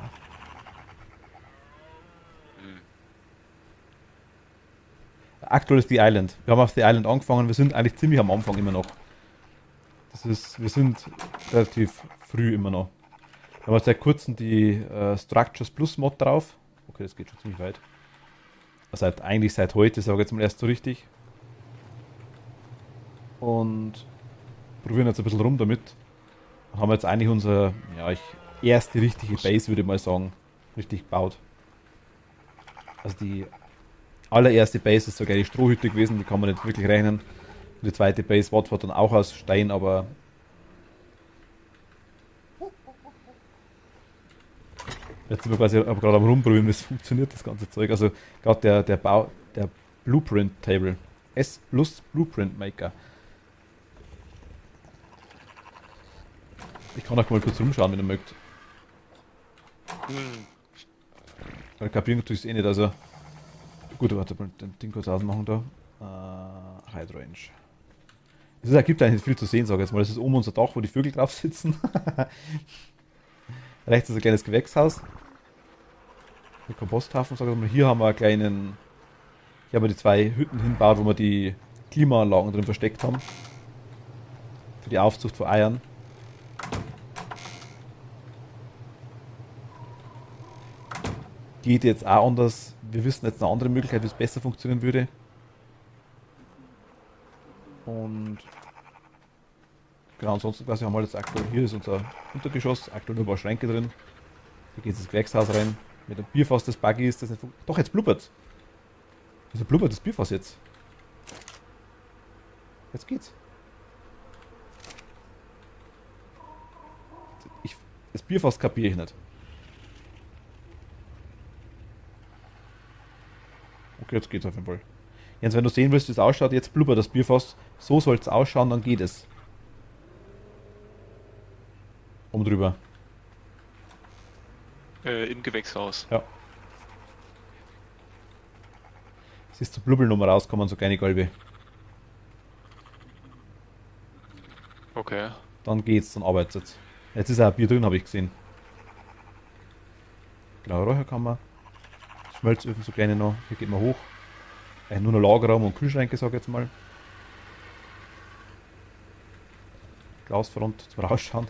[SPEAKER 1] Aktuell ist die Island. Wir haben auf The Island angefangen, wir sind eigentlich ziemlich am Anfang immer noch. Wir sind relativ früh immer noch. Wir haben jetzt seit kurzem die Structures Plus Mod drauf. Okay, das geht schon ziemlich weit. Also eigentlich seit heute, sage ich jetzt mal erst so richtig. Und probieren jetzt ein bisschen rum damit. Und haben jetzt eigentlich unsere erste richtige Base, würde ich mal sagen, richtig gebaut. Also die allererste Base ist sogar die Strohhütte gewesen, die kann man nicht wirklich rechnen. Und die zweite Base war zwar dann auch aus Stein, aber jetzt sind wir quasi gerade am Rumprobieren, wie es funktioniert, das ganze Zeug. Also gerade der Blueprint Table. S plus Blueprint Maker. Ich kann auch mal kurz rumschauen, wenn ihr mögt. Weil kapieren tue ich es eh nicht, also. Gut, warte mal, den Ding kurz ausmachen da. Hide Range. Es gibt eigentlich nicht viel zu sehen, sage ich jetzt mal. Das ist oben unser Dach, wo die Vögel drauf sitzen. Rechts ist ein kleines Gewächshaus. Mit Komposthaufen, sage ich mal. Hier haben wir einen kleinen. Hier haben wir die 2 Hütten hingebaut, wo wir die Klimaanlagen drin versteckt haben. Für die Aufzucht von Eiern. Geht jetzt auch anders. Wir wissen jetzt eine andere Möglichkeit, wie es besser funktionieren würde. Und genau, ansonsten quasi haben wir jetzt aktuell, hier ist unser Untergeschoss, aktuell nur ein paar Schränke drin. Hier geht ins Gewächshaus rein. Mit dem Bierfass, das buggy ist, das nicht doch, jetzt blubbert. Wieso blubbert das Bierfass jetzt? Jetzt geht's. Das Bierfass kapiere ich nicht. Okay, jetzt geht's auf jeden Fall. Jens, wenn du sehen willst, wie es ausschaut, jetzt blubbert das Bierfass. So soll es ausschauen, dann geht es. Oben drüber.
[SPEAKER 2] Im Gewächshaus.
[SPEAKER 1] Ja. Es ist zur Blubbelnummer rauskommen, so kleine Galbe.
[SPEAKER 2] Okay.
[SPEAKER 1] Dann geht's, dann arbeitet es. Jetzt ist auch ein Bier drin, habe ich gesehen. Genau, Räucherkammer. Schmelzöfen, so kleine noch. Hier geht man hoch. Nur noch Lagerraum und Kühlschränke, sag ich jetzt mal. Glasfront zum Rausschauen.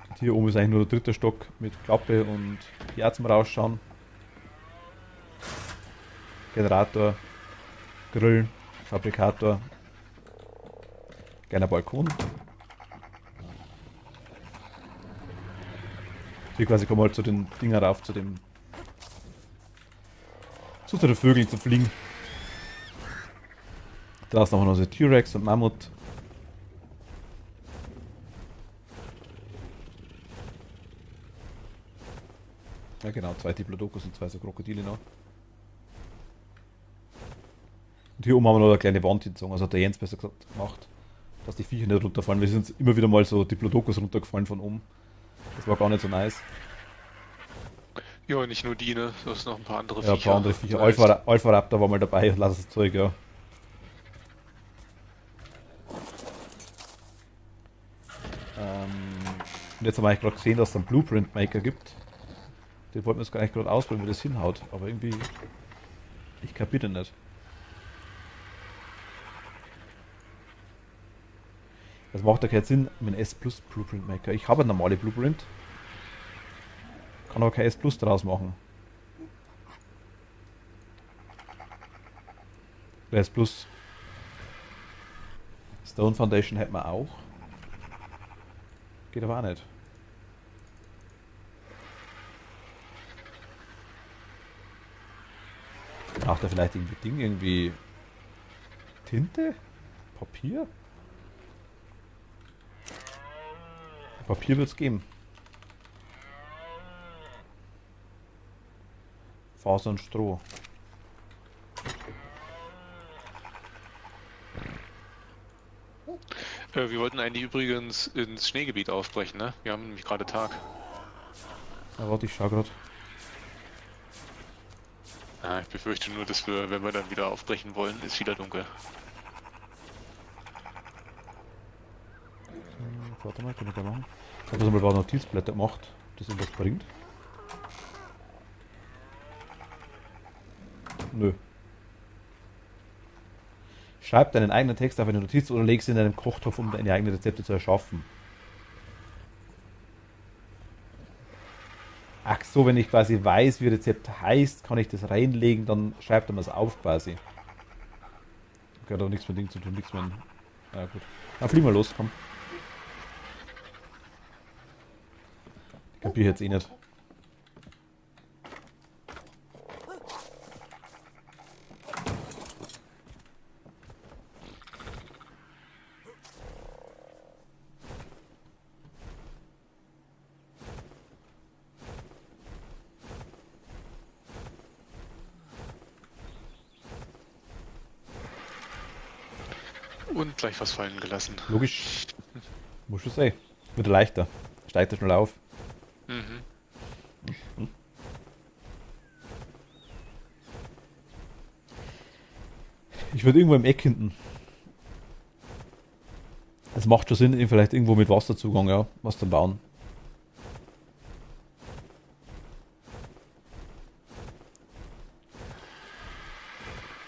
[SPEAKER 1] Und hier oben ist eigentlich nur der 3. Stock mit Klappe und hier zum Rausschauen. Generator, Grill, Fabrikator. Kleiner Balkon. Hier quasi kommen wir halt zu den Dinger rauf, zu den Vögeln zu fliegen. Draußen haben wir noch so T-Rex und Mammut. Ja genau, 2 Diplodocus und 2 so Krokodile noch. Und hier oben haben wir noch eine kleine Wand hingezogen, also hat der Jens besser gesagt gemacht, dass die Viecher nicht runterfallen. Wir sind immer wieder mal so Diplodocus runtergefallen von oben. Das war gar nicht so nice.
[SPEAKER 2] Ja, nicht nur die, ne? Du hast noch ein paar andere
[SPEAKER 1] Viecher. Ja, ein paar andere Viecher. Alpha Raptor war mal dabei und lass das Zeug, ja. Und jetzt haben wir eigentlich gerade gesehen, dass es einen Blueprint Maker gibt. Den wollten wir jetzt eigentlich gerade ausprobieren, wie das hinhaut. Aber irgendwie. Ich kapiere den nicht. Das macht ja keinen Sinn mit einem S Plus Blueprint Maker. Ich habe eine normale Blueprint. Kann aber kein S Plus draus machen. Der S Plus Stone Foundation hätten wir auch. Geht aber auch nicht. Braucht er vielleicht irgendwie Ding, irgendwie Tinte? Papier? Papier wird es geben. Faser und Stroh.
[SPEAKER 2] Wir wollten eigentlich übrigens ins Schneegebiet aufbrechen, ne? Wir haben nämlich gerade Tag.
[SPEAKER 1] Ja, warte, ich schau grad.
[SPEAKER 2] Ja, ich befürchte nur, dass wir, wenn wir dann wieder aufbrechen wollen, ist wieder dunkel.
[SPEAKER 1] Warte mal, kann ich da machen? Ich habe das mal ein paar Notizblätter gemacht, ob das irgendwas bringt. Nö. schreib deinen eigenen Text auf eine Notiz oder leg sie in einen Kochtopf, um deine eigenen Rezepte zu erschaffen. Ach so, wenn ich quasi weiß, wie Rezept heißt, kann ich das reinlegen, dann schreibt er mir es auf quasi. Okay, hat auch nichts mit Ding zu tun, nichts mit... Ja gut. Dann fliegen wir los, komm. Ich kapiere jetzt eh nicht.
[SPEAKER 2] Und gleich was fallen gelassen.
[SPEAKER 1] Logisch. Muss schon sein. Wird leichter. Steigt er schnell auf.
[SPEAKER 2] Mhm.
[SPEAKER 1] Ich würde irgendwo im Eck hinten. Es macht schon Sinn, vielleicht irgendwo mit Wasserzugang, ja, was zu bauen.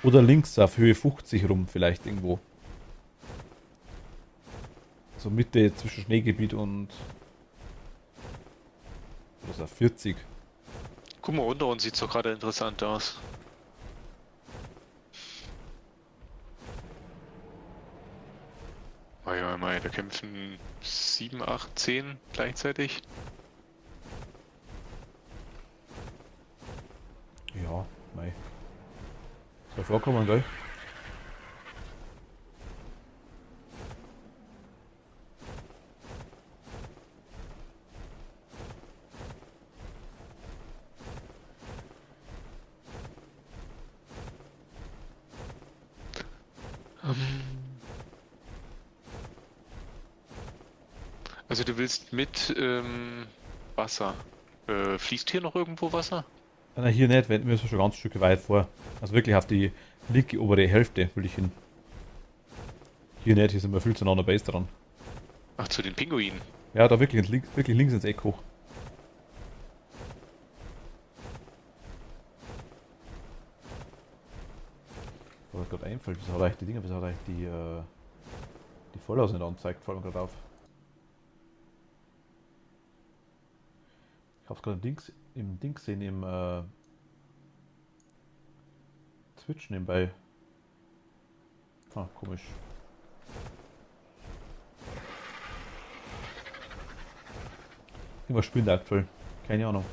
[SPEAKER 1] Oder links auf Höhe 50 rum, vielleicht irgendwo. So Mitte zwischen Schneegebiet und. Oder so 40.
[SPEAKER 2] Guck mal, unter uns sieht doch gerade interessant aus. Mei, da kämpfen 7, 8, 10 gleichzeitig.
[SPEAKER 1] Ja, mei. Soll vorkommen, gell?
[SPEAKER 2] Also du willst mit Wasser. Fließt hier noch irgendwo Wasser?
[SPEAKER 1] Na, hier nicht, wir müssen schon ganz Stücke weit vor. Also wirklich auf die linke obere Hälfte will ich hin. Hier nicht, hier sind wir viel zu nah an der Base dran.
[SPEAKER 2] Ach, zu den Pinguinen.
[SPEAKER 1] Ja, da wirklich, wirklich links ins Eck hoch. Was gerade einfällt, wieso hat euch die Dinger, wieso hat euch die Vollaus nicht angezeigt, fällt mir gerade auf. Ich hab's gerade im Ding gesehen, im Twitch nebenbei. Ah, komisch. Irgendwas spielt aktuell. Keine Ahnung.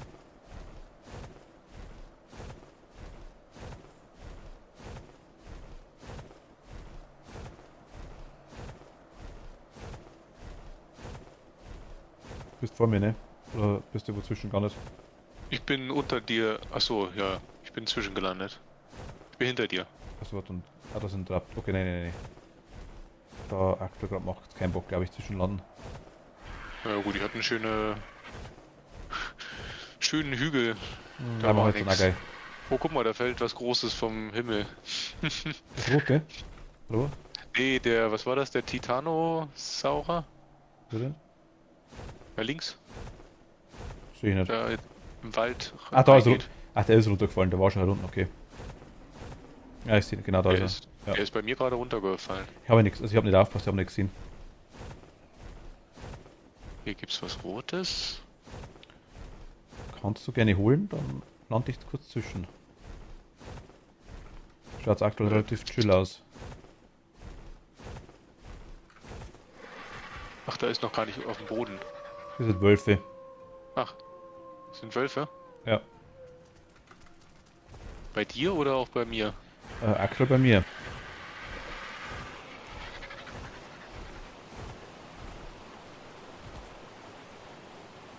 [SPEAKER 1] Du bist vor mir, ne? Oder bist du wo zwischen gar nicht?
[SPEAKER 2] Ich bin unter dir. Achso, ja. Ich bin zwischengelandet. Ich bin hinter dir.
[SPEAKER 1] Achso, warte, und. Ah, da sind Trap. Okay, nein. Da aktuell gerade macht es keinen Bock, glaube ich, zwischen landen.
[SPEAKER 2] Ja gut, ich hatte einen schönen Hügel.
[SPEAKER 1] Da machen wir jetzt
[SPEAKER 2] nix.
[SPEAKER 1] geil.
[SPEAKER 2] Oh, guck mal, da fällt was Großes vom Himmel.
[SPEAKER 1] Das rot, gell? Hallo?
[SPEAKER 2] Nee, was war das? Der Titanosaurer?
[SPEAKER 1] Wo denn?
[SPEAKER 2] Ja, links.
[SPEAKER 1] Sehe ich nicht.
[SPEAKER 2] Da im Wald.
[SPEAKER 1] Ah, da ist er.
[SPEAKER 2] reingeht.
[SPEAKER 1] Ach, der ist runtergefallen, der war schon halt unten, okay. Ja, ich sehe genau da
[SPEAKER 2] Der
[SPEAKER 1] ist
[SPEAKER 2] ist,
[SPEAKER 1] er. Ja.
[SPEAKER 2] der ist bei mir gerade runtergefallen.
[SPEAKER 1] Ich habe nichts, also ich habe nicht aufgepasst, ich habe nichts gesehen.
[SPEAKER 2] Hier gibt's was Rotes.
[SPEAKER 1] Kannst du gerne holen, dann lande ich kurz zwischen. Schaut aktuell relativ chill aus.
[SPEAKER 2] Ach, da ist noch gar nicht auf dem Boden.
[SPEAKER 1] Das sind Wölfe.
[SPEAKER 2] Ach, das sind Wölfe?
[SPEAKER 1] Ja.
[SPEAKER 2] Bei dir oder auch bei mir?
[SPEAKER 1] Aktuell bei mir.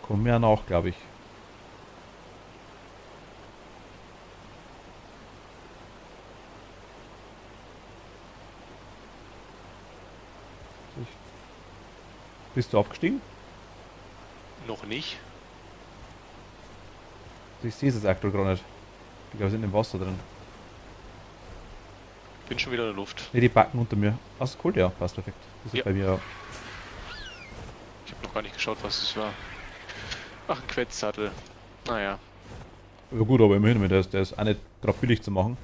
[SPEAKER 1] Kommen ja noch, glaube ich. Bist du abgestiegen?
[SPEAKER 2] Noch nicht.
[SPEAKER 1] Ich sehe es jetzt aktuell gar nicht. Ich glaube, wir sind im Wasser drin.
[SPEAKER 2] Bin schon wieder in der Luft.
[SPEAKER 1] Ne, die backen unter mir. Hast du geholt? Ja, passt perfekt. Das ist
[SPEAKER 2] Ja.
[SPEAKER 1] bei mir auch.
[SPEAKER 2] Ich habe noch gar nicht geschaut, was es war. Ach, ein Quetzsattel. Naja.
[SPEAKER 1] Ja gut, aber immerhin, der ist auch nicht gerade billig zu machen.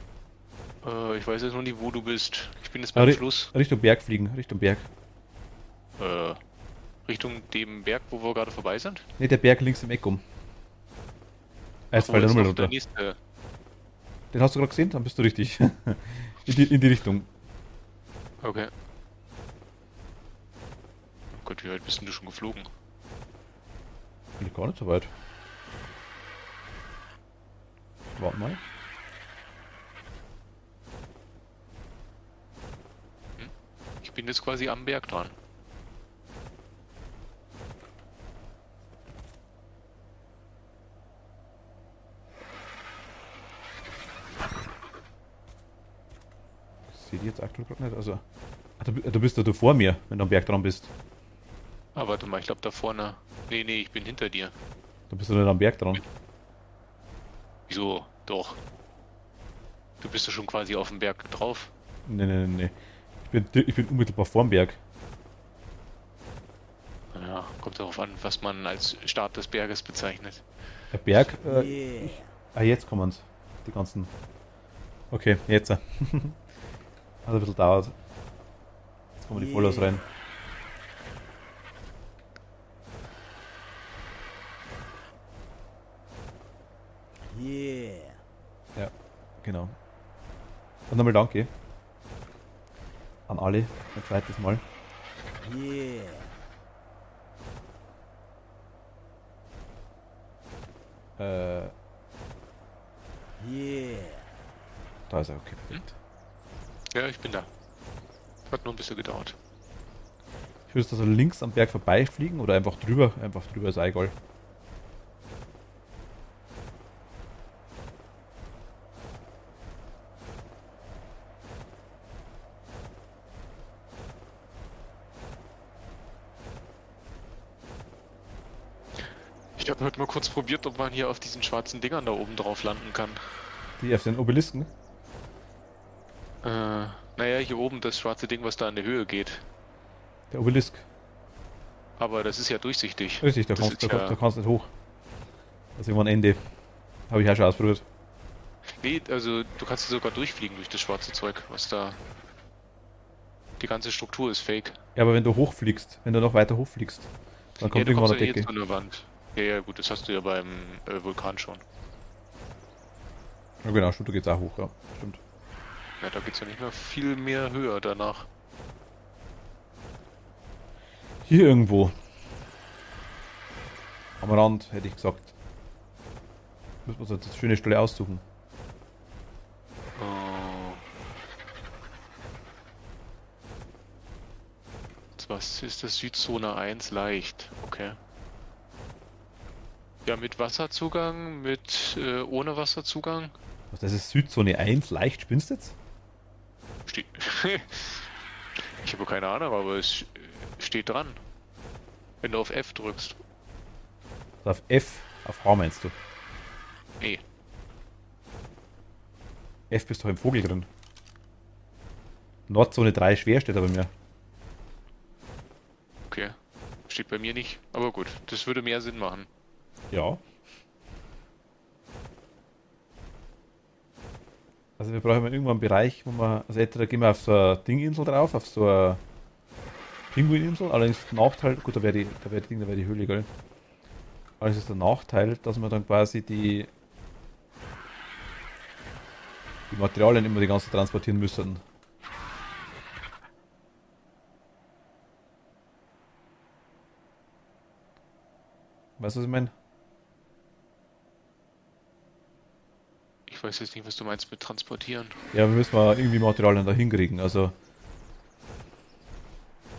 [SPEAKER 2] Ich weiß jetzt noch nicht, wo du bist. Ich bin jetzt beim Fluss.
[SPEAKER 1] Richtung Berg fliegen, Richtung Berg.
[SPEAKER 2] Richtung dem Berg, wo wir gerade vorbei sind?
[SPEAKER 1] Ne, der Berg links im Eck um. Jetzt fällt der Nummer runter. Den hast du gerade gesehen? Dann bist du richtig. in die Richtung.
[SPEAKER 2] Okay. Oh Gott, wie weit bist denn du schon geflogen?
[SPEAKER 1] Bin ich gar nicht so weit. Warte mal.
[SPEAKER 2] Ich bin jetzt quasi am Berg dran.
[SPEAKER 1] Ich sehe die jetzt aktuell gerade nicht. Also, du bist ja du vor mir, wenn du am Berg dran bist.
[SPEAKER 2] Ah, warte mal, ich glaube da vorne. Nee, ich bin hinter dir.
[SPEAKER 1] Da bist du nicht am Berg dran.
[SPEAKER 2] Wieso? Doch. Du bist ja schon quasi auf dem Berg drauf.
[SPEAKER 1] Nee. Ich bin unmittelbar vorm Berg.
[SPEAKER 2] Ja, kommt darauf an, was man als Start des Berges bezeichnet.
[SPEAKER 1] Der Berg? Jetzt kommen's. Die ganzen. Okay, jetzt. Hat ein bisschen dauert. Jetzt kommen die Follows rein. Ja, genau. Und nochmal danke. An alle. Ein zweites Mal. Da ist er, okay, perfekt.
[SPEAKER 2] Ja, ich bin da. Hat nur ein bisschen gedauert.
[SPEAKER 1] Ich würde also links am Berg vorbeifliegen oder einfach drüber? Einfach drüber ist egal.
[SPEAKER 2] Ich habe heute mal kurz probiert, ob man hier auf diesen schwarzen Dingern da oben drauf landen kann.
[SPEAKER 1] Die auf den Obelisken?
[SPEAKER 2] Naja, hier oben das schwarze Ding, was da in der Höhe geht.
[SPEAKER 1] Der Obelisk.
[SPEAKER 2] Aber das ist ja durchsichtig.
[SPEAKER 1] Richtig, da kannst du nicht hoch. Das ist irgendwann ein Ende. Habe ich auch schon ausprobiert.
[SPEAKER 2] Nee, also du kannst sogar durchfliegen durch das schwarze Zeug, was da... Die ganze Struktur ist fake.
[SPEAKER 1] Ja, aber wenn du hochfliegst, wenn du noch weiter hochfliegst, dann kommt irgendwann eine Decke.
[SPEAKER 2] Jetzt an der Wand. Ja, gut, das hast du ja beim Vulkan schon.
[SPEAKER 1] Ja genau, stimmt, da geht's auch hoch, ja, stimmt.
[SPEAKER 2] Ja, da geht's ja nicht mehr viel mehr höher danach.
[SPEAKER 1] Hier irgendwo. Am Rand, hätte ich gesagt. Müssen wir uns jetzt eine schöne Stelle aussuchen.
[SPEAKER 2] Was ist das? Südzone 1 leicht, okay. Ja, mit Wasserzugang, ohne Wasserzugang.
[SPEAKER 1] Was, das ist Südzone 1, leicht, spinnst du jetzt?
[SPEAKER 2] Steht. Ich habe keine Ahnung, aber es steht dran. Wenn du auf F drückst.
[SPEAKER 1] Auf F, auf H meinst du?
[SPEAKER 2] Nee.
[SPEAKER 1] F bist doch im Vogel drin. Nordzone 3 schwer steht da bei mir.
[SPEAKER 2] Okay. Steht bei mir nicht. Aber gut, das würde mehr Sinn machen.
[SPEAKER 1] Ja. Also wir brauchen irgendwann einen Bereich, wo wir, also entweder gehen wir auf so eine Dinginsel drauf, auf so eine Pinguininsel, allerdings ist der Nachteil, gut, da wäre die Höhle, gell? Allerdings ist der Nachteil, dass wir dann quasi die Materialien immer die ganze Zeit transportieren müssen. Weißt du, was ich meine?
[SPEAKER 2] Ich weiß jetzt nicht, was du meinst mit transportieren.
[SPEAKER 1] Ja, wir müssen mal irgendwie Materialien da hinkriegen, also...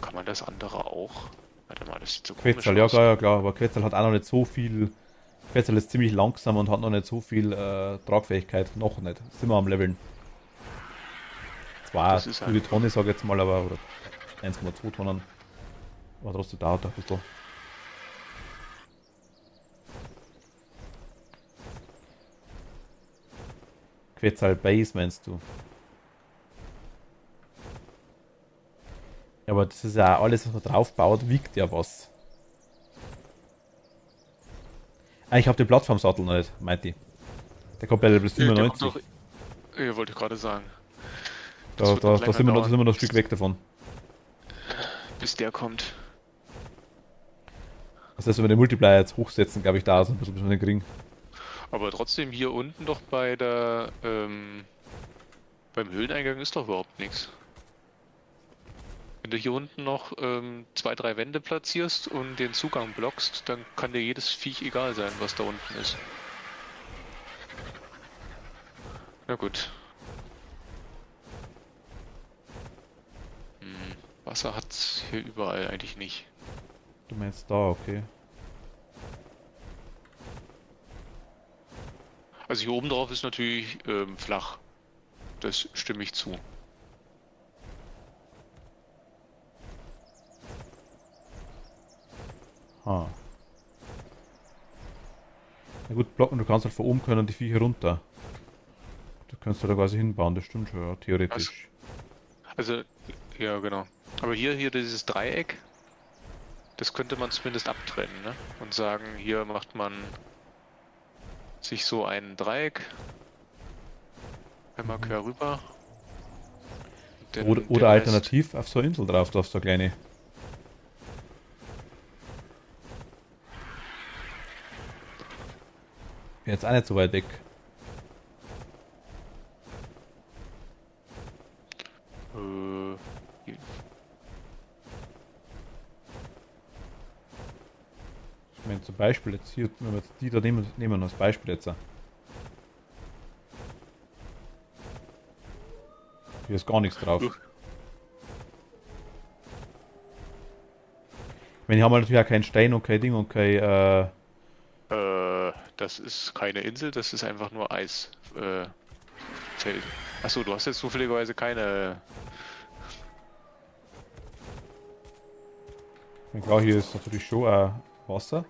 [SPEAKER 2] Kann man das andere auch? Warte mal, das sieht so
[SPEAKER 1] Quetzal,
[SPEAKER 2] komisch aus.
[SPEAKER 1] ja klar, aber Quetzal hat auch noch nicht so viel... Quetzal ist ziemlich langsam und hat noch nicht so viel Tragfähigkeit, noch nicht. Sind wir am Leveln. Zwar für die Tonne, sag ich jetzt mal, aber... Oder 1,2 Tonnen. Aber trotzdem dauert ein bisschen. Quetzal Base meinst du? Ja, aber das ist ja alles, was man drauf baut, wiegt ja was. Ah, ich habe den Plattformsattel noch nicht, meint die. Der kommt bei Level 97.
[SPEAKER 2] Ja, wollte ich gerade sagen. Das wird noch länger
[SPEAKER 1] sind wir
[SPEAKER 2] dauern,
[SPEAKER 1] noch ein Stück weg davon.
[SPEAKER 2] bis der kommt.
[SPEAKER 1] Das heißt, wenn wir den Multiplier jetzt hochsetzen, glaube ich, da ist ein bisschen den kriegen.
[SPEAKER 2] Aber trotzdem hier unten doch bei der, beim Höhleneingang ist doch überhaupt nichts. Wenn du hier unten noch 2, 3 Wände platzierst und den Zugang blockst, dann kann dir jedes Viech egal sein, was da unten ist. Na gut. Wasser hat's hier überall eigentlich nicht.
[SPEAKER 1] Du meinst da, okay.
[SPEAKER 2] Also hier oben drauf ist natürlich flach. Das stimme ich zu.
[SPEAKER 1] Ha. Na gut, blocken, du kannst halt von oben können die Viecher runter. Du kannst da quasi hinbauen, das stimmt schon, ja, theoretisch.
[SPEAKER 2] Also, ja genau. Aber hier dieses Dreieck, das könnte man zumindest abtrennen, ne? Und sagen, hier macht man sich so ein Dreieck. Einmal quer rüber.
[SPEAKER 1] Oder alternativ auf so eine Insel drauf, da hast du eine kleine. Bin jetzt auch nicht so weit weg.
[SPEAKER 2] Hier.
[SPEAKER 1] Ich meine zum Beispiel jetzt hier, wenn wir jetzt die da nehmen als Beispiel jetzt. Hier ist gar nichts drauf. Ich meine, hier haben wir natürlich auch keinen Stein und kein Ding und kein,
[SPEAKER 2] das ist keine Insel, das ist einfach nur Eis. Feld. Achso, du hast jetzt zufälligerweise keine.
[SPEAKER 1] ich meine, klar, hier ist natürlich schon Wasser.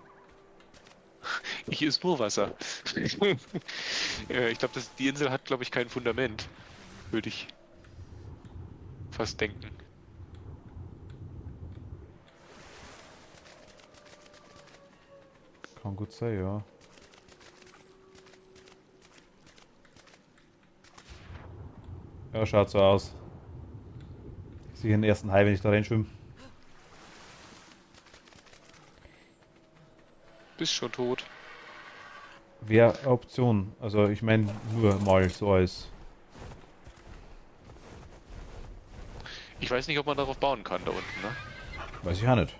[SPEAKER 2] Hier ist nur Wasser. Ich glaube, die Insel hat, glaube ich, kein Fundament. Würde ich fast denken.
[SPEAKER 1] Kann gut sein, ja. Ja, schaut so aus. Ich sehe den ersten Hai, wenn ich da reinschwimme.
[SPEAKER 2] Bist schon tot.
[SPEAKER 1] Wäre eine Option. Also ich meine nur mal so als.
[SPEAKER 2] Ich weiß nicht, ob man darauf bauen kann da unten, ne?
[SPEAKER 1] Weiß ich auch nicht.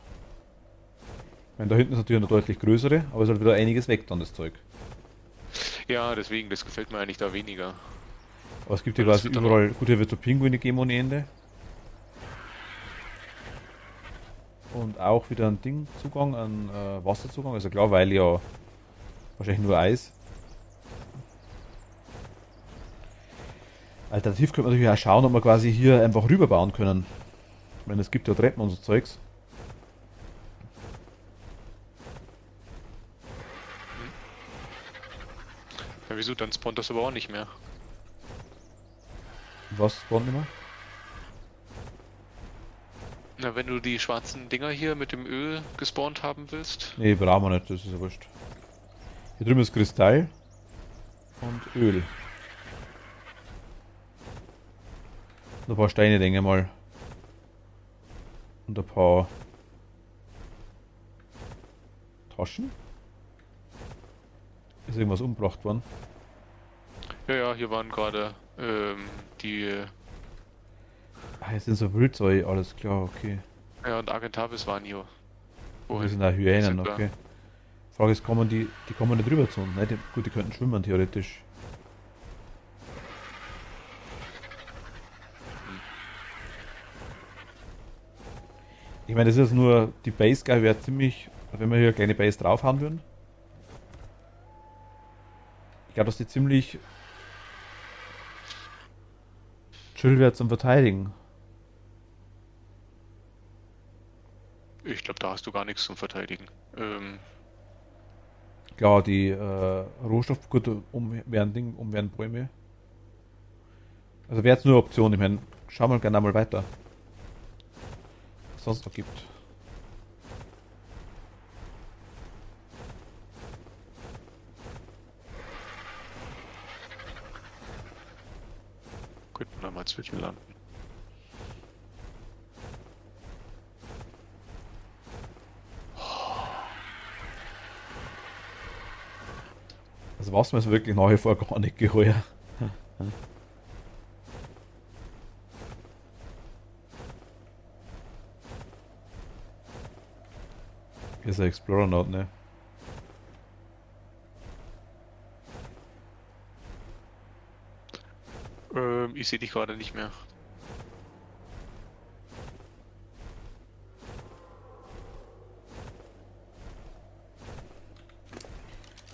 [SPEAKER 1] Ich meine, da hinten ist natürlich eine deutlich größere, aber es ist halt wieder einiges weg dann, das Zeug.
[SPEAKER 2] Ja, deswegen, das gefällt mir eigentlich da weniger.
[SPEAKER 1] Aber es gibt hier
[SPEAKER 2] Das
[SPEAKER 1] quasi
[SPEAKER 2] wird dann
[SPEAKER 1] überall, gut, hier wird so Pinguine geben ohne Ende. Und auch wieder ein Dingzugang, ein Wasserzugang, also klar, weil ja wahrscheinlich nur Eis. Alternativ könnte man natürlich auch schauen, ob wir quasi hier einfach rüberbauen können. Ich meine, es gibt ja Treppen und so Zeugs.
[SPEAKER 2] Ja, wieso? Dann spawnt das aber auch nicht mehr.
[SPEAKER 1] Was spawnt immer?
[SPEAKER 2] Na, wenn du die schwarzen Dinger hier mit dem Öl gespawnt haben willst.
[SPEAKER 1] Nee, brauchen wir nicht, das ist ja wurscht. Hier drüben ist Kristall und Öl. Und ein paar Steine, denke ich mal. Und ein paar Taschen. Ist irgendwas umgebracht worden?
[SPEAKER 2] Ja, hier waren gerade die.
[SPEAKER 1] Ah, jetzt sind so Wildsäue, alles klar, okay.
[SPEAKER 2] Ja, und Argentavis waren hier.
[SPEAKER 1] Wir sind auch Hyänen,
[SPEAKER 2] Sind da.
[SPEAKER 1] okay. Frage ist, kommen die kommen nicht rüber zu uns, ne? Gut, die könnten schwimmen, theoretisch. Ich meine, das ist nur, die Base, glaube ich, wäre ziemlich, wenn wir hier eine kleine Base drauf haben würden. Ich glaube, dass die ziemlich chill wäre zum Verteidigen.
[SPEAKER 2] Ich glaube, da hast du gar nichts zum Verteidigen.
[SPEAKER 1] Klar, die Rohstoff, gut, wären Bäume. Also wäre jetzt nur eine Option, ich meine, schauen wir gerne mal weiter. Was es sonst noch gibt.
[SPEAKER 2] Könnten wir mal zwischen landen.
[SPEAKER 1] was mir ist wirklich nach wie vor gar nicht geheuer. Ist ein Explorer Note, ne?
[SPEAKER 2] Ich sehe dich gerade nicht mehr.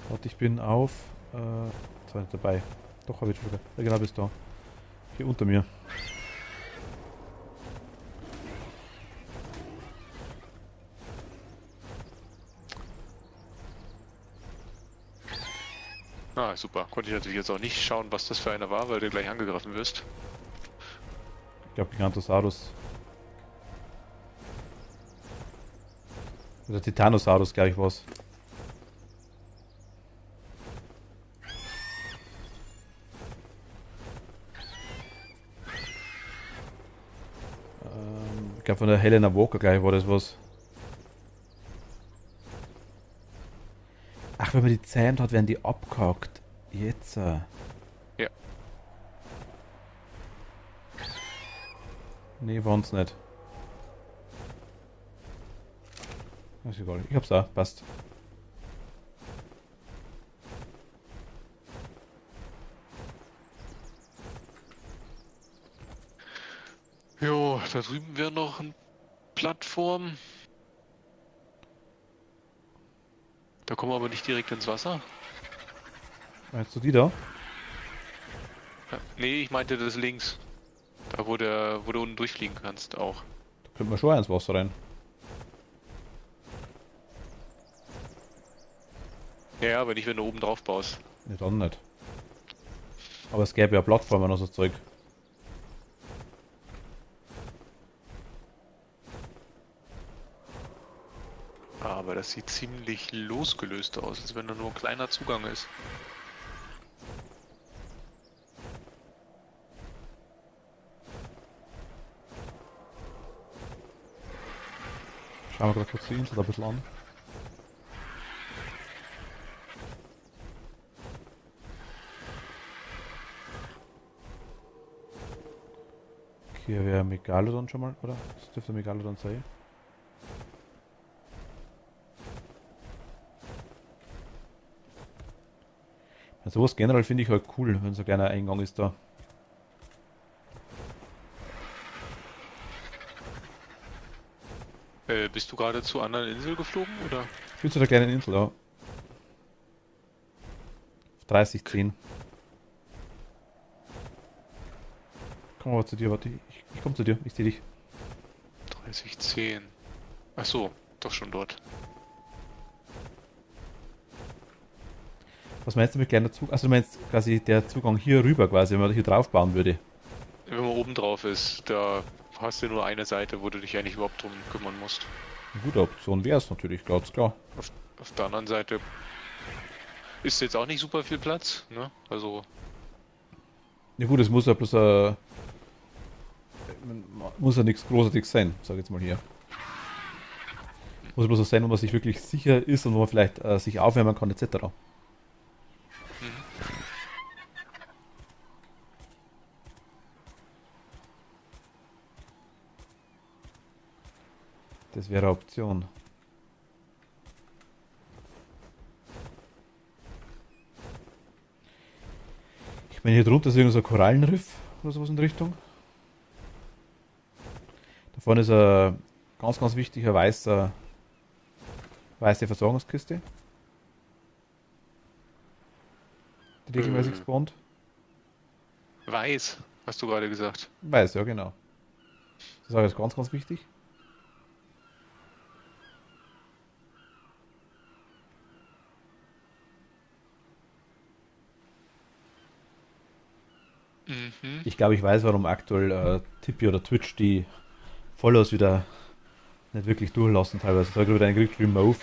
[SPEAKER 1] Warte, ich bin auf. Zwar nicht dabei. Doch, habe ich schon. Ja, genau, bist da. Hier unter mir.
[SPEAKER 2] Ah, super. Konnte ich natürlich jetzt auch nicht schauen, was das für einer war, weil du gleich angegriffen wirst.
[SPEAKER 1] Ich glaube, Gigantosaurus. Oder Titanosaurus, glaube ich, was. Ich glaube, von der Helena Walker gleich war das was. Ach, wenn man die zähmt hat, werden die abgehackt. Jetzt.
[SPEAKER 2] Ja.
[SPEAKER 1] Nee, waren's nicht. Ist egal. Ich hab's auch. Passt.
[SPEAKER 2] Jo, da drüben wäre noch eine Plattform. Da kommen wir aber nicht direkt ins Wasser.
[SPEAKER 1] Meinst du die da?
[SPEAKER 2] Ja. Nee, ich meinte das links. Da wo du unten durchfliegen kannst auch.
[SPEAKER 1] Da könnte man schon ins Wasser rein.
[SPEAKER 2] Ja, aber nicht, wenn du oben drauf baust.
[SPEAKER 1] Nee, dann nicht. Aber es gäbe ja Plattformen und so Zeug.
[SPEAKER 2] Aber das sieht ziemlich losgelöst aus, als wenn da nur ein kleiner Zugang ist.
[SPEAKER 1] Schauen wir gerade kurz die Insel da ein bisschen an. Okay, hier wäre Megalodon schon mal, oder? Das dürfte Megalodon sein. Ja, sowas generell finde ich halt cool, wenn so ein kleiner Eingang ist da.
[SPEAKER 2] Bist du gerade zur anderen Insel geflogen, oder?
[SPEAKER 1] Ich bin zu der kleinen Insel, ja. 3010. Komm mal zu dir, warte. Ich komm zu dir, ich sehe dich.
[SPEAKER 2] 3010. Ach so, doch schon dort.
[SPEAKER 1] Was meinst du mit kleiner Zugang? Also du meinst quasi der Zugang hier rüber quasi, wenn man hier drauf bauen würde.
[SPEAKER 2] Wenn man oben drauf ist, da hast du nur eine Seite, wo du dich eigentlich überhaupt drum kümmern musst.
[SPEAKER 1] Eine gute Option wäre es natürlich, ganz klar.
[SPEAKER 2] Auf der anderen Seite ist jetzt auch nicht super viel Platz, ne? Also,
[SPEAKER 1] Ja gut, es muss ja bloß muss ja nichts Großartiges sein, sag ich jetzt mal hier. Muss ja bloß so sein, wo man sich wirklich sicher ist und wo man vielleicht sich aufwärmen kann, etc. Das wäre eine Option. Ich meine, hier drunter ist irgend so ein Korallenriff oder sowas in die Richtung. Da vorne ist ein ganz wichtiger weiße Versorgungskiste, die regelmäßig spawnt.
[SPEAKER 2] weiß, hast du gerade gesagt.
[SPEAKER 1] Weiß, ja genau. Das ist auch jetzt ganz wichtig.
[SPEAKER 2] Mhm.
[SPEAKER 1] Ich glaube, ich weiß, warum aktuell Tippy oder Twitch die Follows wieder nicht wirklich durchlassen teilweise. Da wieder ein gekriegt, Remove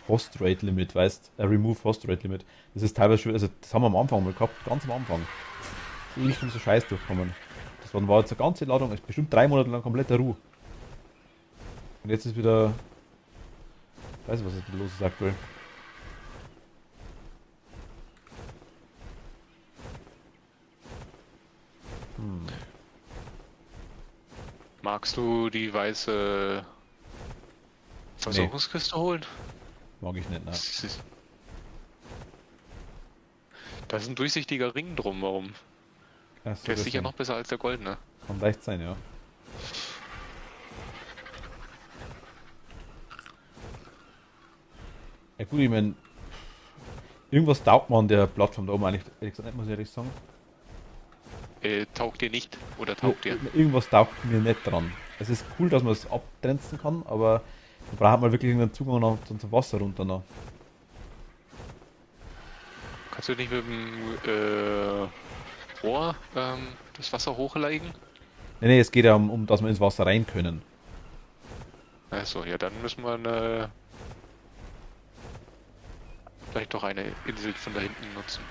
[SPEAKER 1] Host Rate Limit, weißt Remove Host Rate Limit. Das ist teilweise schon, also das haben wir am Anfang mal gehabt, ganz am Anfang. Ewig von so Scheiß durchkommen. Das war jetzt eine ganze Ladung, ist bestimmt 3 Monate lang kompletter Ruhe. Und jetzt ist wieder, ich weiß nicht, was jetzt los ist aktuell.
[SPEAKER 2] Magst du die weiße Versorgungskiste holen?
[SPEAKER 1] Mag ich nicht, ne?
[SPEAKER 2] Da ist ein durchsichtiger Ring drum, warum?
[SPEAKER 1] Ja, so
[SPEAKER 2] Der ist sicher
[SPEAKER 1] deswegen.
[SPEAKER 2] noch besser als der goldene.
[SPEAKER 1] Kann leicht sein, ja. Ja gut, ich mein, irgendwas taugt man an der Plattform da oben eigentlich, ehrlich gesagt nicht, muss ich ehrlich sagen.
[SPEAKER 2] Taugt dir nicht oder taugt dir?
[SPEAKER 1] Irgendwas taugt mir nicht dran. Es ist cool, dass man es abgrenzen kann, aber man braucht mal wirklich irgendeinen Zugang noch zum Wasser runter noch.
[SPEAKER 2] Kannst du nicht mit dem Rohr das Wasser hochlegen?
[SPEAKER 1] Nee, es geht ja um, dass wir ins Wasser rein können.
[SPEAKER 2] Achso, ja, dann müssen wir vielleicht doch eine Insel von da hinten nutzen.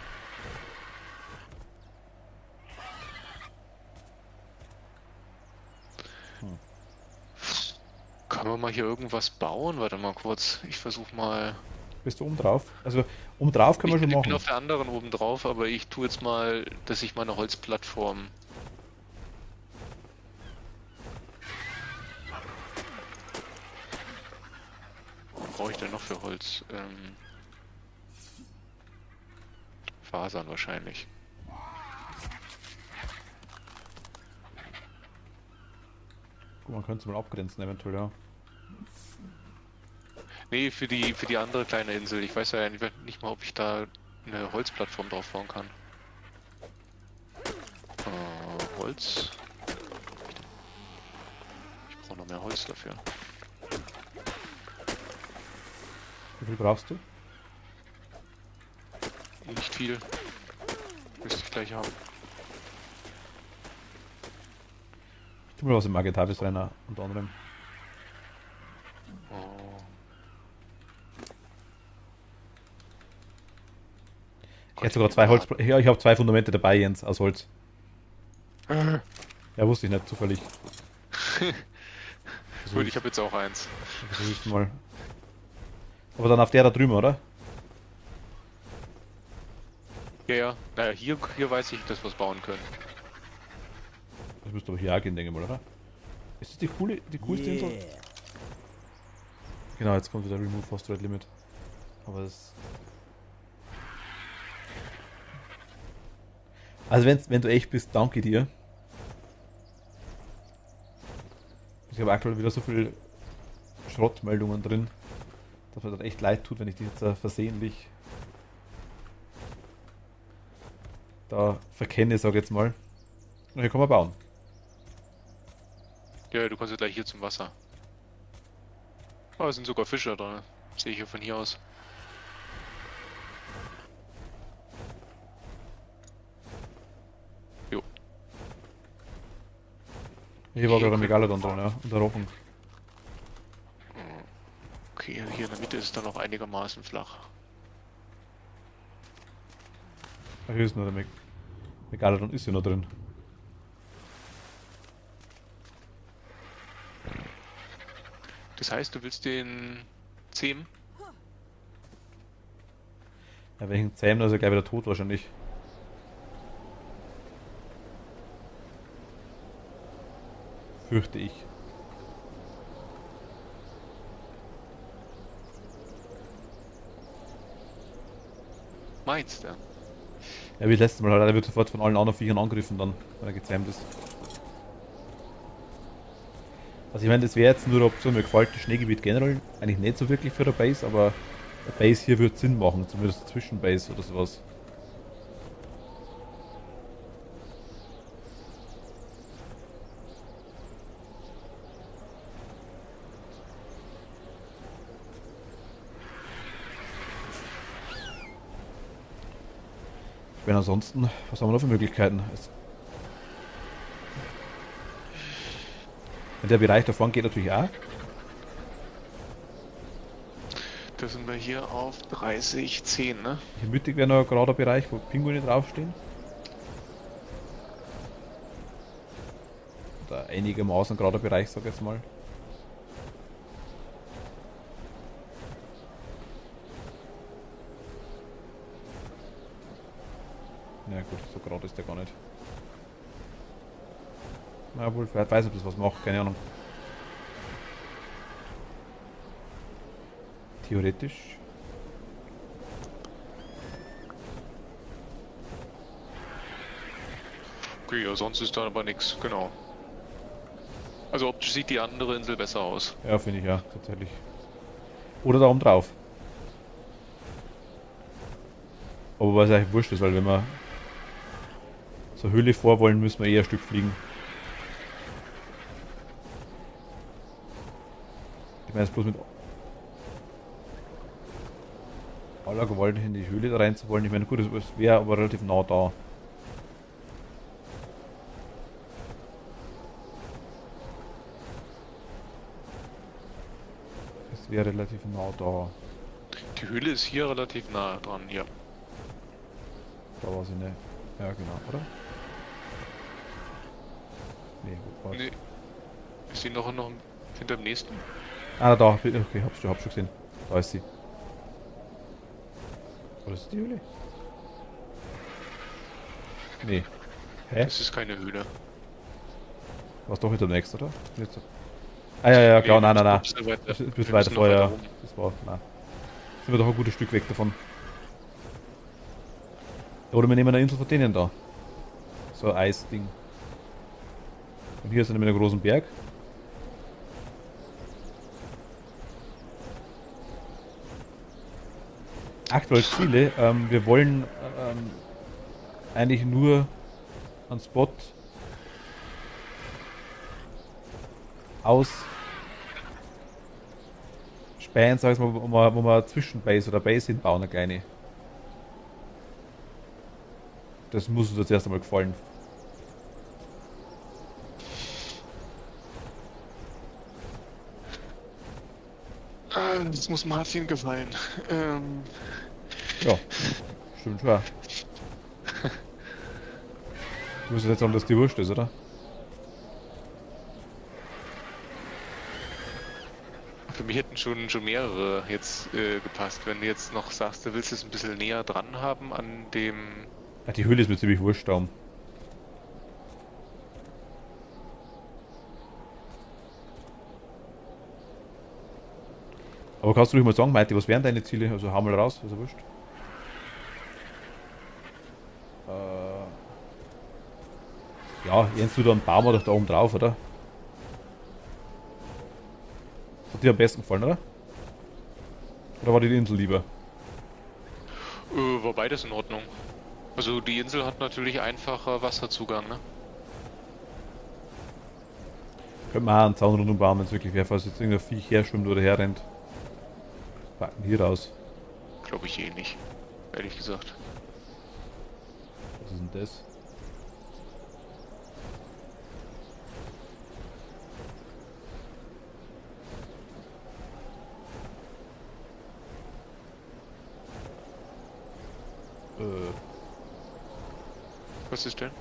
[SPEAKER 1] Hm.
[SPEAKER 2] Können wir mal hier irgendwas bauen? Warte mal kurz. Ich versuche mal.
[SPEAKER 1] Bist du oben drauf? Also, oben drauf können wir schon
[SPEAKER 2] Ich bin
[SPEAKER 1] machen.
[SPEAKER 2] auf der anderen oben drauf, aber ich tue jetzt mal, dass ich meine Holzplattform. Was brauche ich denn noch für Holz? Fasern wahrscheinlich.
[SPEAKER 1] Gut, man könnte es mal abgrenzen, eventuell, ja.
[SPEAKER 2] Nee, für die andere kleine Insel. Ich weiß ja nicht mal, ob ich da eine Holzplattform drauf bauen kann. Holz. Ich brauche noch mehr Holz dafür.
[SPEAKER 1] Wie viel brauchst du?
[SPEAKER 2] Nicht viel. Müsste ich gleich haben.
[SPEAKER 1] Ich tu mal was im Magetavis rein, unter anderem.
[SPEAKER 2] Oh.
[SPEAKER 1] Ich hätte sogar zwei Holz. Ja, ich habe zwei Fundamente dabei, Jens, aus Holz. Ja, wusste ich nicht, zufällig.
[SPEAKER 2] Gut, ich habe jetzt auch eins.
[SPEAKER 1] Versuch ich's mal. Aber dann auf der da drüben, oder?
[SPEAKER 2] Ja, ja. Naja, hier weiß ich, dass wir es bauen können.
[SPEAKER 1] Das müsste aber hier auch gehen, denke ich mal, oder? Ist das die coolste Insel? Genau, jetzt kommt wieder Remove Host Rate Limit. Aber das. Also wenn du echt bist, danke dir. Ich habe aktuell wieder so viele Schrottmeldungen drin, dass mir das echt leid tut, wenn ich die jetzt versehentlich da verkenne, sag ich jetzt mal. Und hier kann man bauen.
[SPEAKER 2] Ja, du kannst ja gleich hier zum Wasser. Oh, es sind sogar Fische drin. Sehe ich hier von hier aus. Jo.
[SPEAKER 1] Hier war gerade ein Megalodon drin, ja, und der Rochen.
[SPEAKER 2] Okay, hier in der Mitte ist es dann noch einigermaßen flach.
[SPEAKER 1] Ach, hier ist nur der Megalodon, ist ja noch drin.
[SPEAKER 2] Das heißt, du willst den zähmen?
[SPEAKER 1] Ja, welchen zähmen, da ist er gleich wieder tot wahrscheinlich. Fürchte ich.
[SPEAKER 2] Meinst du?
[SPEAKER 1] Ja, wie das letzte Mal halt, er wird sofort von allen anderen Viechern angegriffen dann, wenn er gezähmt ist. Also ich meine, das wäre jetzt nur eine Option, mir gefällt das Schneegebiet generell eigentlich nicht so wirklich für der Base, aber der Base hier wird Sinn machen, zumindest eine Zwischenbase oder sowas. Ich meine, ansonsten, was haben wir noch für Möglichkeiten? Der Bereich davon geht natürlich auch.
[SPEAKER 2] Da sind wir hier auf 30, 10, ne?
[SPEAKER 1] Hier mittig wäre noch ein gerader Bereich, wo Pinguine draufstehen. Oder einigermaßen gerader Bereich, sag ich jetzt mal. Na ja, gut, so gerade ist der gar nicht. Na wohl, vielleicht weiß ich, ob das was macht, keine Ahnung. Theoretisch.
[SPEAKER 2] Okay, ja, sonst ist da aber nichts, genau. Also optisch sieht die andere Insel besser aus.
[SPEAKER 1] Ja, finde ich ja, tatsächlich. Oder da oben drauf. Aber was eigentlich wurscht ist, weil wenn wir zur Höhle vor wollen, müssen wir eher ein Stück fliegen. Ich meine, es bloß mit aller Gewalt in die Höhle da rein zu wollen. Ich meine, gut, es wäre aber relativ nah da. Es wäre relativ nah da.
[SPEAKER 2] Die Höhle ist hier relativ nah dran, ja.
[SPEAKER 1] Da war sie ne. Ja, genau, oder? Nee, wo war's?
[SPEAKER 2] Nee, ist die noch hinter dem nächsten?
[SPEAKER 1] Ah, da, okay, hab's schon gesehen. Da ist sie. Oder ist das die Höhle? Nee. Hä?
[SPEAKER 2] Das ist keine Höhle.
[SPEAKER 1] War's doch hinter dem nächsten, oder? Jetzt. Ah, ja, ja, klar,
[SPEAKER 2] Nee,
[SPEAKER 1] nein,
[SPEAKER 2] wir
[SPEAKER 1] nein,
[SPEAKER 2] müssen
[SPEAKER 1] nein.
[SPEAKER 2] noch ein bisschen weiter,
[SPEAKER 1] Ein
[SPEAKER 2] wir
[SPEAKER 1] bisschen weiter
[SPEAKER 2] müssen noch
[SPEAKER 1] vorher.
[SPEAKER 2] weiter rum.
[SPEAKER 1] Das war, nein. Sind wir doch ein gutes Stück weg davon. Oder wir nehmen eine Insel von denen da. So ein Eisding. Und hier ist nämlich ein großen Berg. Aktuell Ziele. Wir wollen eigentlich nur einen Spot ausspähen, sag ich mal, wo wir eine Zwischenbase oder Base hinbauen, eine kleine. Das muss uns jetzt erst einmal gefallen.
[SPEAKER 2] Das muss Martin gefallen.
[SPEAKER 1] Ja, stimmt schon. Du musst jetzt sagen, dass die Wurst ist, oder?
[SPEAKER 2] Für mich hätten schon mehrere jetzt gepasst. Wenn du jetzt noch sagst, du willst es ein bisschen näher dran haben an dem...
[SPEAKER 1] Ja, die Höhle ist mir ziemlich wurscht da. Aber kannst du ruhig mal sagen, Maite, was wären deine Ziele? Also hau mal raus, also wurscht. Ja, jens du da einen Baum oder da oben drauf, oder? Hat dir am besten gefallen, oder? Oder war dir die Insel lieber?
[SPEAKER 2] war beides in Ordnung. Also die Insel hat natürlich einfacher Wasserzugang, ne?
[SPEAKER 1] Könnte man auch einen Zaun rundum bauen, wenn es wirklich wäre, falls jetzt irgendein Viech herschwimmt oder herrennt. Packen hier raus.
[SPEAKER 2] Glaube ich eh nicht, ehrlich gesagt.
[SPEAKER 1] Was ist denn das?
[SPEAKER 2] Was ist denn?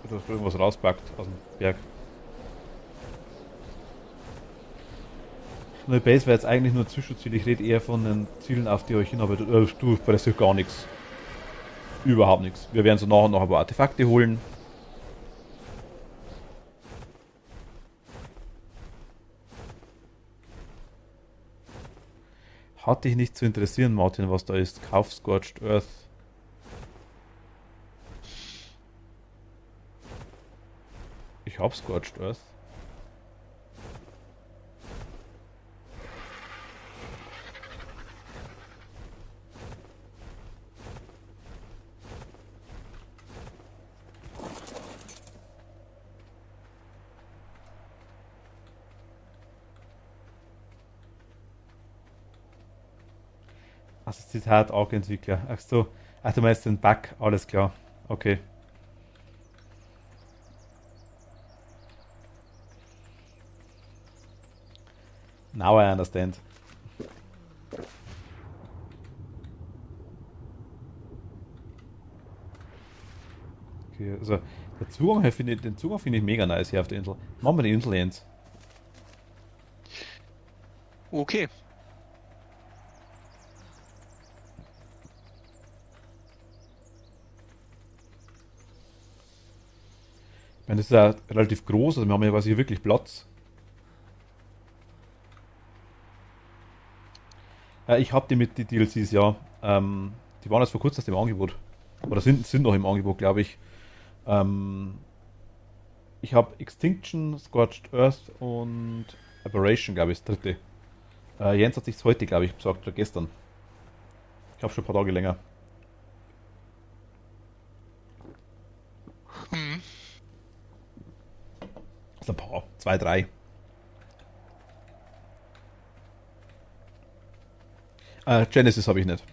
[SPEAKER 1] Du hast irgendwas rauspackt aus dem Berg. Neue Base wäre jetzt eigentlich nur ein Zwischenziel. Ich rede eher von den Zielen, auf die ihr euch hinarbeitet. Du weißt ja gar nichts. Überhaupt nichts. Wir werden so nach und nach ein paar Artefakte holen. Hat dich nicht zu interessieren, Martin, was da ist? Kauf Scorched Earth. Ich hab Scorched Earth. Also Zitat Arc-Entwickler. Ach so. Ach, du meinst den Bug. Alles klar. Okay. Now I understand. Okay, also den Zugang finde ich mega nice hier auf der Insel. Machen wir die Insel jetzt.
[SPEAKER 2] Okay.
[SPEAKER 1] meine, das ist ja relativ groß, also wir haben ja quasi hier wirklich Platz. Ja, ich habe die mit die DLCs, ja. Die waren jetzt vor kurzem erst im Angebot. Oder sind noch im Angebot, glaube ich. Ähm, ich habe Extinction, Scorched Earth und Aberration, glaube ich, das dritte. Jens hat sich's heute, glaube ich, besorgt, oder gestern. Ich habe schon ein paar Tage länger.
[SPEAKER 2] Hm.
[SPEAKER 1] Also ein paar, zwei, drei. Genesis habe ich nicht.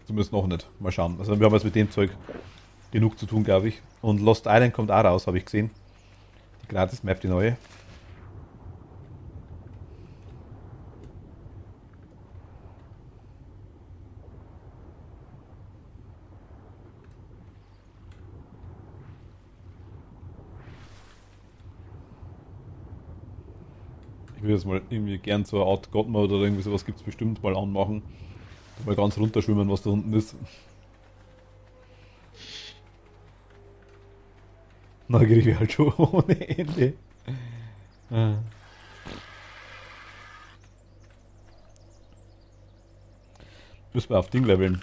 [SPEAKER 1] Zumindest noch nicht. Mal schauen. Also wir haben jetzt mit dem Zeug genug zu tun, glaube ich. Und Lost Island kommt auch raus, habe ich gesehen. Die Gratis-Map, die neue. Ich würde jetzt mal irgendwie gern so eine Art God-Mode oder irgendwie sowas gibt es bestimmt mal anmachen. Mal ganz runterschwimmen, was da unten ist. Neugierig halt schon ohne Ende. Ah. Müssen wir auf Ding leveln.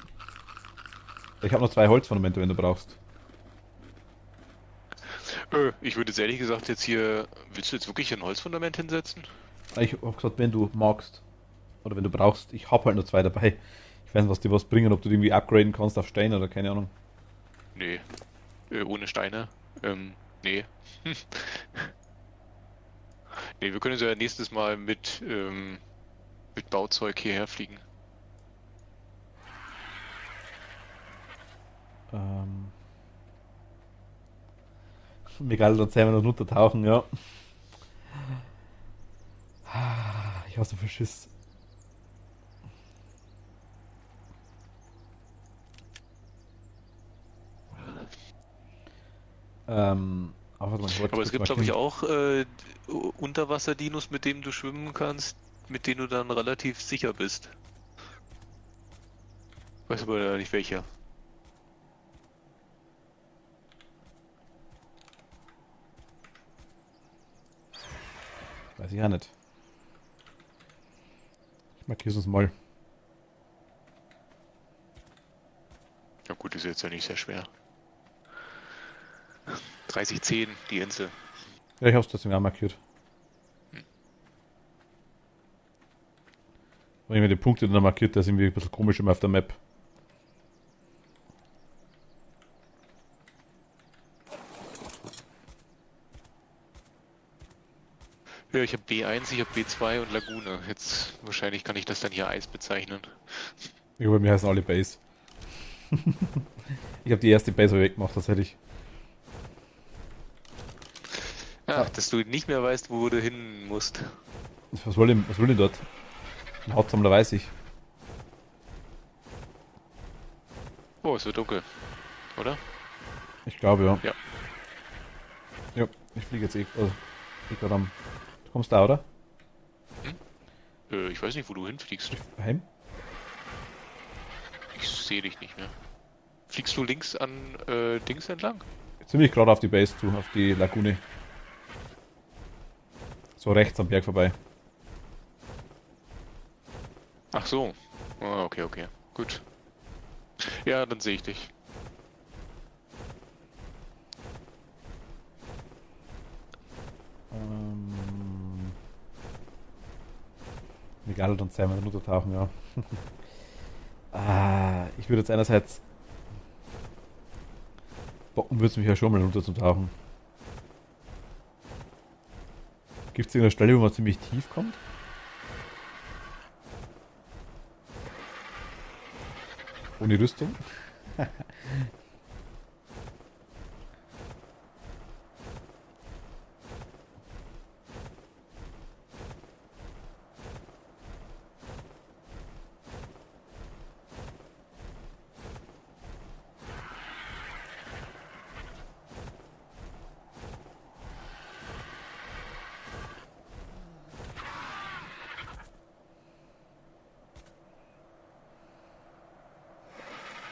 [SPEAKER 1] Ich habe noch zwei Holzfundamente, wenn du brauchst.
[SPEAKER 2] Ich würde jetzt ehrlich gesagt jetzt hier. Willst du jetzt wirklich ein Holzfundament hinsetzen?
[SPEAKER 1] Ich habe gesagt, wenn du magst. Oder wenn du brauchst. Ich habe halt nur zwei dabei. Ich weiß nicht, was die was bringen, ob du die irgendwie upgraden kannst auf Stein oder keine Ahnung.
[SPEAKER 2] Nee. Ohne Steine. Nee. Nee, wir können so ja nächstes Mal mit Bauzeug hierher fliegen.
[SPEAKER 1] Ähm. Egal, dann sehen wir noch runtertauchen, ja. Ich hasse Verschiss. Aber warte mal, ich wollte
[SPEAKER 2] Aber es
[SPEAKER 1] kurz
[SPEAKER 2] gibt, glaube ich,
[SPEAKER 1] markieren.
[SPEAKER 2] auch Unterwasserdinos, mit denen du schwimmen kannst, mit denen du dann relativ sicher bist. Weiß aber nicht welcher.
[SPEAKER 1] Weiß ich auch nicht. Ich markiere es uns mal.
[SPEAKER 2] Ja gut, ist jetzt ja nicht sehr schwer. 3010, die Insel.
[SPEAKER 1] Ja, ich habe es deswegen auch markiert. Wenn ich mir die Punkte dann markiert, der ist irgendwie ein bisschen komisch immer auf der Map.
[SPEAKER 2] Ja, ich habe B1, ich habe B2 und Lagune. Jetzt wahrscheinlich kann ich das dann hier Eis bezeichnen.
[SPEAKER 1] Ich glaube, mir heißen alle Base. Ich habe die erste Base weggemacht, tatsächlich.
[SPEAKER 2] Ja,
[SPEAKER 1] Ah,
[SPEAKER 2] dass du nicht mehr weißt, wo du hin musst.
[SPEAKER 1] was will denn dort? Ein Hauptsammler weiß ich.
[SPEAKER 2] Oh, es wird dunkel, oder?
[SPEAKER 1] Ich glaube, ja.
[SPEAKER 2] Ja.
[SPEAKER 1] Ja, ich fliege jetzt also, eh gerade am. Du kommst da, oder?
[SPEAKER 2] Ich weiß nicht, wo du hinfliegst.
[SPEAKER 1] Heim?
[SPEAKER 2] Ich sehe dich nicht mehr. Fliegst du links an Dings entlang?
[SPEAKER 1] Ziemlich gerade auf die Base zu, auf die Lagune. So rechts am Berg vorbei.
[SPEAKER 2] Ach so. Ah, okay, okay. Gut. Ja, dann sehe ich dich.
[SPEAKER 1] Ähm, egal, dann 2 Minuten untertauchen, ja. Ich würde jetzt einerseits bocken, würde es mich ja schon mal runterzutauchen. Gibt es irgendeine Stelle, wo man ziemlich tief kommt? Ohne Rüstung?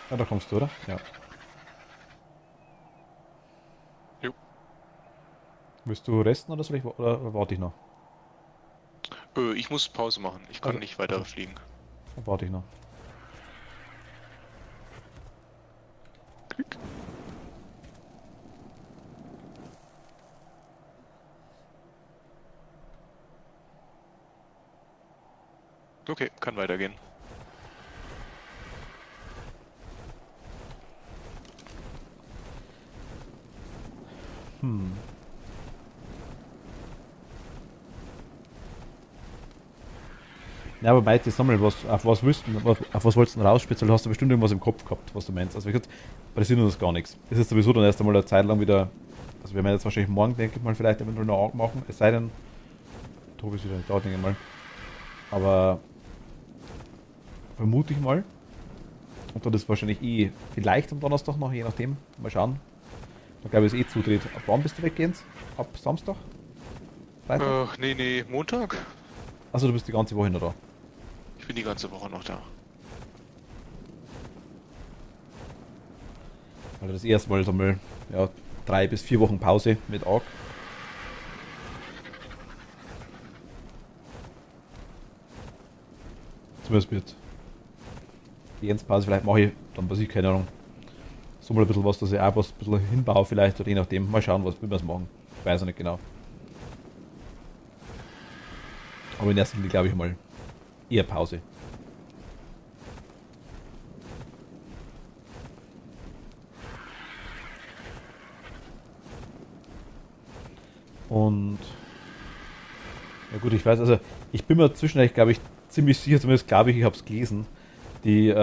[SPEAKER 1] Ja, da kommst du, oder? Ja. Willst du resten oder soll ich oder warte ich noch?
[SPEAKER 2] Ich muss Pause machen. Ich kann nicht weiter
[SPEAKER 1] also,
[SPEAKER 2] fliegen.
[SPEAKER 1] dann warte ich noch.
[SPEAKER 2] Klick. Okay, kann weitergehen.
[SPEAKER 1] Hm. Ja, aber meinte, sag mal, auf was auf was wolltest du denn rausspielen? Hast du bestimmt irgendwas im Kopf gehabt, was du meinst? Also, wie gesagt, bei der Sinne ist gar nichts. Es ist sowieso dann erst einmal eine Zeit lang wieder. Also, wir werden jetzt wahrscheinlich morgen, denke ich mal, vielleicht eventuell noch machen. Es sei denn, Tobi ist wieder nicht da, denke ich mal. Aber vermute ich mal. Und dann ist wahrscheinlich vielleicht am Donnerstag noch, je nachdem. Mal schauen. Da glaube ich, ist zudreht. Ab wann bist du weggehend? Ab Samstag? Freitag?
[SPEAKER 2] Nee, Montag?
[SPEAKER 1] Also du bist die ganze Woche noch da.
[SPEAKER 2] Ich bin die ganze Woche noch da.
[SPEAKER 1] Also das erste Mal, ja, 3 bis 4 Wochen Pause mit ARC. Zumindest mit die Jens-Pause. Vielleicht mache ich dann, was ich, keine Ahnung, so mal ein bisschen was, dass ich auch was ein bisschen hinbaue vielleicht, oder je nachdem. Mal schauen, wie wir es machen. Ich weiß noch nicht genau. Aber in erster Linie glaube ich mal eher Pause. Und ja gut, ich weiß, also ich bin mir zwischendurch, glaube ich, ziemlich sicher, zumindest glaube ich habe es gelesen, die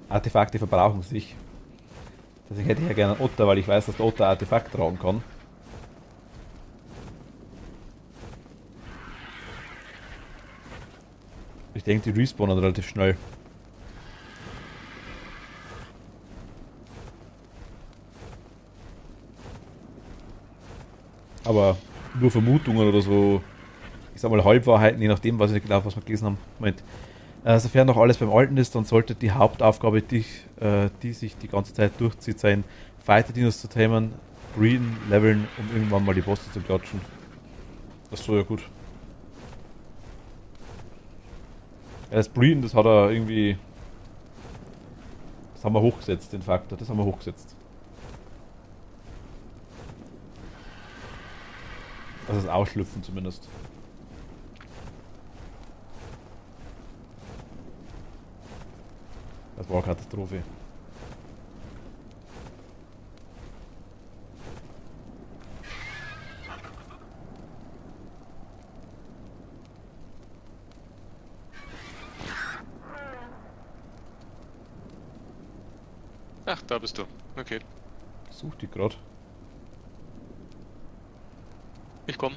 [SPEAKER 1] Artefakte verbrauchen sich. Deswegen hätte ich ja gerne einen Otter, weil ich weiß, dass der Otter Artefakt tragen kann. Ich denke, die respawnen relativ schnell. Aber nur Vermutungen oder so, ich sag mal Halbwahrheiten, je nachdem, was wir gelesen haben. Moment. Sofern noch alles beim Alten ist, dann sollte die Hauptaufgabe, die sich die ganze Zeit durchzieht, sein, Fighter-Dinos zu tamen, breeden, leveln, um irgendwann mal die Bosse zu klatschen. Das ist so ja gut. Ja, das Breeden, das hat er irgendwie. Das haben wir hochgesetzt, den Faktor, das haben wir hochgesetzt. Also das Ausschlüpfen zumindest. Das war eine Katastrophe.
[SPEAKER 2] Ach, da bist du. Okay,
[SPEAKER 1] Ich such die gerade.
[SPEAKER 2] ich komm.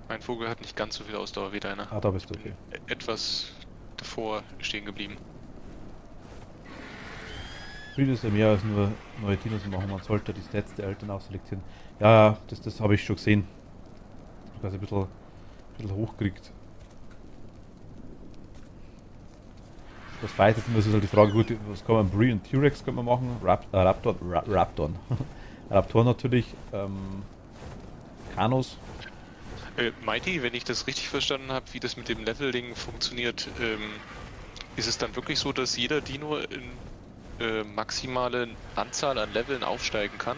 [SPEAKER 2] Mein Vogel hat nicht ganz so viel Ausdauer wie deiner.
[SPEAKER 1] Ah, da bist du, okay.
[SPEAKER 2] Etwas davor stehen geblieben.
[SPEAKER 1] Breed ist ja mehr als nur neue Dinos machen. Man sollte die Stats der Eltern auch selektieren. Ja, das habe ich schon gesehen. Quasi ein bisschen hochkriegt. Das Fighter das ist halt die Frage, gut, was kann man? Brie und T-Rex kann man machen, Raptor. Raptor natürlich, Kanos.
[SPEAKER 2] Mighty, wenn ich das richtig verstanden habe, wie das mit dem Leveling funktioniert, ist es dann wirklich so, dass jeder Dino in maximale Anzahl an Leveln aufsteigen kann?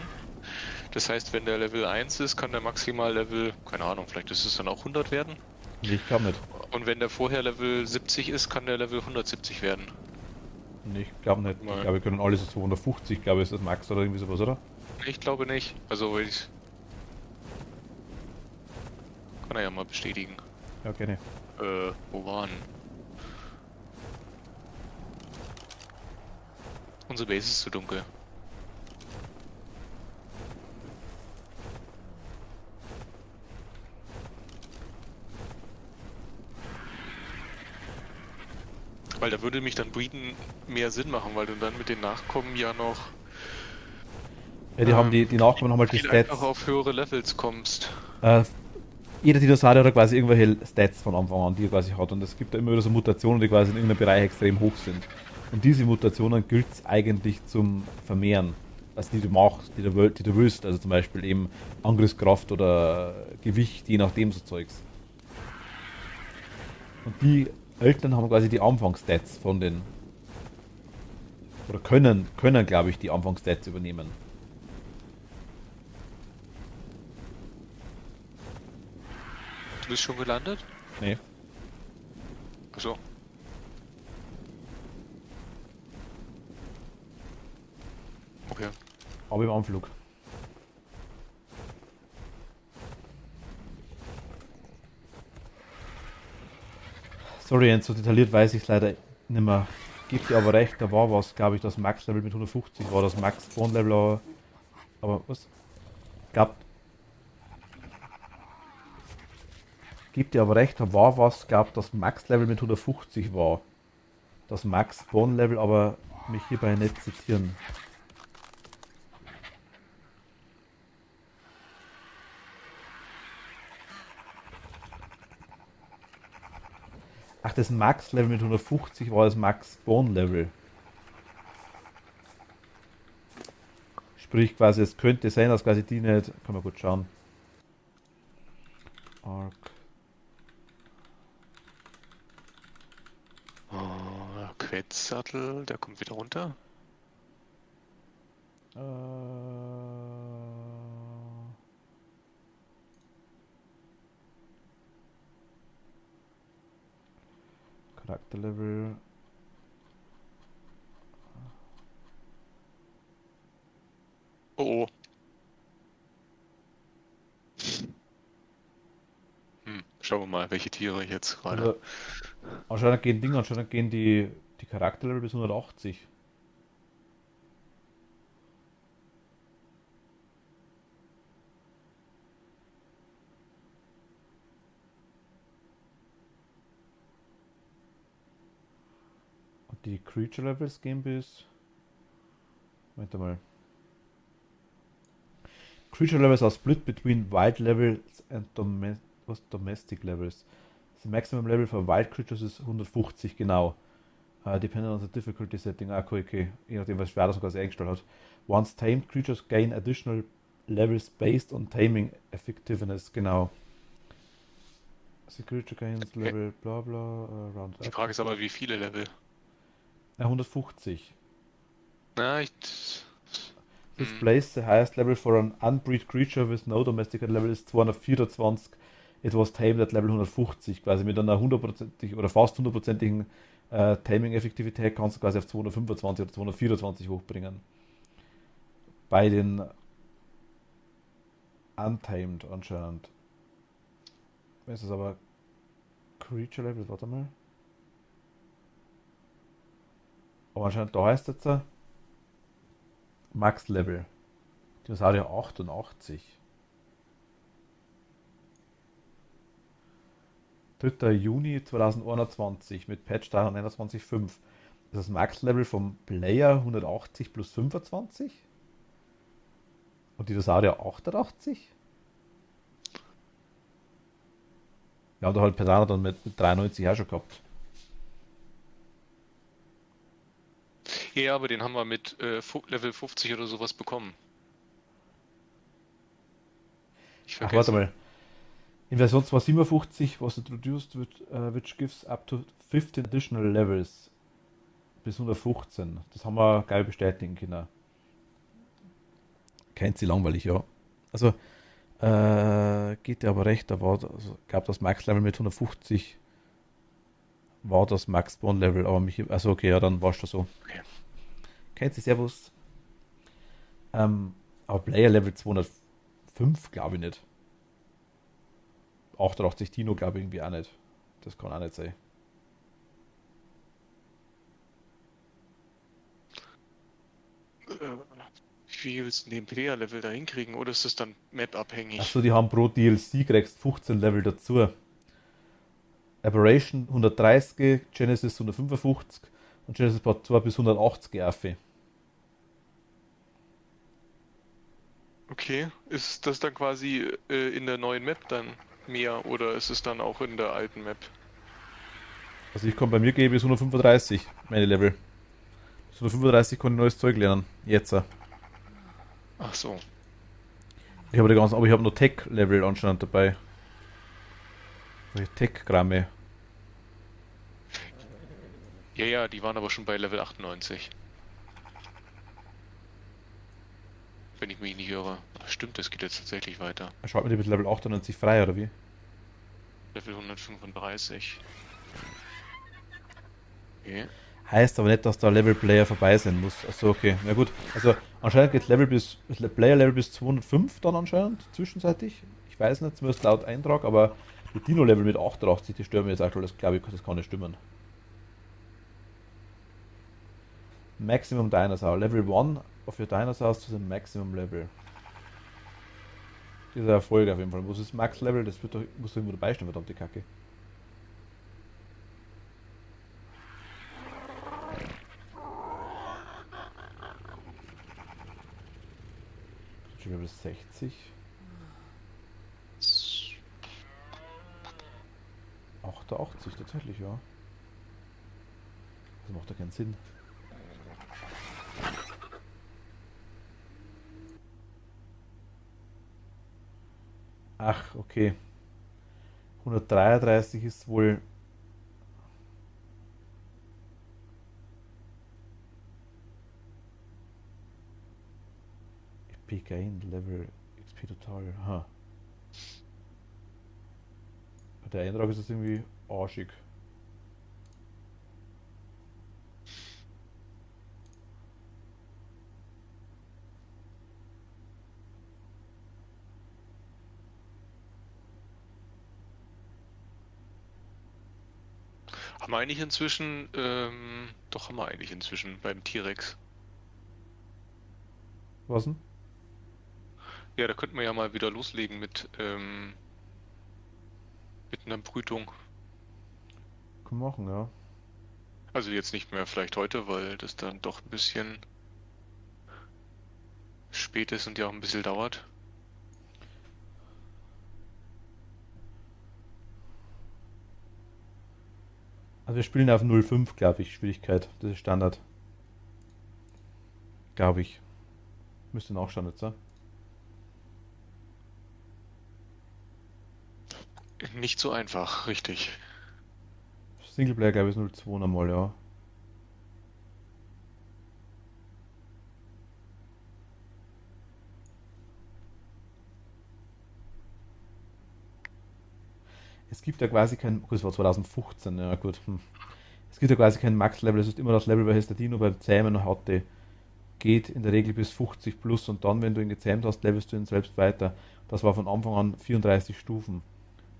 [SPEAKER 2] Das heißt, wenn der Level 1 ist, kann der maximal Level, keine Ahnung, vielleicht ist es dann auch 100 werden?
[SPEAKER 1] Nee, ich glaube nicht.
[SPEAKER 2] Und wenn der vorher Level 70 ist, kann der Level 170 werden.
[SPEAKER 1] Nee, ich glaube nicht.
[SPEAKER 2] Nein.
[SPEAKER 1] Ich glaube, wir können alles so 150, glaube ich, ist das Max oder irgendwie sowas, oder?
[SPEAKER 2] Ich glaube nicht. Also ich kann er ja mal bestätigen.
[SPEAKER 1] Ja, gerne.
[SPEAKER 2] Wo waren? Unsere Base ist zu dunkel. Weil da würde mich dann Breeden mehr Sinn machen, weil du dann mit den Nachkommen ja noch
[SPEAKER 1] Ja, die haben die Nachkommen nochmal die
[SPEAKER 2] viel
[SPEAKER 1] Stats.
[SPEAKER 2] einfach auf höhere Levels kommst.
[SPEAKER 1] Jeder Dinosaurier hat quasi irgendwelche Stats von Anfang an, die er quasi hat. Und es gibt da immer wieder so Mutationen, die quasi in irgendeinem Bereich extrem hoch sind. Und diese Mutationen gilt es eigentlich zum Vermehren. also die du machst, die du willst, also zum Beispiel eben Angriffskraft oder Gewicht, je nachdem so Zeugs. Und die Eltern haben quasi die Anfangsstats von den, oder können glaube ich, die Anfangsstats übernehmen.
[SPEAKER 2] Du bist schon gelandet?
[SPEAKER 1] Nee.
[SPEAKER 2] Achso. Okay.
[SPEAKER 1] Aber im Anflug. Sorry, Jens, so detailliert weiß ich es leider nicht mehr. Gibt dir aber recht, da war was, glaube ich, das Max-Level mit 150 war das Max-Spawn-Level, aber was? Gab, gibt dir aber recht, da war was, gab das Max-Level mit 150 war. Das Max-Spawn-Level, aber mich hierbei nicht zitieren. Ach, das Max-Level mit 150 war das Max-Spawn-Level. Sprich quasi, es könnte sein, dass quasi die nicht. Kann man gut schauen. Arc.
[SPEAKER 2] Oh, Quetzalcoatl, der kommt wieder runter.
[SPEAKER 1] Äh, Charakterlevel.
[SPEAKER 2] Oh, oh. Schauen wir mal, welche Tiere ich jetzt gerade.
[SPEAKER 1] Also, anscheinend gehen die Charakterlevel bis 180. Und die Creature Levels gehen bis. Moment mal. Creature levels are split between wild levels and domestic levels. The maximum level for wild creatures ist 150, genau. Depending on the difficulty setting. Ah, okay. Je nachdem, was schwer das quasi eingestellt hat. Once tamed, creatures gain additional levels based on taming effectiveness, genau. The creature gains level bla bla, round
[SPEAKER 2] Die
[SPEAKER 1] up.
[SPEAKER 2] Frage ist aber, wie viele Level?
[SPEAKER 1] 150.
[SPEAKER 2] Na,
[SPEAKER 1] This place the highest level for an unbreed creature with no domesticated level ist 224. It was tamed at Level 150, quasi mit einer 100% oder fast 100%igen Taming-Effektivität kannst du quasi auf 225 oder 224 hochbringen. Bei den Untamed anscheinend. Es ist aber Creature Level, warte mal. Aber anscheinend da heißt es jetzt Max Level. Dinosaurier 88. 3. Juni 2021 mit Patch 321.5. Ist das Max-Level vom Player 180 plus 25? Und Dinosaurier 88? Ja, und halt Pedana dann mit 93 auch schon gehabt.
[SPEAKER 2] ja, aber den haben wir mit Level 50 oder sowas bekommen. Ich
[SPEAKER 1] Ach,
[SPEAKER 2] vergesse.
[SPEAKER 1] warte mal. In Version 257 was introduced, which gives up to 15 additional levels bis 115. Das haben wir geil bestätigen können. Kennt sie langweilig, ja. Also, geht dir aber recht, da war, also, gab das Max-Level mit 150 war das Max-Spawn-Level, aber mich, also okay, ja, dann war es schon so.
[SPEAKER 2] Okay.
[SPEAKER 1] Kennt sie, Servus. Aber Player-Level 205 glaube ich nicht. 88 Dino glaube ich irgendwie auch nicht. Das kann auch nicht sein.
[SPEAKER 2] Wie willst du den Player-Level da hinkriegen? Oder ist das dann Map-abhängig?
[SPEAKER 1] Achso, die haben pro DLC kriegst 15 Level dazu. Aberration 130, Genesis 155 und Genesis Part 2 bis 180 Affe.
[SPEAKER 2] Okay, ist das dann quasi in der neuen Map dann mehr oder ist es dann auch in der alten Map?
[SPEAKER 1] Also ich komme bei mir gebe bis 135 meine Level. Bis 135 kann ich neues Zeug lernen. Jetzt.
[SPEAKER 2] Ach so.
[SPEAKER 1] Ich habe die ganzen, aber ich habe nur Tech-Level anscheinend dabei. Tech-Gramme.
[SPEAKER 2] Ja, ja, die waren aber schon bei Level 98. Wenn ich mich nicht irre. Ach, stimmt, das geht jetzt tatsächlich weiter.
[SPEAKER 1] Schaut mir die mit Level 98 frei, oder wie?
[SPEAKER 2] Level 135. Okay.
[SPEAKER 1] Heißt aber nicht, dass da Level-Player vorbei sein muss. Achso, okay. Na gut. Also anscheinend geht Player-Level bis 205 dann anscheinend, zwischenzeitlich. Ich weiß nicht, zumindest laut Eintrag, aber die Dino-Level mit 88, die stören mir jetzt aktuell, das glaube ich, das kann nicht stimmen. Maximum Dinosaur. Level 1 of your Dinosaurs to the Maximum Level. Dieser Erfolg auf jeden Fall. Wo ist das Max-Level? Das wird doch, muss doch irgendwo dabei stehen, verdammte Kacke. Schon Level 60. 88 tatsächlich, ja. Das macht doch keinen Sinn. Ach, okay. 133 ist wohl. XP Gain Level XP Total. Aha. Der Eintrag ist das irgendwie arschig.
[SPEAKER 2] Haben wir eigentlich inzwischen, doch haben wir eigentlich inzwischen beim T-Rex.
[SPEAKER 1] Was denn?
[SPEAKER 2] Ja, da könnten wir ja mal wieder loslegen mit einer Brütung.
[SPEAKER 1] Kann man machen, ja.
[SPEAKER 2] Also jetzt nicht mehr vielleicht heute, weil das dann doch ein bisschen spät ist und ja auch ein bisschen dauert.
[SPEAKER 1] Also wir spielen auf 0,5, glaube ich, Schwierigkeit. Das ist Standard. Glaube ich. Müsste nachschauen jetzt, ja?
[SPEAKER 2] Nicht so einfach, richtig.
[SPEAKER 1] Singleplayer, glaube ich, ist 0,2 normal, ja. Es gibt ja quasi kein. Gut, das war 2015, ja gut. Es gibt ja quasi kein Max-Level, es ist immer das Level, welches der Dino beim Zähmen hatte. Geht in der Regel bis 50 plus und dann, wenn du ihn gezähmt hast, levelst du ihn selbst weiter. Das war von Anfang an 34 Stufen.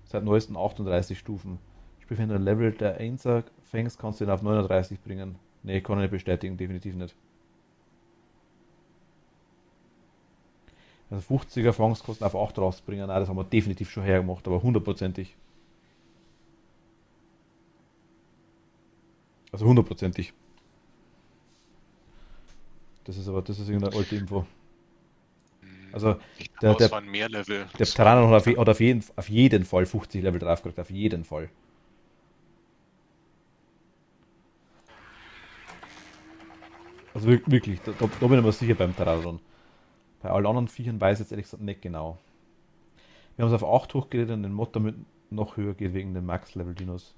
[SPEAKER 1] Seit neuestem 38 Stufen. Sprich, wenn du ein Level der 1er fängst, kannst du ihn auf 39 bringen. Nee, kann ich nicht bestätigen, definitiv nicht. Also 50er Fangskosten auf 8 rausbringen, nein, das haben wir definitiv schon hergemacht, aber hundertprozentig. Also hundertprozentig. Das ist irgendeine alte Info. Also
[SPEAKER 2] Ich glaube,
[SPEAKER 1] der,
[SPEAKER 2] es
[SPEAKER 1] der,
[SPEAKER 2] waren mehr Level.
[SPEAKER 1] der
[SPEAKER 2] Das
[SPEAKER 1] Tyrannon
[SPEAKER 2] waren,
[SPEAKER 1] hat auf jeden Fall 50 Level drauf gekriegt, auf jeden Fall. Also wirklich, da bin ich mir sicher beim Tyrannon. Bei allen anderen Viechern weiß ich jetzt ehrlich gesagt nicht genau. Wir haben es auf 8 hochgeredet und den Mod damit noch höher geht wegen den Max-Level-Dinos.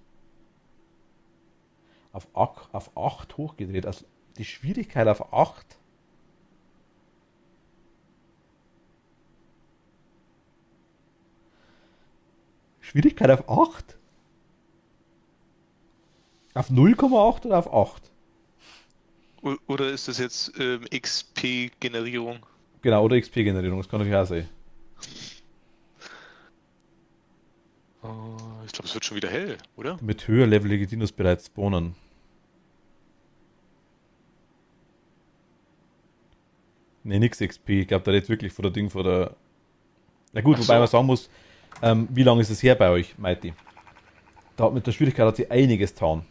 [SPEAKER 1] Auf 8 hochgedreht, also die Schwierigkeit auf 8. Schwierigkeit auf 8? Auf 0,8 oder auf 8?
[SPEAKER 2] oder ist das jetzt XP-Generierung?
[SPEAKER 1] Genau, oder XP-Generierung, das kann natürlich auch sein.
[SPEAKER 2] Ich glaube, es wird schon wieder hell, oder?
[SPEAKER 1] Mit höherlevelige Dinos bereits spawnen. Ne, nix XP. Ich glaube, da redet wirklich vor der Ding, vor der. Na gut,
[SPEAKER 2] Ach
[SPEAKER 1] wobei man
[SPEAKER 2] so.
[SPEAKER 1] sagen muss, wie lange ist es her bei euch, Mighty? Da hat mit der Schwierigkeit hat sie einiges getan.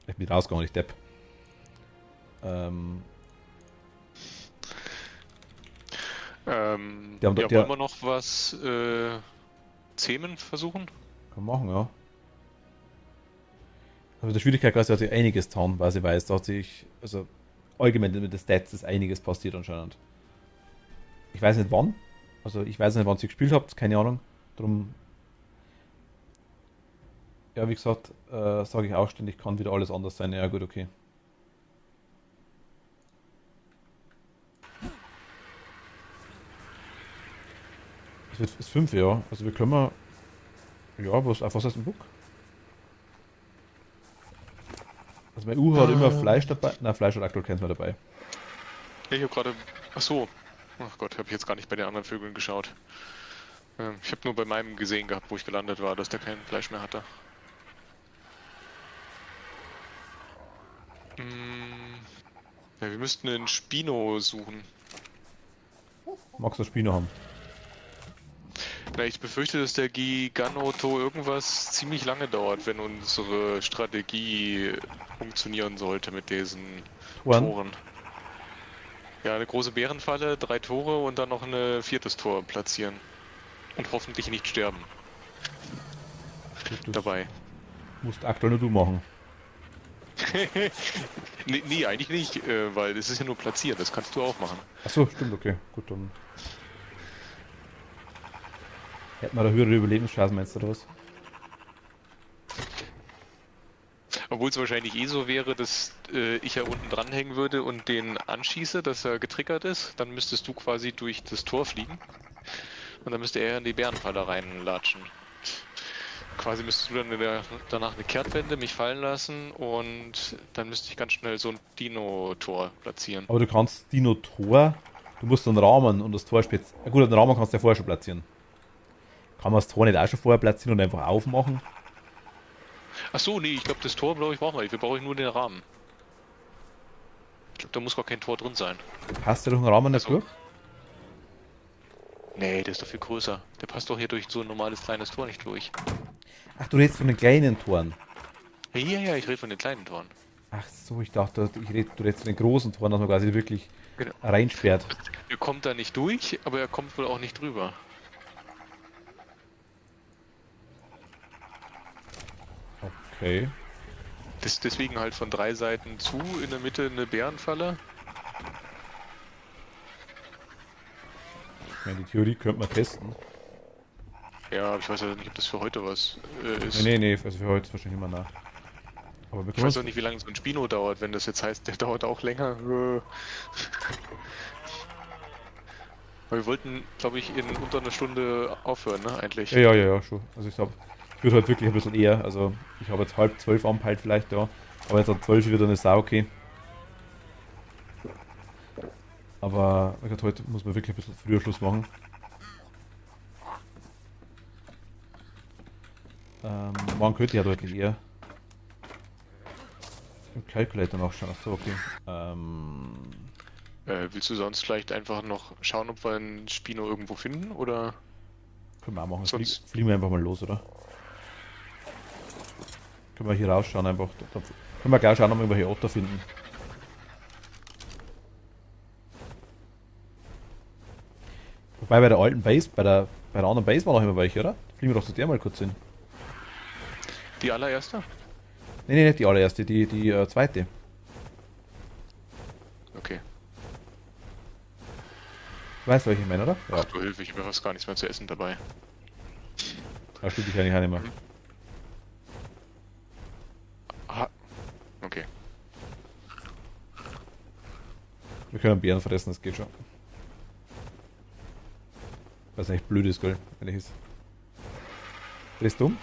[SPEAKER 1] Ich bin rausgegangen, ich Depp. Ähm,
[SPEAKER 2] Ja, wollen
[SPEAKER 1] der
[SPEAKER 2] wir noch was zähmen versuchen?
[SPEAKER 1] kann man machen, ja. Also mit der Schwierigkeit quasi hat sie einiges getan, weil sie weiß, da hat sich, also allgemein mit den Stats ist einiges passiert anscheinend. Ich weiß nicht wann. Also ich weiß nicht, wann ihr gespielt habt, keine Ahnung. Drum, ja, wie gesagt, sage ich auch ständig, kann wieder alles anders sein. Ja, gut, okay. Es wird ist 5, ja. Also wir können mal. Ja, was heißt ein Book? Also mein Uhu hat immer Fleisch dabei. Na, Fleisch hat aktuell keins mehr dabei.
[SPEAKER 2] Ich habe gerade. Ach so. Ach Gott, habe ich jetzt gar nicht bei den anderen Vögeln geschaut. Ich habe nur bei meinem gesehen gehabt, wo ich gelandet war, dass der kein Fleisch mehr hatte. Ja, wir müssten einen Spino suchen.
[SPEAKER 1] Magst du Spino haben?
[SPEAKER 2] Na, ich befürchte, dass der Giganoto irgendwas ziemlich lange dauert, wenn unsere Strategie funktionieren sollte mit diesen Toren. Ja, eine große Bärenfalle, 3 Tore und dann noch ein 4. Tor platzieren. Und hoffentlich nicht sterben.
[SPEAKER 1] Das
[SPEAKER 2] dabei.
[SPEAKER 1] Musst aktuell nur du machen.
[SPEAKER 2] Nee, eigentlich nicht, weil das ist ja nur platziert, das kannst du auch machen.
[SPEAKER 1] Achso, stimmt, okay. Gut, dann. Hätten wir da höhere Überlebenschancen, meinst du, oder was?
[SPEAKER 2] Obwohl es wahrscheinlich eh so wäre, dass ich ja unten dranhängen würde und den anschieße, dass er getriggert ist. Dann müsstest du quasi durch das Tor fliegen. Und dann müsste er in die Bärenfalle reinlatschen. Quasi müsstest du dann danach eine Kehrtwende mich fallen lassen und dann müsste ich ganz schnell so ein Dino-Tor platzieren.
[SPEAKER 1] Aber du kannst Dino-Tor, du musst einen Rahmen und das Tor spitz. Ja gut, den Rahmen kannst du ja vorher schon platzieren. Kann man das Tor nicht auch schon vorher platzieren und einfach aufmachen?
[SPEAKER 2] Ach so, nee, ich glaube das Tor brauchen wir nicht. Wir brauchen nur den Rahmen. Ich glaube, da muss gar kein Tor drin sein.
[SPEAKER 1] Passt der durch den Rahmen nicht durch?
[SPEAKER 2] Nee, der ist doch viel größer. Der passt doch hier durch so ein normales kleines Tor nicht durch.
[SPEAKER 1] Ach, du redest von den kleinen Toren.
[SPEAKER 2] Ja, ich rede von den kleinen Toren.
[SPEAKER 1] Ach so, ich dachte, du redest von den großen Toren, dass man quasi wirklich
[SPEAKER 2] Genau.
[SPEAKER 1] reinsperrt.
[SPEAKER 2] Er kommt da nicht durch, aber er kommt wohl auch nicht drüber.
[SPEAKER 1] Okay.
[SPEAKER 2] Deswegen halt von 3 Seiten zu, in der Mitte eine Bärenfalle.
[SPEAKER 1] Ich meine, die Theorie könnte man testen.
[SPEAKER 2] Ja, aber ich weiß ja nicht, ob das für heute was ist.
[SPEAKER 1] Nee, also für heute ist wahrscheinlich immer nach. Aber wir
[SPEAKER 2] Ich
[SPEAKER 1] können
[SPEAKER 2] weiß
[SPEAKER 1] uns
[SPEAKER 2] auch nicht, wie lange so ein Spino dauert, wenn das jetzt heißt, der dauert auch länger. Weil wir wollten, glaube ich, in unter einer Stunde aufhören, ne, eigentlich.
[SPEAKER 1] Ja, schon. Also ich würde halt wirklich ein bisschen eher, also ich habe jetzt 11:30 anpeilt vielleicht, ja. Aber jetzt an 12 wieder eine Sau, okay. Aber wie gesagt, heute muss man wirklich ein bisschen früher Schluss machen. Morgen könnte ich ja deutlich eher. Im Calculator nachschauen, achso, okay.
[SPEAKER 2] Willst du sonst vielleicht einfach noch schauen, ob wir einen Spino irgendwo finden, oder?
[SPEAKER 1] Können wir auch machen.
[SPEAKER 2] Sonst-
[SPEAKER 1] Fliegen wir einfach mal los, oder? Können wir hier rausschauen einfach. Da können wir gleich schauen, ob wir irgendwelche Otter finden. Wobei bei der alten Base, bei der anderen Base war noch immer welche, oder? Fliegen wir doch zu der mal kurz hin.
[SPEAKER 2] Die allererste?
[SPEAKER 1] Nee, nicht die allererste, die zweite.
[SPEAKER 2] Okay.
[SPEAKER 1] Du weißt, welche ich meine, oder? Ja,
[SPEAKER 2] Ach du Hilfe, ich habe fast gar nichts mehr zu essen dabei.
[SPEAKER 1] da spielt dich eigentlich auch nicht mehr.
[SPEAKER 2] Aha. Okay.
[SPEAKER 1] Wir können Bären fressen, das geht schon. Was echt blöd ist, gell? Wenn ich ist. Drehst du um?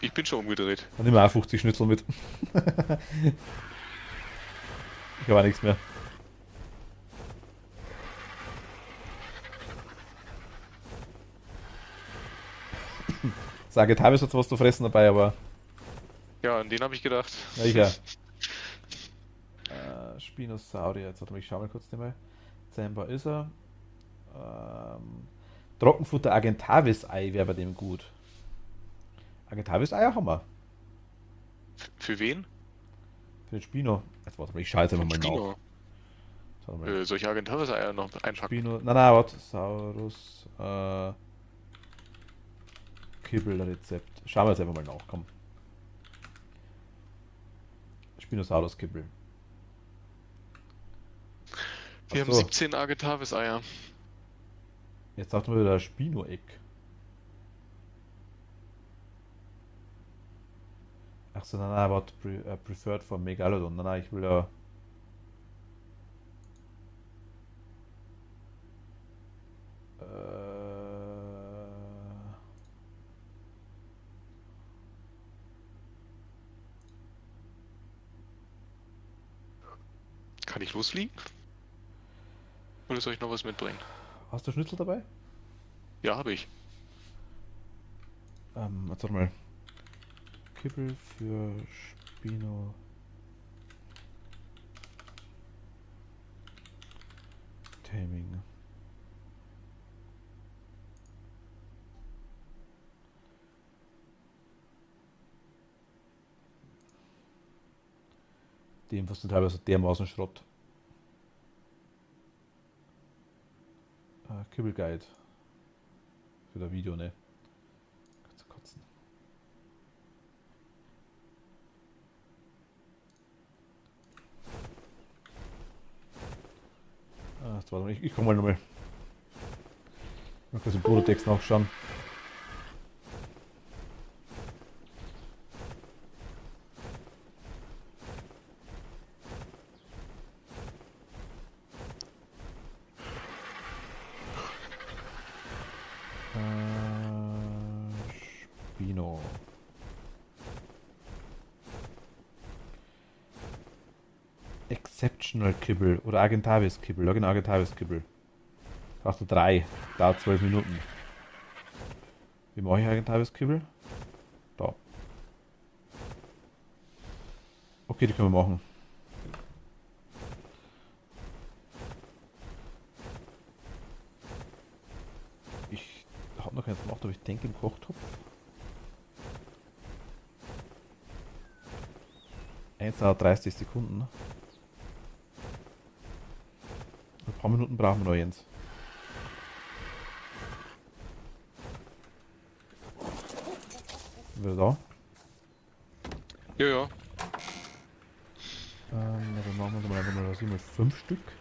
[SPEAKER 2] Ich bin schon umgedreht.
[SPEAKER 1] Dann nehmen wir auch 50 Schnitzel mit. Ich habe auch nichts mehr. Sage, teilweise hat was zu fressen dabei, aber.
[SPEAKER 2] Ja, an den habe ich gedacht.
[SPEAKER 1] Ja, ich ja. Spinosaurier, jetzt warte mal, ich schau mal kurz den mal. Zemba ist er. Trockenfutter Agentavis-Ei wäre bei dem gut. Agentavis-Eier haben wir.
[SPEAKER 2] Für wen?
[SPEAKER 1] Für den Spino. Jetzt warte mal, ich schaue jetzt einfach mal
[SPEAKER 2] Spino.
[SPEAKER 1] nach. Warte mal.
[SPEAKER 2] Solche Agenturiseier noch einpacken.
[SPEAKER 1] Spino. Nein, warte. Saurus. Kibbelrezept. Schauen wir jetzt einfach mal nach, komm. Spinosaurus Kibbel.
[SPEAKER 2] Wir haben 17 Agentavis-Eier.
[SPEAKER 1] Jetzt sagt man wieder Spino-Eck. Achso, nein, nein, what preferred for Megalodon. Nein, nein, ich will ja.
[SPEAKER 2] Kann ich losfliegen? Oder soll ich noch was mitbringen?
[SPEAKER 1] Hast du Schnitzel dabei?
[SPEAKER 2] Ja, habe ich.
[SPEAKER 1] Jetzt warte mal. Kibbel für Spino. Taming. Die Infos sind teilweise dermaßen Schrott. Kibbel Guide. Für das Video, ne? Kannst du kotzen. Jetzt warte mal, ich komme mal nochmal. Mal kurz im Prototext nachschauen. Spino. Exceptional Kibble oder Argentavis Kibble. Ja, genau, Argentavis Kibble. Brauchst du 3. Dauert 12 Minuten. Wie mache ich Argentavis Kibble? Da. Okay, die können wir machen. Ich habe noch keins gemacht, aber ich denke im Kochtopf. 1:30 Sekunden. Ein paar Minuten brauchen wir noch, Jens. Wieder da?
[SPEAKER 2] Ja, ja.
[SPEAKER 1] Dann machen wir mal einfach mal 5 Stück.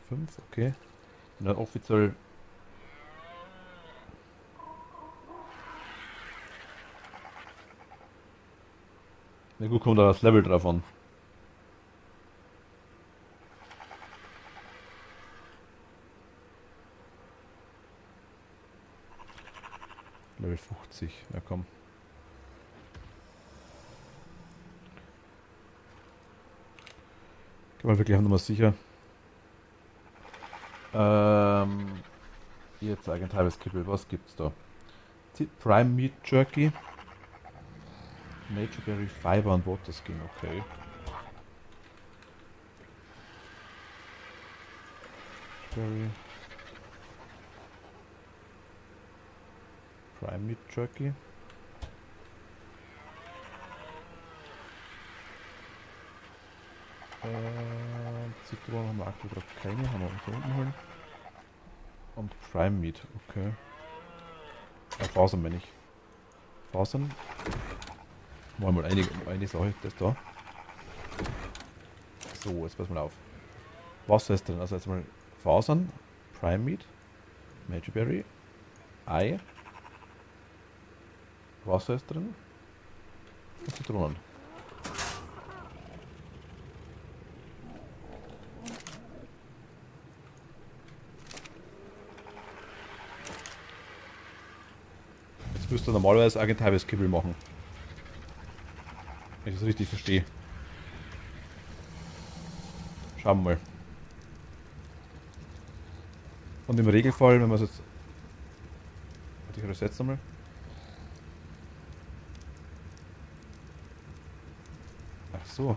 [SPEAKER 1] 5, okay. Und dann offiziell. Na gut, kommt da das Level drauf an. Level 50, ja komm. Geh mal wirklich nochmal sicher. Jetzt eigentlich halbes Kibbel, was gibt's da? Prime Meat Jerky. Nature Berry Fiber und Water Skin, okay. Berry. Prime Meat Jerky. Zitronen haben wir aktuell gerade keine, haben wir uns da unten holen. Und Prime Meat, okay. Fasern meine ich. Fasern. Machen wir mal eine Sache, das da. So, jetzt pass mal auf. Wasser ist drin, also jetzt mal Fasern, Prime Meat, Major Berry, Ei, Wasser ist drin und Zitronen. Jetzt müsst ihr normalerweise Argentavis Kibbel machen. Wenn ich das richtig verstehe. Schauen wir mal. Und im Regelfall, wenn man es jetzt. Warte, ich resetze nochmal. Ach so.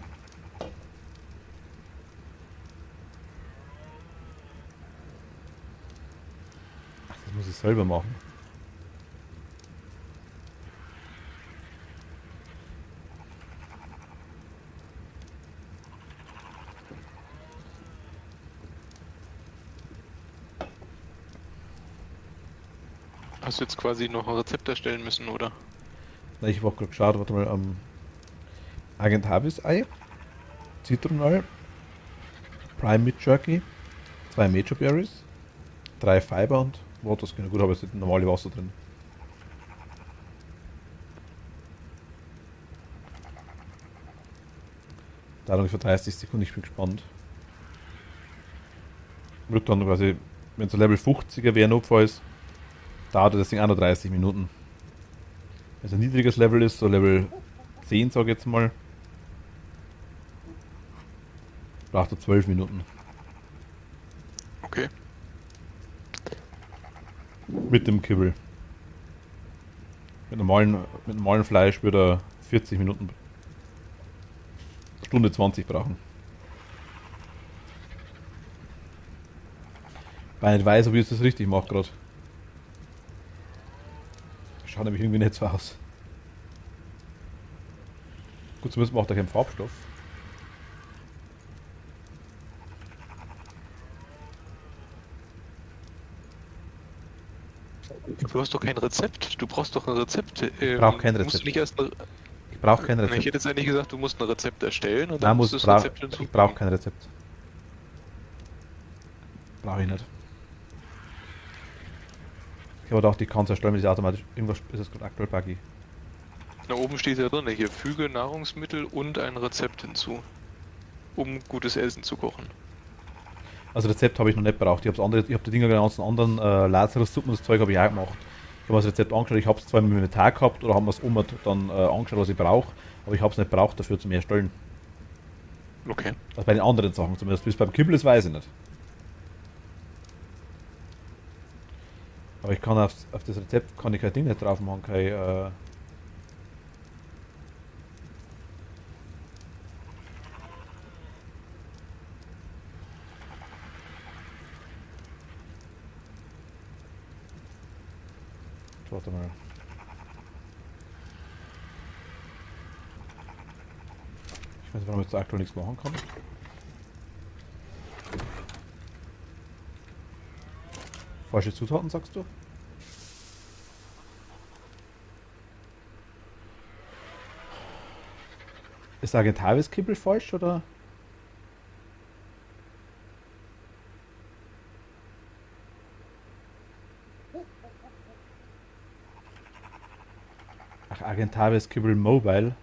[SPEAKER 1] Ach, das muss ich selber machen.
[SPEAKER 2] Hast du jetzt quasi noch ein Rezept erstellen müssen, oder?
[SPEAKER 1] Na, ich habe auch gerade geschaut, warte mal, Argentavis Ei, Zitronal, Prime mit Jerky, 2 Major Berries, 3 Fiber und Waterskin. Gut, habe ich jetzt normale Wasser drin. Da ungefähr 30 Sekunden, ich bin gespannt. Wird dann quasi, wenn es ein Level 50er wäre, notfalls, dauert das Ding auch noch 30 Minuten. Wenn es ein niedriges Level ist, so Level 10, sage ich jetzt mal, braucht er 12 Minuten.
[SPEAKER 2] Okay.
[SPEAKER 1] Mit dem Kibbel. Mit normalem Fleisch würde er 40 Minuten, Stunde 20 brauchen. Weil ich nicht weiß, ob ich das richtig mache gerade. Schaut nämlich irgendwie nicht so aus. Gut, zumindest macht er keinen Farbstoff.
[SPEAKER 2] Du hast doch kein Rezept. Du brauchst doch ein Rezept.
[SPEAKER 1] Ich brauche kein
[SPEAKER 2] Musst du
[SPEAKER 1] Rezept.
[SPEAKER 2] nicht erst
[SPEAKER 1] Ich brauche kein
[SPEAKER 2] Ich
[SPEAKER 1] Rezept.
[SPEAKER 2] hätte jetzt eigentlich gesagt, du musst ein Rezept erstellen und
[SPEAKER 1] Nein,
[SPEAKER 2] dann musst du das Rezept
[SPEAKER 1] ich
[SPEAKER 2] hinzufügen.
[SPEAKER 1] brauche kein Rezept. Brauche ich nicht. Ich habe gedacht, ich kann es erstellen, wenn ich automatisch. Irgendwas ist es gerade aktuell buggy.
[SPEAKER 2] Da oben steht ja drin, hier füge Nahrungsmittel und ein Rezept hinzu, um gutes Essen zu kochen.
[SPEAKER 1] Also Rezept habe ich noch nicht braucht. Ich habe die Dinger ganz anderen Lazarus-Suppen und das Zeug habe ich auch gemacht. Ich habe das Rezept angeschaut, ich habe es zwar im Inventar gehabt oder haben wir es dann angeschaut, was ich brauche, aber ich habe es nicht braucht dafür zum Erstellen.
[SPEAKER 2] Okay.
[SPEAKER 1] Also bei den anderen Sachen zumindest. Wie es beim Kibbel ist, weiß ich nicht. Aber ich kann auf das Rezept kann ich kein Ding nicht drauf machen, warte mal. Ich weiß nicht, warum ich jetzt aktuell nichts machen kann. Falsche Zutaten, sagst du? Ist Agentavis-Kibbel falsch, oder? Ach, Agentavis-Kibbel Mobile.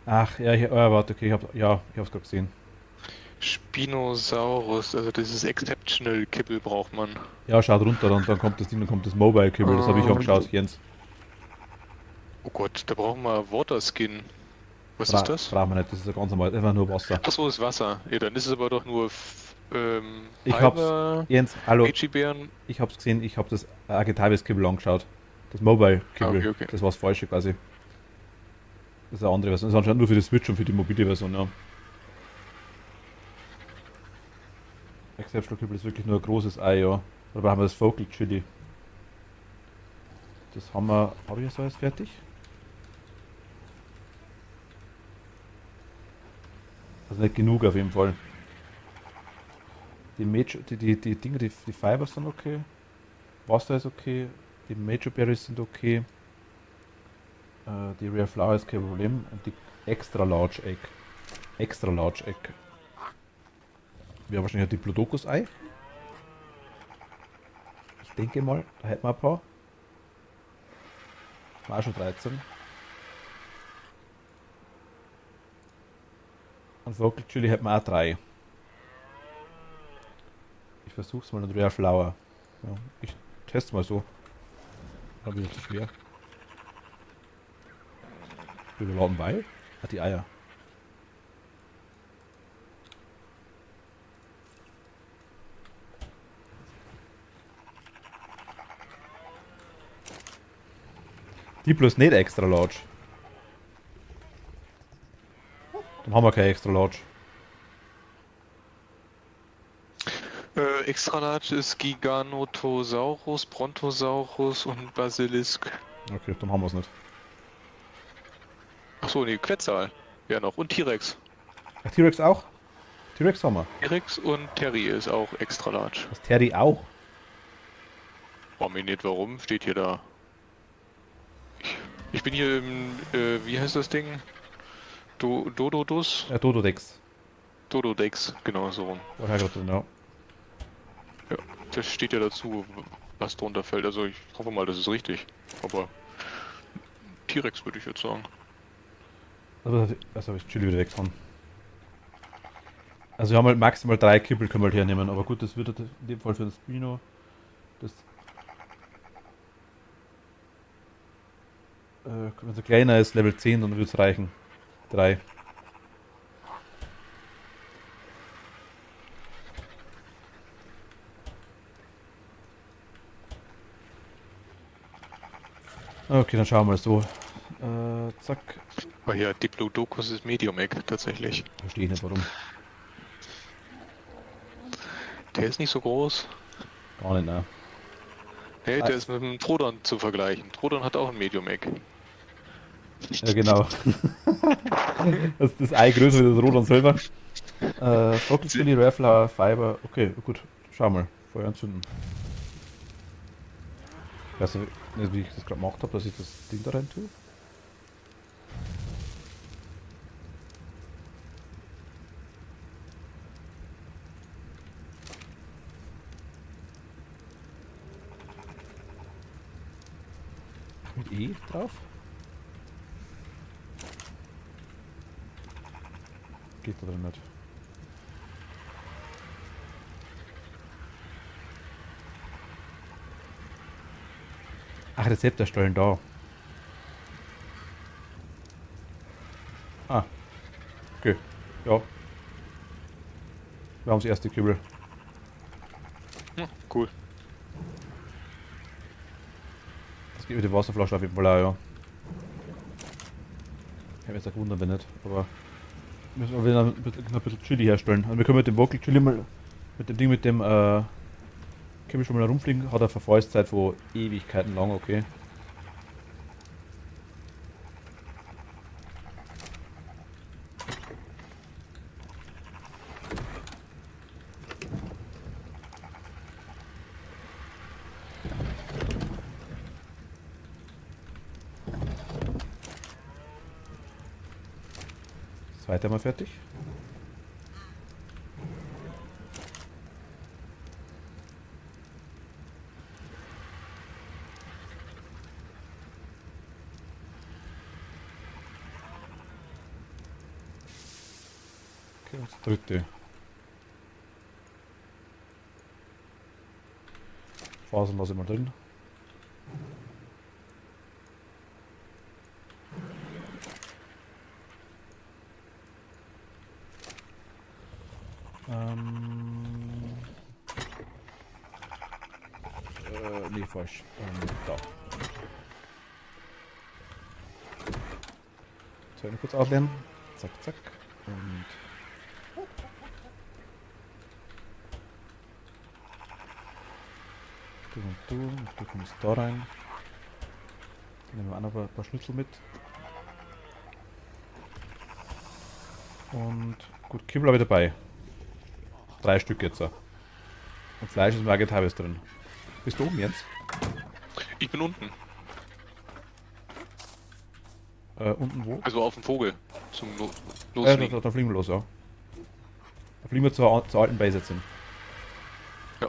[SPEAKER 1] Ach, ja, warte, okay, ich hab's gerade gesehen.
[SPEAKER 2] Spinosaurus, also dieses Exceptional Kibbel braucht man.
[SPEAKER 1] Ja, schaut runter, dann kommt das Ding, dann kommt das Mobile-Kibbel, das habe ich angeschaut, Jens.
[SPEAKER 2] Oh Gott, da brauchen wir Waterskin. Was ist das?
[SPEAKER 1] Brauchen wir nicht, das ist ja ganz normal, einfach nur Wasser.
[SPEAKER 2] Achso, ist Wasser. Ja, dann ist es aber doch nur
[SPEAKER 1] Ich hab's, Jens, hallo,
[SPEAKER 2] Meiji-Bären.
[SPEAKER 1] ich hab's gesehen, ich hab das Agentavis-Kibbel angeschaut. Das Mobile-Kibbel,
[SPEAKER 2] Okay.
[SPEAKER 1] das war das Falsche quasi. Das ist eine andere Version, das ist anscheinend nur für die Switch und für die mobile Version, ja. Exceptional Kibbel ist wirklich nur ein großes Ei, ja. Da brauchen wir das Focal Chili. Das haben wir. Habe ich das alles fertig? Also nicht genug auf jeden Fall. Die Dinge, die Fibers sind okay. Wasser ist okay. Die Major Berries sind okay. Die Rare Flower ist kein Problem. Und die Extra Large Egg. Extra Large Egg. Wir haben wahrscheinlich ein Diplodocus-Ei. Ich denke mal, da hätten wir ein paar. War schon 13. Und Vocal Chili hätten wir auch 3. Ich versuch's mal mit Rare Flower. Ja, ich teste mal so. Aber wieder zu schwer. Wir laden bei. Hat die Eier. Die plus nicht extra large. Dann haben wir kein extra large.
[SPEAKER 2] Extra large ist Giganotosaurus, Brontosaurus und Basilisk.
[SPEAKER 1] Okay, dann haben wir es nicht.
[SPEAKER 2] Achso, nee, Quetzal. Ja noch. Und T-Rex.
[SPEAKER 1] Ach, T-Rex auch? T-Rex haben wir.
[SPEAKER 2] T-Rex und Terry ist auch extra large.
[SPEAKER 1] Das Terry auch.
[SPEAKER 2] Warum nicht, warum? Steht hier da. Ich bin hier im, wie heißt das Ding? Dododus?
[SPEAKER 1] Dododex.
[SPEAKER 2] Dodo Decks, genau so rum.
[SPEAKER 1] Vorher gerade drin, ja.
[SPEAKER 2] Ja, das steht ja dazu, was drunter fällt. Also ich hoffe mal, das ist richtig. Aber T-Rex würde ich jetzt sagen.
[SPEAKER 1] Also habe ich Chili wieder weggehauen. Also wir haben halt maximal 3 Kippel können wir halt hernehmen, aber gut, das wird halt in dem Fall für das Spino. Das, wenn es kleiner ist, Level 10, dann wird es reichen. 3. Okay, dann schauen wir mal so. Zack.
[SPEAKER 2] Weil hier Diplodocus ist Medium Egg tatsächlich.
[SPEAKER 1] Verstehe ich nicht warum.
[SPEAKER 2] Der ist nicht so groß.
[SPEAKER 1] Gar nicht, ne?
[SPEAKER 2] Hey, der ist mit dem Trodon zu vergleichen. Trodon hat auch ein Medium Egg.
[SPEAKER 1] Ja, genau. das Ei größer wie das Rodon selber. Focus Chili, Raffler, Fiber. Okay, gut. Schau mal. Feuer anzünden. Ich weiß nicht, wie ich das gerade gemacht habe, dass ich das Ding da rein tue. Mit E drauf? Geht da drin nicht. Ach, Rezept erstellen da. Ah. Okay. Ja. Wir haben das erste Kübel.
[SPEAKER 2] Hm, cool.
[SPEAKER 1] Das geht mit der Wasserflasche auf jeden Fall auch, ja. Ich hätte mich jetzt auch gewundert, wenn nicht. Aber müssen wir wieder ein bisschen Chili herstellen. Also wir können mit dem Vocal Chili mal, mit dem Ding, mit dem können wir schon mal rumfliegen. Hat eine Verfallszeit von Ewigkeiten lang, okay. Das zweite mal fertig. Okay, das dritte. Fasern lasse ich mal drin. Nee, falsch. Da. So, kurz ausleeren. Zack, zack. Und du kommst da rein. Dann nehmen wir auch noch ein paar Schnitzel mit. Und gut, Kibbel habe ich dabei. 3 Stück jetzt. Und Fleisch ist Vegetarisch drin. Bist du oben jetzt?
[SPEAKER 2] Ich bin unten.
[SPEAKER 1] Unten wo?
[SPEAKER 2] Also auf dem Vogel. Zum
[SPEAKER 1] Da,
[SPEAKER 2] Losfliegen.
[SPEAKER 1] da fliegen wir los, ja. Da fliegen wir zur alten Base jetzt hin.
[SPEAKER 2] Ja.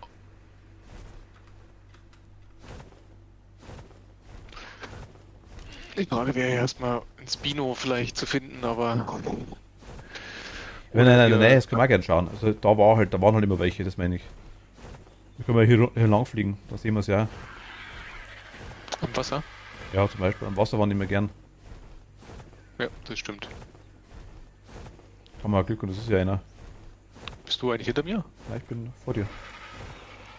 [SPEAKER 2] Die Frage wäre ja erstmal ein Spino vielleicht zu finden, aber.
[SPEAKER 1] Wenn er in der Nähe ist, können wir auch gerne schauen. Also da waren halt immer welche, das meine ich. Da können wir hier lang fliegen, da sehen wir es ja.
[SPEAKER 2] Am Wasser?
[SPEAKER 1] Ja, zum Beispiel am Wasser waren immer gern.
[SPEAKER 2] Ja, das stimmt.
[SPEAKER 1] Haben wir Glück und das ist ja einer.
[SPEAKER 2] Bist du eigentlich hinter mir?
[SPEAKER 1] Nein, ich bin vor dir.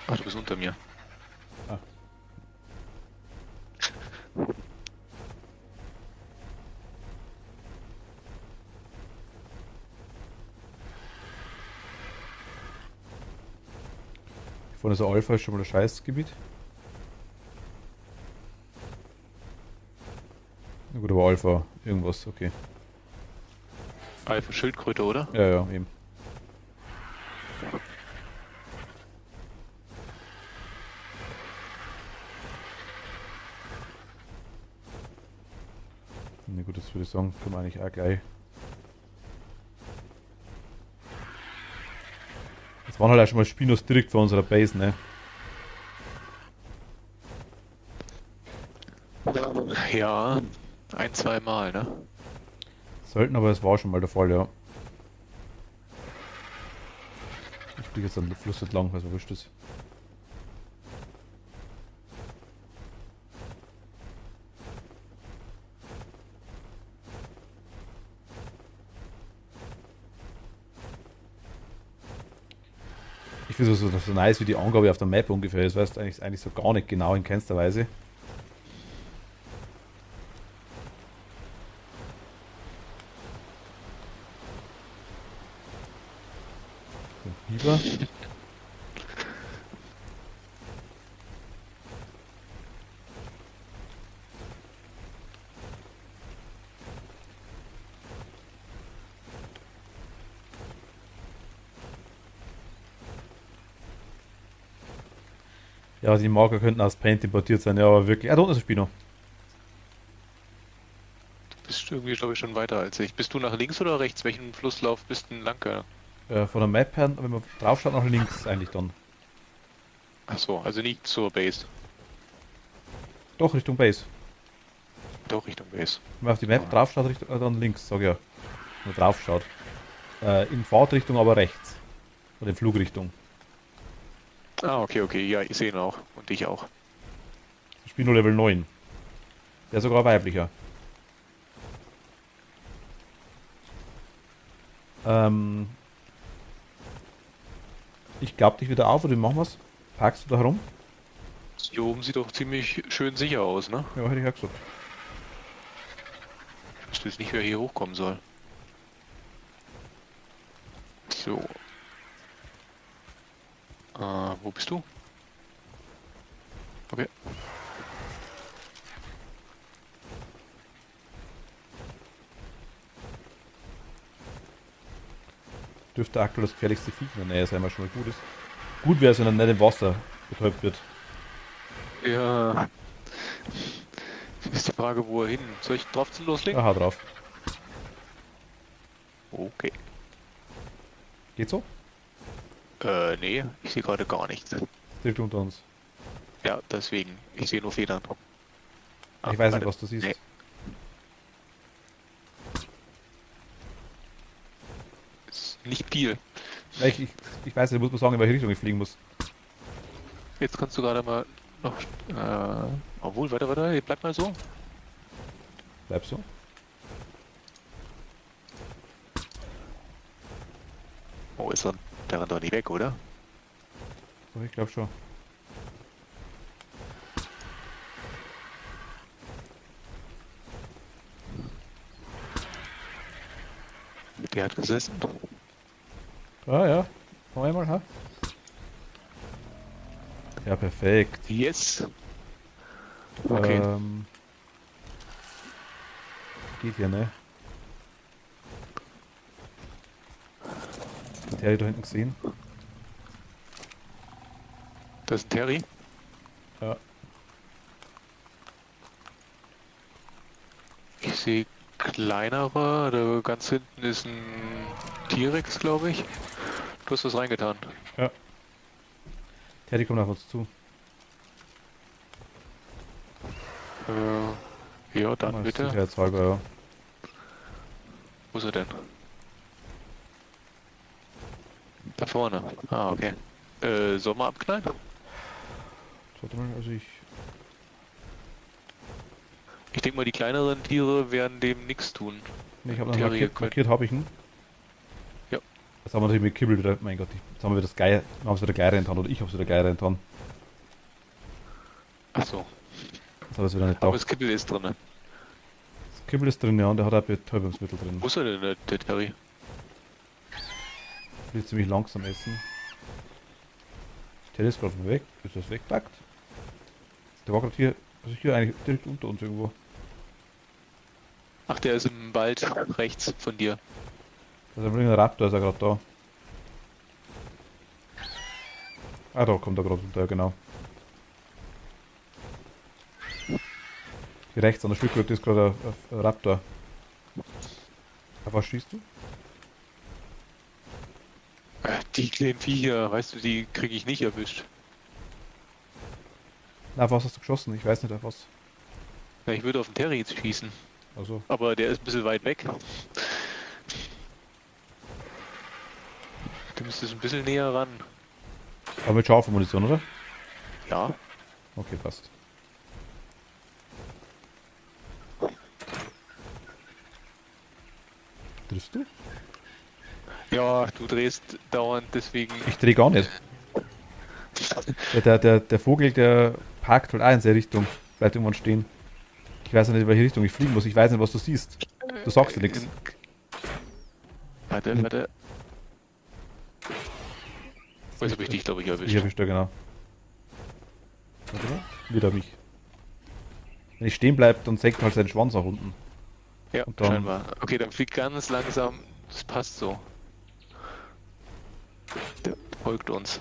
[SPEAKER 2] Ach, du bist unter mir.
[SPEAKER 1] Ah. Vorne ist der Alpha, ist schon mal das Scheißgebiet. Na gut, aber Alpha, irgendwas, okay.
[SPEAKER 2] Alpha Schildkröte, oder?
[SPEAKER 1] Ja, ja, eben. Na gut, das würde ich sagen, können wir eigentlich auch gleich. Es waren halt auch schon mal Spinos direkt vor unserer Base, ne?
[SPEAKER 2] Ja, ein, zwei Mal, ne?
[SPEAKER 1] Selten, aber es war schon mal der Fall, ja. Ich fliege jetzt an den Fluss entlang, weil es mir wurscht ist. Ich finde es so nice, wie die Angabe auf der Map ungefähr ist. Weißt du, eigentlich so gar nicht genau in keinster Weise. Biber. Ja, die Marker könnten aus Paint importiert sein, ja, aber wirklich. Ah, da unten ist ein Spino.
[SPEAKER 2] Bist du irgendwie, glaube ich, schon weiter als ich. Bist du nach links oder rechts? Welchen Flusslauf bist du denn lang?
[SPEAKER 1] Von der Map her, wenn man drauf schaut, nach links eigentlich dann.
[SPEAKER 2] Ach so, also nicht zur Base.
[SPEAKER 1] Doch, Richtung Base.
[SPEAKER 2] Doch, Richtung Base.
[SPEAKER 1] Wenn man auf die Map drauf schaut, dann links, sag ja. Wenn man drauf schaut. In Fahrtrichtung aber rechts. Oder in Flugrichtung.
[SPEAKER 2] Ah, okay, okay. Ja, ich sehe ihn auch. Und ich auch.
[SPEAKER 1] Spino Level 9. Der ist sogar weiblicher. Ich glaube dich wieder auf, oder wie machen wir's? Parkst du da herum?
[SPEAKER 2] Hier oben sieht doch ziemlich schön sicher aus, ne?
[SPEAKER 1] Ja, hätte ich auch gesagt.
[SPEAKER 2] Ich wüsste jetzt nicht, wer hier hochkommen soll. So. Wo bist du? Okay.
[SPEAKER 1] Dürfte aktuell das gefährlichste Viech in der Nähe sein, was schon mal gut ist. Gut wäre es, wenn er nicht im Wasser betäubt wird.
[SPEAKER 2] Ja. Ist die Frage, wo er hin. Soll ich drauf loslegen?
[SPEAKER 1] Aha, drauf.
[SPEAKER 2] Okay.
[SPEAKER 1] Geht so?
[SPEAKER 2] Nee, ich sehe gerade gar nichts.
[SPEAKER 1] Direkt unter uns.
[SPEAKER 2] Ja, deswegen. Ich sehe nur Federn.
[SPEAKER 1] Ich weiß nicht,
[SPEAKER 2] warte.
[SPEAKER 1] was du siehst.
[SPEAKER 2] Nee. Ist nicht viel.
[SPEAKER 1] Ja, ich weiß nicht, ich muss mal sagen, in welche Richtung ich fliegen muss.
[SPEAKER 2] Jetzt kannst du gerade mal noch. Obwohl, warte, bleib mal so.
[SPEAKER 1] Bleib so.
[SPEAKER 2] Oh, ist er der rennt doch nicht weg, oder?
[SPEAKER 1] Doch, ich glaube schon.
[SPEAKER 2] Der hat gesessen.
[SPEAKER 1] Ah ja. Noch einmal, ha? Ja, perfekt.
[SPEAKER 2] Yes. Okay.
[SPEAKER 1] Geht ja, ne? Hat Terry da hinten gesehen?
[SPEAKER 2] Das ist Terry.
[SPEAKER 1] Ja.
[SPEAKER 2] Ich sehe kleinere. Da ganz hinten ist ein T-Rex, glaube ich. Du hast was reingetan.
[SPEAKER 1] Ja. Terry kommt auf uns zu.
[SPEAKER 2] Ja, dann
[SPEAKER 1] Mal
[SPEAKER 2] bitte.
[SPEAKER 1] sicherheitshalber, ja.
[SPEAKER 2] Wo ist er denn? Da vorne. Ah, okay. Soll man abknallen?
[SPEAKER 1] Warte mal, also
[SPEAKER 2] Ich denke mal, die kleineren Tiere werden dem nichts tun.
[SPEAKER 1] nee, ich habe noch
[SPEAKER 2] Terry
[SPEAKER 1] markiert,
[SPEAKER 2] können-
[SPEAKER 1] markiert habe ich ihn.
[SPEAKER 2] Ja.
[SPEAKER 1] Jetzt haben wir natürlich mit Kibbel wieder, mein Gott, jetzt haben wir wieder das Geil, haben es wieder Geil reintan, oder ich habe es wieder Geil reintan.
[SPEAKER 2] Ach so.
[SPEAKER 1] Das habe ich wieder nicht
[SPEAKER 2] Aber
[SPEAKER 1] gedacht.
[SPEAKER 2] das Kittel ist drin.
[SPEAKER 1] Das Kibbel ist drin, ja, und der hat auch Betäubungsmittel drin.
[SPEAKER 2] Wo ist er denn, der Terry?
[SPEAKER 1] Will ziemlich langsam essen. Der ist gerade weg, ist das weggepackt? Der war gerade hier, also hier eigentlich direkt unter uns irgendwo.
[SPEAKER 2] Ach, der ist im Wald rechts von dir.
[SPEAKER 1] Also ein Raptor ist er gerade da. Ah, da kommt er gerade runter, ja, genau. Hier rechts an der Stückbrücke ist gerade ein Raptor. Auf was schießt du?
[SPEAKER 2] Die kleinen Viecher, weißt du, die kriege ich nicht erwischt.
[SPEAKER 1] Na, auf was hast du geschossen? Ich weiß nicht, auf was.
[SPEAKER 2] Ja, ich würde auf den Terry jetzt schießen,
[SPEAKER 1] Also,
[SPEAKER 2] aber der ist ein bisschen weit weg. Du müsstest ein bisschen näher ran.
[SPEAKER 1] aber mit scharfer Munition, oder?
[SPEAKER 2] Ja,
[SPEAKER 1] Okay, passt. Triffst du?
[SPEAKER 2] ja, du drehst dauernd, deswegen.
[SPEAKER 1] Ich drehe gar nicht. Der Vogel, der parkt halt auch in seine Richtung. Bleibt irgendwann stehen. Ich weiß nicht, in welche Richtung ich fliegen muss. Ich weiß nicht, was du siehst. Du sagst ja nichts.
[SPEAKER 2] Warte, warte. Jetzt habe ich dich, glaube ich,
[SPEAKER 1] Ich
[SPEAKER 2] erwischt.
[SPEAKER 1] erwischt da genau. Warte mal. Wieder mich. Wenn ich stehen bleibe, dann senkt halt seinen Schwanz nach unten.
[SPEAKER 2] Ja,
[SPEAKER 1] Und dann-
[SPEAKER 2] scheinbar. Okay, dann flieg ganz langsam. Das passt so. Der folgt uns.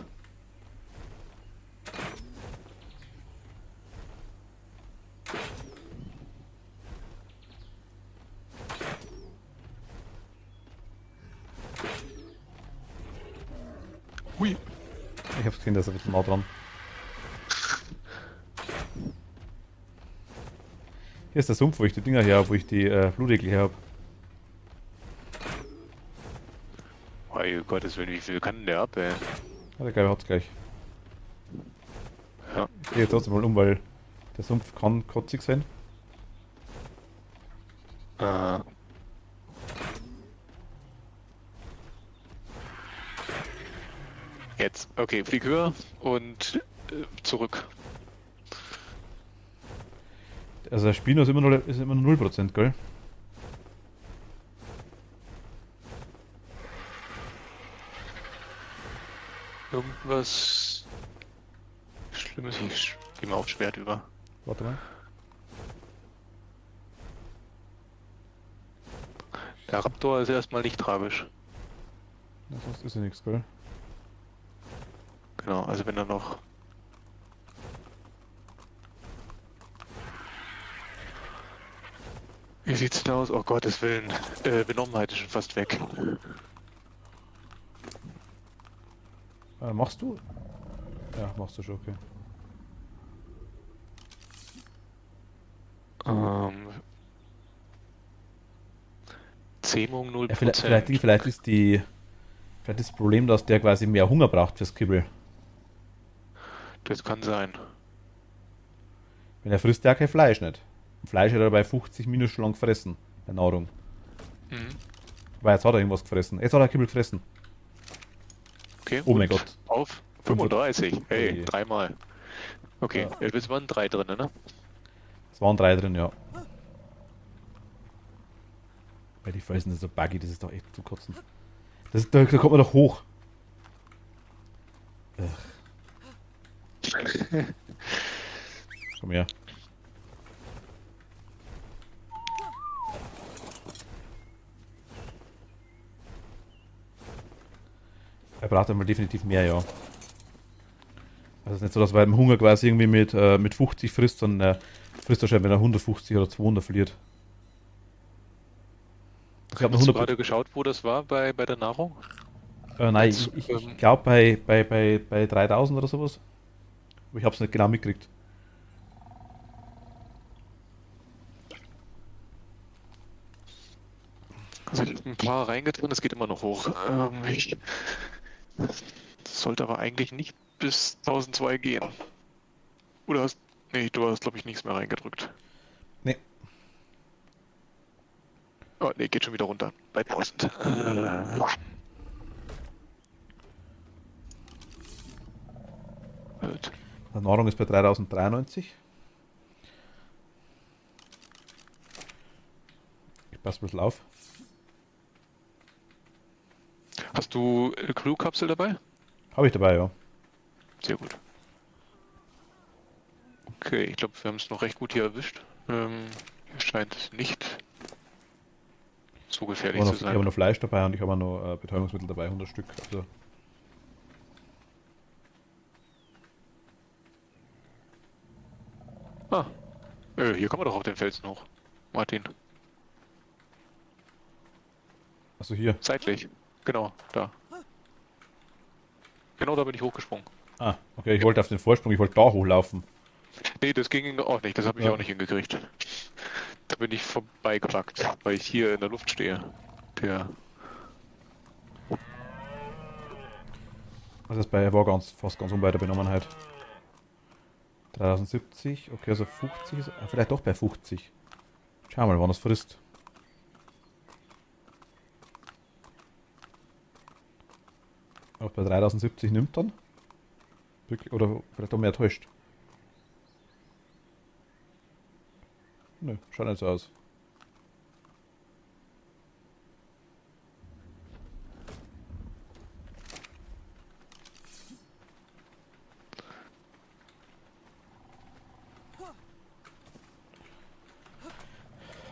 [SPEAKER 2] Hui.
[SPEAKER 1] Ich hab's gesehen, dass er ein bisschen nah dran. Hier ist der Sumpf, wo ich die Dinger her habe, wo ich die Blutegel her habe.
[SPEAKER 2] Oh Gottes Willen, wie viel kann denn der ab, ey?
[SPEAKER 1] Ja, der Geil hat's gleich.
[SPEAKER 2] Ja.
[SPEAKER 1] Ich gehe jetzt trotzdem mal um, weil der Sumpf kann kotzig sein.
[SPEAKER 2] Ah. Jetzt. Okay, flieg höher und zurück.
[SPEAKER 1] Also der Spino ist immer nur 0%, gell?
[SPEAKER 2] Irgendwas Schlimmes. Ich geh mal aufs Schwert über.
[SPEAKER 1] Warte mal.
[SPEAKER 2] Der Raptor ist erstmal nicht tragisch.
[SPEAKER 1] Ja, sonst ist ja nichts, gell?
[SPEAKER 2] Genau, also wenn er noch. Wie sieht's denn aus? Oh Gottes Willen. Benommenheit ist schon fast weg.
[SPEAKER 1] Machst du? Ja, machst du schon, okay.
[SPEAKER 2] Zähmung 0%.
[SPEAKER 1] Ja, vielleicht ist das Problem, dass der quasi mehr Hunger braucht fürs Kibbel.
[SPEAKER 2] Das kann sein.
[SPEAKER 1] Wenn er frisst ja kein Fleisch nicht. Fleisch hat er bei 50 Minus schon lang gefressen. Der Nahrung.
[SPEAKER 2] Mhm.
[SPEAKER 1] Weil jetzt hat er irgendwas gefressen. Jetzt hat er Kibbel gefressen.
[SPEAKER 2] Okay.
[SPEAKER 1] Oh mein
[SPEAKER 2] und
[SPEAKER 1] Gott.
[SPEAKER 2] Auf 35. Hey,
[SPEAKER 1] Oje.
[SPEAKER 2] dreimal. Okay,
[SPEAKER 1] Ja.
[SPEAKER 2] jetzt waren 3 drin, ne?
[SPEAKER 1] Es waren 3 drin, ja. Weil die Felsen sind so buggy, das ist doch echt zu kotzen. Da kommt man doch hoch. Komm her. Er braucht einmal definitiv mehr, ja. Also es ist nicht so, dass er beim Hunger quasi irgendwie mit 50 frisst, sondern er frisst wahrscheinlich, wenn er 150 oder 200 verliert. Ich habe
[SPEAKER 2] Hast du
[SPEAKER 1] 100.
[SPEAKER 2] gerade geschaut, wo das war bei der Nahrung?
[SPEAKER 1] Nein,
[SPEAKER 2] Jetzt,
[SPEAKER 1] ich glaube bei 3000 oder sowas. Aber ich habe es nicht genau mitgekriegt.
[SPEAKER 2] Also ich hab ein paar reingetan, es geht immer noch hoch. Das sollte aber eigentlich nicht bis 1002 gehen. Oder hast. Nee, du hast, glaube ich, nichts mehr reingedrückt.
[SPEAKER 1] Nee.
[SPEAKER 2] Oh, nee, geht schon wieder runter. Bei 1000. Gut.
[SPEAKER 1] Die Nahrung ist bei 3093. Ich passe ein bisschen auf.
[SPEAKER 2] Hast du Crew-Kapsel dabei?
[SPEAKER 1] Habe ich dabei, ja.
[SPEAKER 2] Sehr gut. Okay, ich glaube, wir haben es noch recht gut hier erwischt. Hier scheint es nicht so gefährlich zu
[SPEAKER 1] Ich
[SPEAKER 2] sein.
[SPEAKER 1] habe noch Fleisch dabei und ich habe noch Betäubungsmittel dabei, 100 Stück. Also
[SPEAKER 2] Ah, hier kommen wir doch auf den Felsen hoch. Martin,
[SPEAKER 1] hier.
[SPEAKER 2] seitlich. Genau, da. Genau da bin ich hochgesprungen.
[SPEAKER 1] Ah, okay, ich wollte auf den Vorsprung, ich wollte da hochlaufen.
[SPEAKER 2] Nee, das ging auch nicht, das habe ich
[SPEAKER 1] Ja.
[SPEAKER 2] auch nicht hingekriegt. Da bin ich vorbeigepackt, weil ich hier in der Luft stehe. Der.
[SPEAKER 1] Also das bei war fast ganz unweit der Benommenheit. 3070, okay, also 50 ist, vielleicht doch bei 50. Schau mal, wann das frisst. Ob bei 3070 nimmt dann? Wirklich, oder vielleicht auch mehr täuscht. Nö, schaut nicht so aus.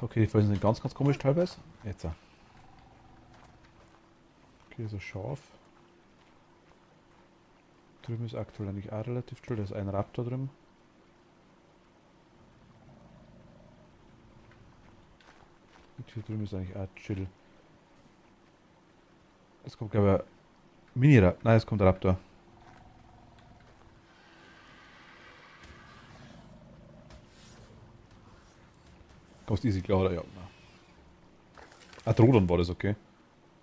[SPEAKER 1] Okay, die Felsen sind ganz komisch teilweise. Jetzt. Okay, so scharf. Drüben ist aktuell eigentlich auch relativ still. Da ist ein Raptor drüben. Und hier drüben ist eigentlich auch chill. Es kommt, glaube ich, ein Mini-Raptor. Nein, es kommt ein Raptor. Kommst easy klar, oder? Ja. Ah, Drodon war das, okay.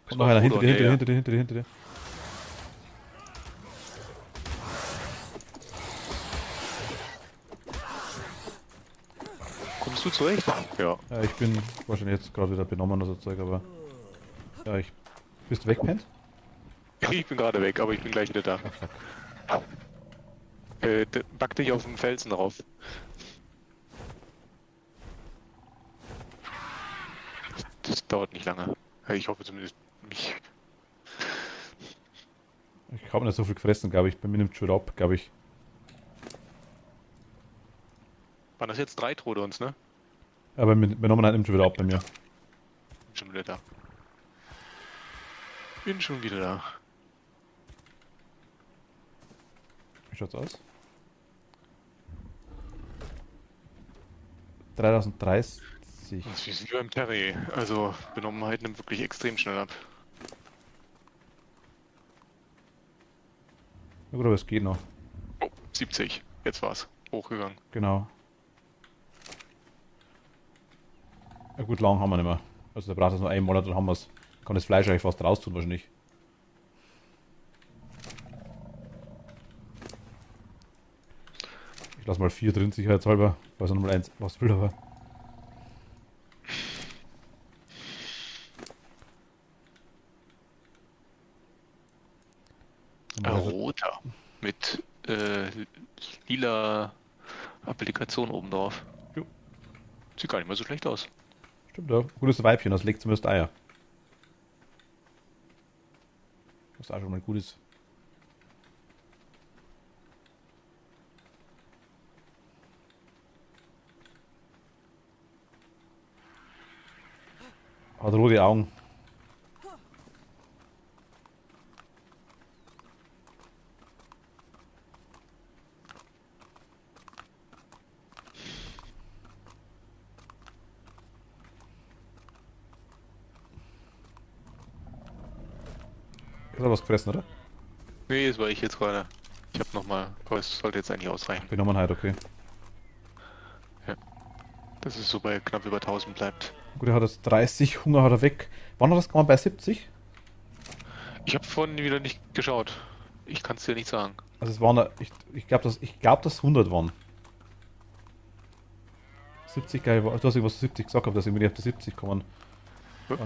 [SPEAKER 1] Kommt noch einer hinter dir, hinter dir, hinter dir, hinter dir.
[SPEAKER 2] Kommst du zurecht? Ja.
[SPEAKER 1] Ja, ich bin wahrscheinlich jetzt gerade wieder benommen oder so Zeug, aber. Ja, ich. Bist du wegpennt?
[SPEAKER 2] Ich bin gerade weg, aber ich bin gleich wieder da.
[SPEAKER 1] Ah, fuck.
[SPEAKER 2] Back dich auf den Felsen drauf. Das dauert nicht lange. Ich hoffe zumindest nicht.
[SPEAKER 1] Ich habe nicht so viel gefressen, glaube ich. Bei mir nimmt schon ab, glaube ich.
[SPEAKER 2] Waren das jetzt 3 Trodons, ne?
[SPEAKER 1] Aber benommen nimmt schon wieder ab bei mir.
[SPEAKER 2] Bin schon wieder da. Bin schon wieder da.
[SPEAKER 1] Wie schaut's aus? 3030.
[SPEAKER 2] Das ist wie beim Terry. Also, Benommenheit nimmt wirklich extrem schnell ab.
[SPEAKER 1] Ja gut, aber es geht noch.
[SPEAKER 2] Oh, 70. Jetzt war's. Hochgegangen.
[SPEAKER 1] Genau. Ja gut, lang haben wir nicht mehr. Also da braucht es nur einen Monat, dann haben wir es. Kann das Fleisch eigentlich fast raustun wahrscheinlich. Ich lasse mal 4 drin, sicherheitshalber. Weil es nochmal eins was will, aber.
[SPEAKER 2] Roter. Mit lila Applikation oben drauf.
[SPEAKER 1] Jo.
[SPEAKER 2] Sieht gar nicht mal so schlecht aus.
[SPEAKER 1] Stimmt, ja. Gutes Weibchen, das legt zumindest Eier. Was auch schon mal gut ist. Hat rote Augen. Ist aber was gefressen, oder?
[SPEAKER 2] Nee, das war ich jetzt gerade. Ich hab nochmal, aber es sollte jetzt eigentlich ausreichen.
[SPEAKER 1] Benommenheit, okay.
[SPEAKER 2] Dass es so bei knapp über 1000 bleibt.
[SPEAKER 1] Gut, er hat jetzt 30, Hunger hat er weg. Wann hat das gemacht? Bei 70?
[SPEAKER 2] Ich habe vorhin wieder nicht geschaut. Ich kann es dir nicht sagen.
[SPEAKER 1] Also es waren, ich glaube, dass 100 waren. 70, geil, du hast irgendwas zu 70 gesagt, aber dass irgendwie auf die 70 kommen.
[SPEAKER 2] Ja.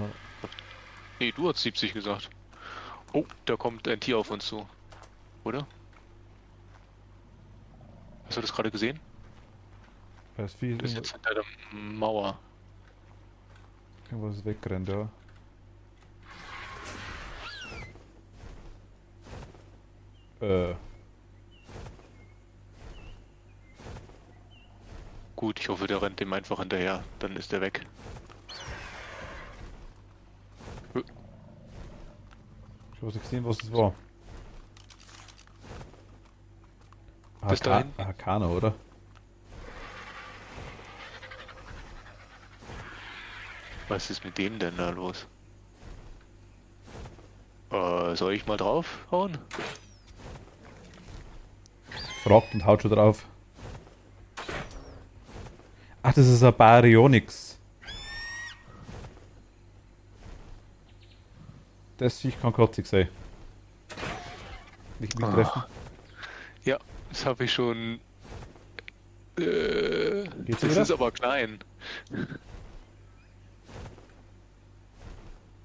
[SPEAKER 2] Nee, du hast 70 gesagt. Oh, da kommt ein Tier auf uns zu. Oder? Hast du das gerade gesehen?
[SPEAKER 1] Da ist viel,
[SPEAKER 2] Das ist jetzt hinter der Mauer.
[SPEAKER 1] irgendwas wegrennt, ja.
[SPEAKER 2] Gut, ich hoffe, der rennt dem einfach hinterher. Dann ist er weg.
[SPEAKER 1] Ich habe gesehen, was das war.
[SPEAKER 2] Bis dahin.
[SPEAKER 1] Hakana, oder?
[SPEAKER 2] Was ist mit dem denn da los? Soll ich mal draufhauen?
[SPEAKER 1] Fragt und haut schon drauf. Ach, das ist ein Baryonyx. Das Viech kann kotzig sein. Nicht mich treffen.
[SPEAKER 2] Ja, das habe ich schon.
[SPEAKER 1] Geht's
[SPEAKER 2] Das
[SPEAKER 1] wieder?
[SPEAKER 2] ist aber klein.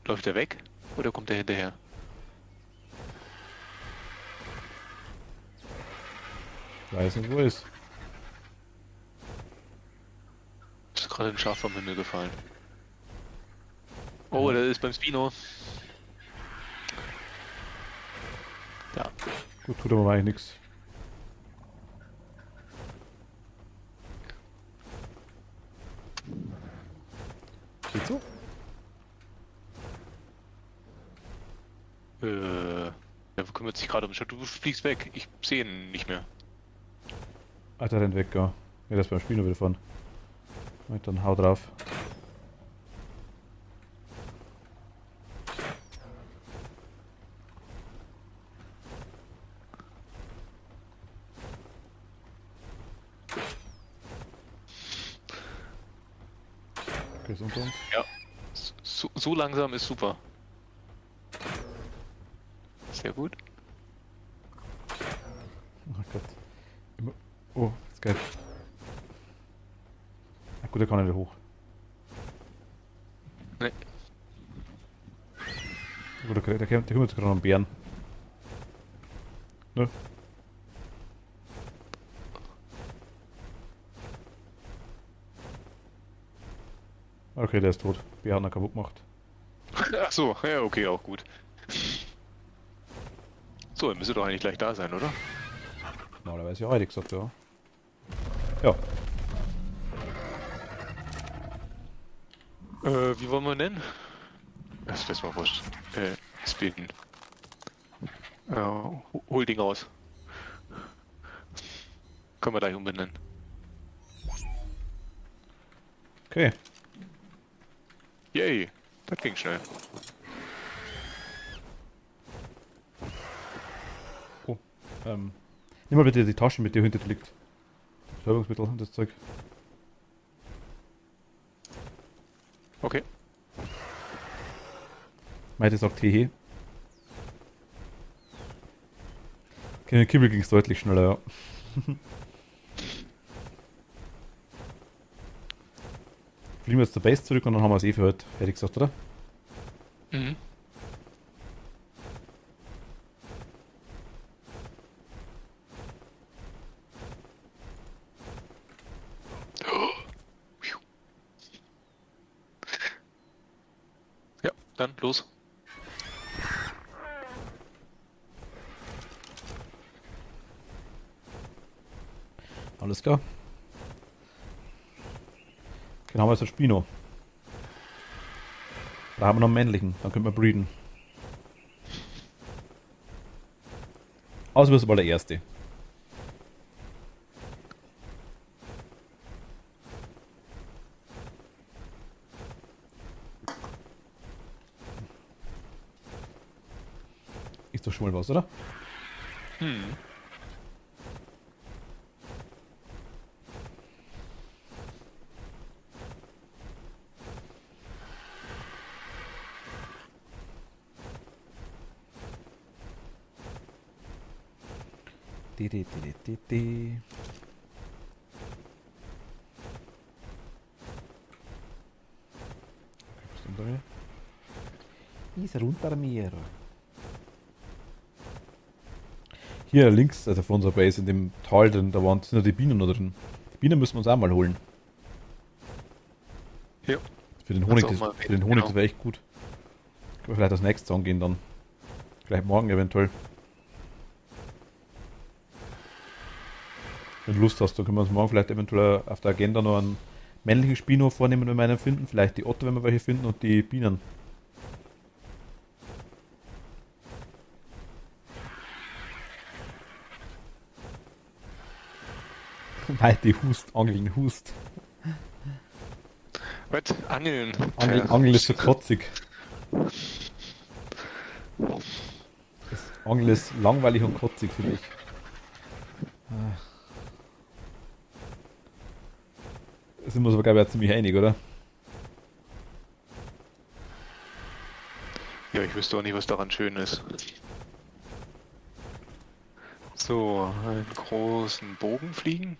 [SPEAKER 2] Läuft er weg? Oder kommt er hinterher?
[SPEAKER 1] Ich weiß nicht, wo er ist.
[SPEAKER 2] Ist gerade ein Schaf vom Himmel gefallen. Oh, der ist beim Spino. Ja.
[SPEAKER 1] Gut, tut aber eigentlich nichts. Geht so?
[SPEAKER 2] Der kümmert sich gerade um Schott. Du fliegst weg. Ich sehe ihn nicht mehr.
[SPEAKER 1] Ah, der rennt weg, ja. Ja, der ist beim Spiel noch wieder vorne. Und dann hau drauf. Okay, unter uns.
[SPEAKER 2] Ja. So langsam ist super. Sehr gut.
[SPEAKER 1] Oh Gott. Immer. Oh, ist geil. Ah, gut, der kann nicht hoch.
[SPEAKER 2] Nee.
[SPEAKER 1] Gut, der kümmert sich gerade um Bären. Ne? Okay, der ist tot. Bär hat ihn kaputt gemacht.
[SPEAKER 2] Ach so, ja, okay, auch gut. So, er müsste doch eigentlich gleich da sein, oder?
[SPEAKER 1] Normalerweise ja, hätte ich gesagt, ja. Ja,
[SPEAKER 2] Wie wollen wir nennen? Das ist mal wurscht. Splitten. Hol Ding raus. Können wir gleich umbenennen.
[SPEAKER 1] okay.
[SPEAKER 2] Yay, das ging schnell.
[SPEAKER 1] Oh, nimm mal bitte die Tasche, mit der hinter dir liegt. Betäubungsmittel und das Zeug.
[SPEAKER 2] Okay.
[SPEAKER 1] Meinte sagt hehe. Okay, mit Kibbel ging es deutlich schneller, ja. Fliegen wir jetzt zur Base zurück und dann haben wir es eh für heute fertig gesagt, oder?
[SPEAKER 2] Mhm. Ja, dann los.
[SPEAKER 1] Alles klar. Dann haben wir jetzt einen Spino. Da haben wir noch einen männlichen, dann können wir breeden. Außer bist du mal der Erste. Ist doch schon mal was, oder?
[SPEAKER 2] Hm.
[SPEAKER 1] Di. Was ist denn da? Ist runter mir. Hier links, also von unserer Base, in dem Tal drin, da waren sind ja die Bienen noch drin. Die Bienen müssen wir uns auch mal holen.
[SPEAKER 2] Ja.
[SPEAKER 1] Für den Honig,
[SPEAKER 2] Kannst auch mal
[SPEAKER 1] für den Honig
[SPEAKER 2] genau.
[SPEAKER 1] das wäre echt gut. Können wir vielleicht das nächste angehen dann. Vielleicht morgen eventuell. Wenn du Lust hast, dann können wir uns morgen vielleicht eventuell auf der Agenda noch einen männlichen Spino vornehmen, wenn wir einen finden. Vielleicht die Otter, wenn wir welche finden, und die Bienen. Nein, die Hust, Angeln, Hust.
[SPEAKER 2] Was? Angeln.
[SPEAKER 1] Angeln ist so kotzig. Das Angeln ist langweilig und kotzig für mich. Da sind wir uns aber, glaube ich, auch ziemlich einig, oder?
[SPEAKER 2] Ja, ich wüsste auch nicht, was daran schön ist. So, einen großen Bogen fliegen.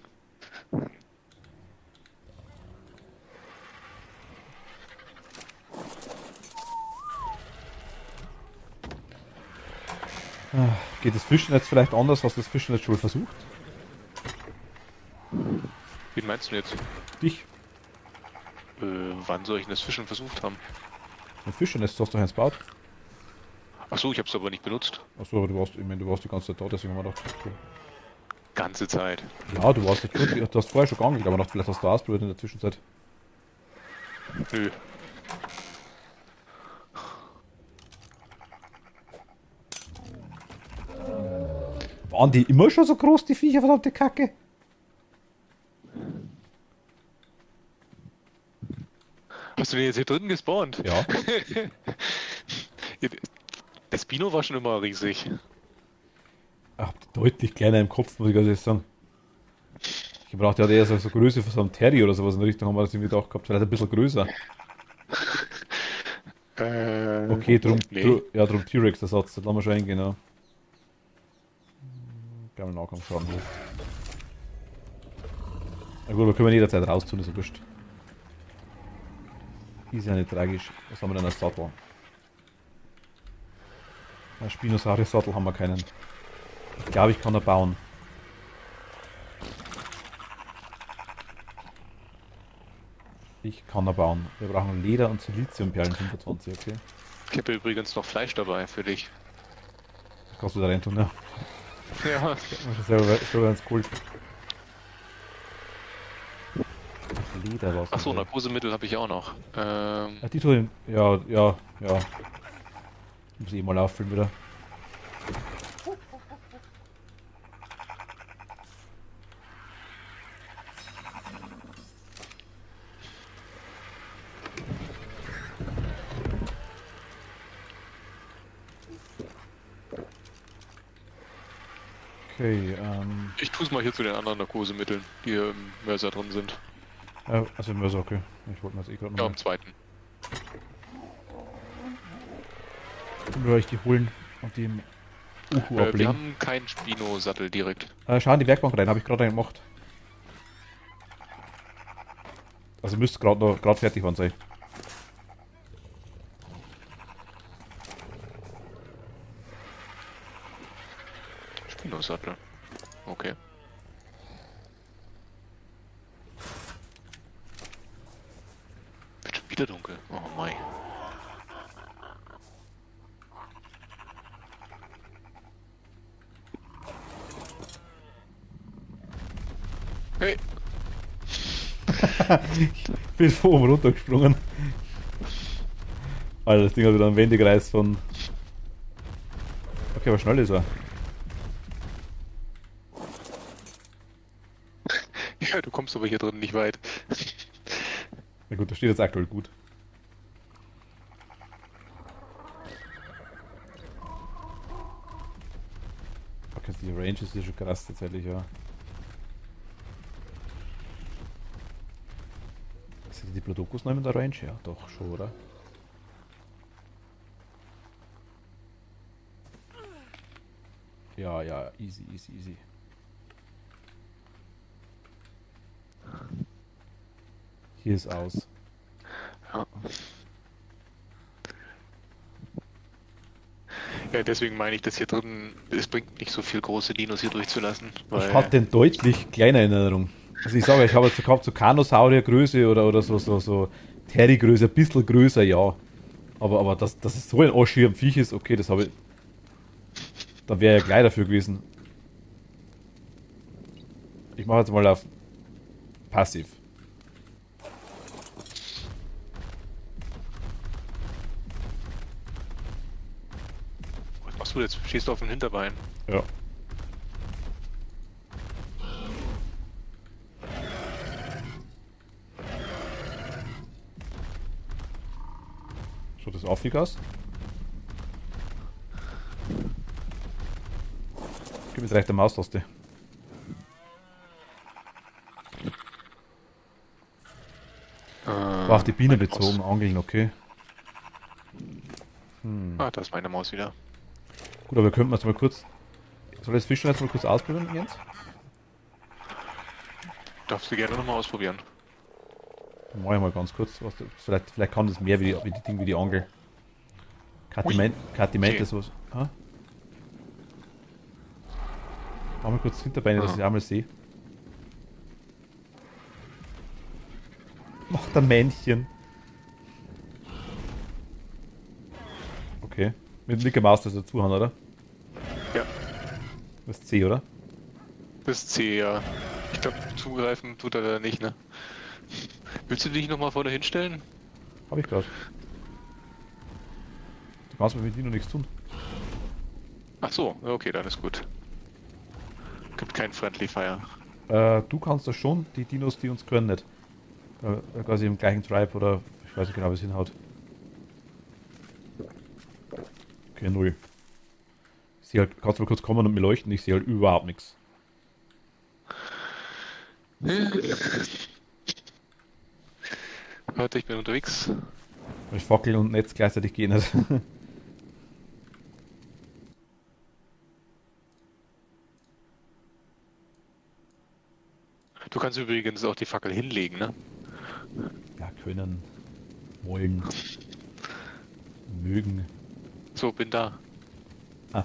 [SPEAKER 1] Geht das Fischen jetzt vielleicht anders? Hast du das Fischen jetzt schon versucht?
[SPEAKER 2] Wen meinst du jetzt?
[SPEAKER 1] Dich?
[SPEAKER 2] Wann soll ich denn das Fischen versucht haben?
[SPEAKER 1] Ein Fischernest hast du eins gebaut?
[SPEAKER 2] Ach so, ich habe es aber nicht benutzt.
[SPEAKER 1] Achso, aber ich meine, du warst die ganze Zeit da, deswegen haben wir gedacht, cool.
[SPEAKER 2] Ganze Zeit.
[SPEAKER 1] Ja, du warst jetzt schon, du hast vorher schon geangelt, aber noch, vielleicht hast du ausprobiert in der Zwischenzeit.
[SPEAKER 2] Nö.
[SPEAKER 1] Waren die immer schon so groß, die Viecher, verdammte Kacke?
[SPEAKER 2] Hast du den jetzt hier drin gespawnt?
[SPEAKER 1] Ja.
[SPEAKER 2] Der Spino war schon immer riesig.
[SPEAKER 1] Ach, deutlich kleiner im Kopf, muss ich ganz ehrlich sagen. Ich gebraucht, der hat eher so Größe für so einen Terry oder sowas in der Richtung, haben wir das irgendwie gedacht gehabt, vielleicht ein bisschen größer. Okay, drum T-Rex-Ersatz, das lassen wir schon eingehen, ja. Gerne mal nachkommen, schauen hoch. Na gut, wir können jederzeit raus tun, ist ja wurscht. Ist ja nicht tragisch. Was haben wir denn als Sattel? Ein Spinosaurus-Sattel haben wir keinen. Ich glaube, ich kann er bauen. Ich kann er bauen. Wir brauchen Leder und Siliziumperlen 25, okay?
[SPEAKER 2] Ich habe übrigens noch Fleisch dabei für dich.
[SPEAKER 1] Das kannst du da rein tun, ja.
[SPEAKER 2] Ja.
[SPEAKER 1] Selber ins Kult. Leder was.
[SPEAKER 2] Achso, Narkosemittel habe ich auch noch.
[SPEAKER 1] Die tun. Ja. Muss ich mal auffüllen wieder. Okay,
[SPEAKER 2] ich tue es mal hier zu den anderen Narkosemitteln, die hier im Mörser drin sind.
[SPEAKER 1] also im Mörser, okay. Ich wollte mir jetzt eh gerade noch.
[SPEAKER 2] Ja, im zweiten.
[SPEAKER 1] Dann würde ich die holen und die im Uhu
[SPEAKER 2] Wir
[SPEAKER 1] ablegen.
[SPEAKER 2] haben keinen Spino-Sattel direkt.
[SPEAKER 1] Schau in die Werkbank rein, habe ich gerade einen gemacht. Also müsste gerade fertig waren sein.
[SPEAKER 2] Spino-Sattel. Okay. Wird schon wieder dunkel. Oh mein. Hey!
[SPEAKER 1] Ich bin von oben runtergesprungen. Alter, das Ding hat wieder einen Wendekreis von. Okay, aber schnell ist er.
[SPEAKER 2] Ja, du kommst aber hier drin nicht weit.
[SPEAKER 1] Na gut, das steht jetzt aktuell gut. Okay, die Range ist hier schon krass tatsächlich, ja. Sind die Diplodocus noch in der Range? Ja, doch schon, oder? Ja, easy. Hier ist aus.
[SPEAKER 2] Ja. Ja, deswegen meine ich, dass hier drin, es bringt nicht so viel große Dinos hier durchzulassen. Weil
[SPEAKER 1] Ich hatte den deutlich kleiner in Erinnerung. Also ich sage, ich habe jetzt gehabt so Kanosaurier-Größe oder so Terry-Größe, ein bisschen größer, ja. Aber dass es so ein Oschi am Viech ist, okay, das habe ich. Da wäre ja gleich dafür gewesen. Ich mache jetzt mal auf Passiv.
[SPEAKER 2] Was machst du jetzt? Stehst du auf dem Hinterbein?
[SPEAKER 1] Ja. Schaut das affig aus? Gib mir direkt eine Maustaste. War auf die Biene
[SPEAKER 2] meine
[SPEAKER 1] bezogen,
[SPEAKER 2] Maus.
[SPEAKER 1] Angeln, okay.
[SPEAKER 2] Ah, da ist meine Maus wieder.
[SPEAKER 1] Gut, aber wir könnten jetzt mal kurz. Soll ich das Fischen jetzt mal kurz ausprobieren, Jens?
[SPEAKER 2] Darfst du gerne nochmal ausprobieren.
[SPEAKER 1] Dann mach ich mal ganz kurz. Vielleicht kann das mehr wie die Angel.
[SPEAKER 2] Ui.
[SPEAKER 1] Kathi meinte
[SPEAKER 2] Okay.
[SPEAKER 1] sowas. Ah? Mach mal kurz Hinterbeine, dass ich einmal sehe. Macht ein Männchen. Okay. Mit dem linken Maus das dazu haben, oder?
[SPEAKER 2] Ja,
[SPEAKER 1] Das ist C, oder?
[SPEAKER 2] das ist C, ja. Ich glaube, zugreifen tut er da nicht, ne? Willst du dich nochmal vorne hinstellen?
[SPEAKER 1] Hab ich gerade. Du kannst mir mit Dino nichts tun.
[SPEAKER 2] Ach so, okay, dann ist gut. Gibt kein Friendly Fire.
[SPEAKER 1] Du kannst das schon, die Dinos, die uns gehören, nicht. Quasi im gleichen Tribe oder ich weiß nicht genau, wie es hinhaut. Okay, null. Ich sehe halt, kannst du mal kurz kommen und mir leuchten, ich sehe halt überhaupt nichts.
[SPEAKER 2] Warte, ich bin unterwegs.
[SPEAKER 1] Weil Fackel und Netz gleichzeitig gehen nicht.
[SPEAKER 2] Du kannst übrigens auch die Fackel hinlegen, ne?
[SPEAKER 1] Ja, können, wollen, mögen.
[SPEAKER 2] So, bin da.
[SPEAKER 1] Ah.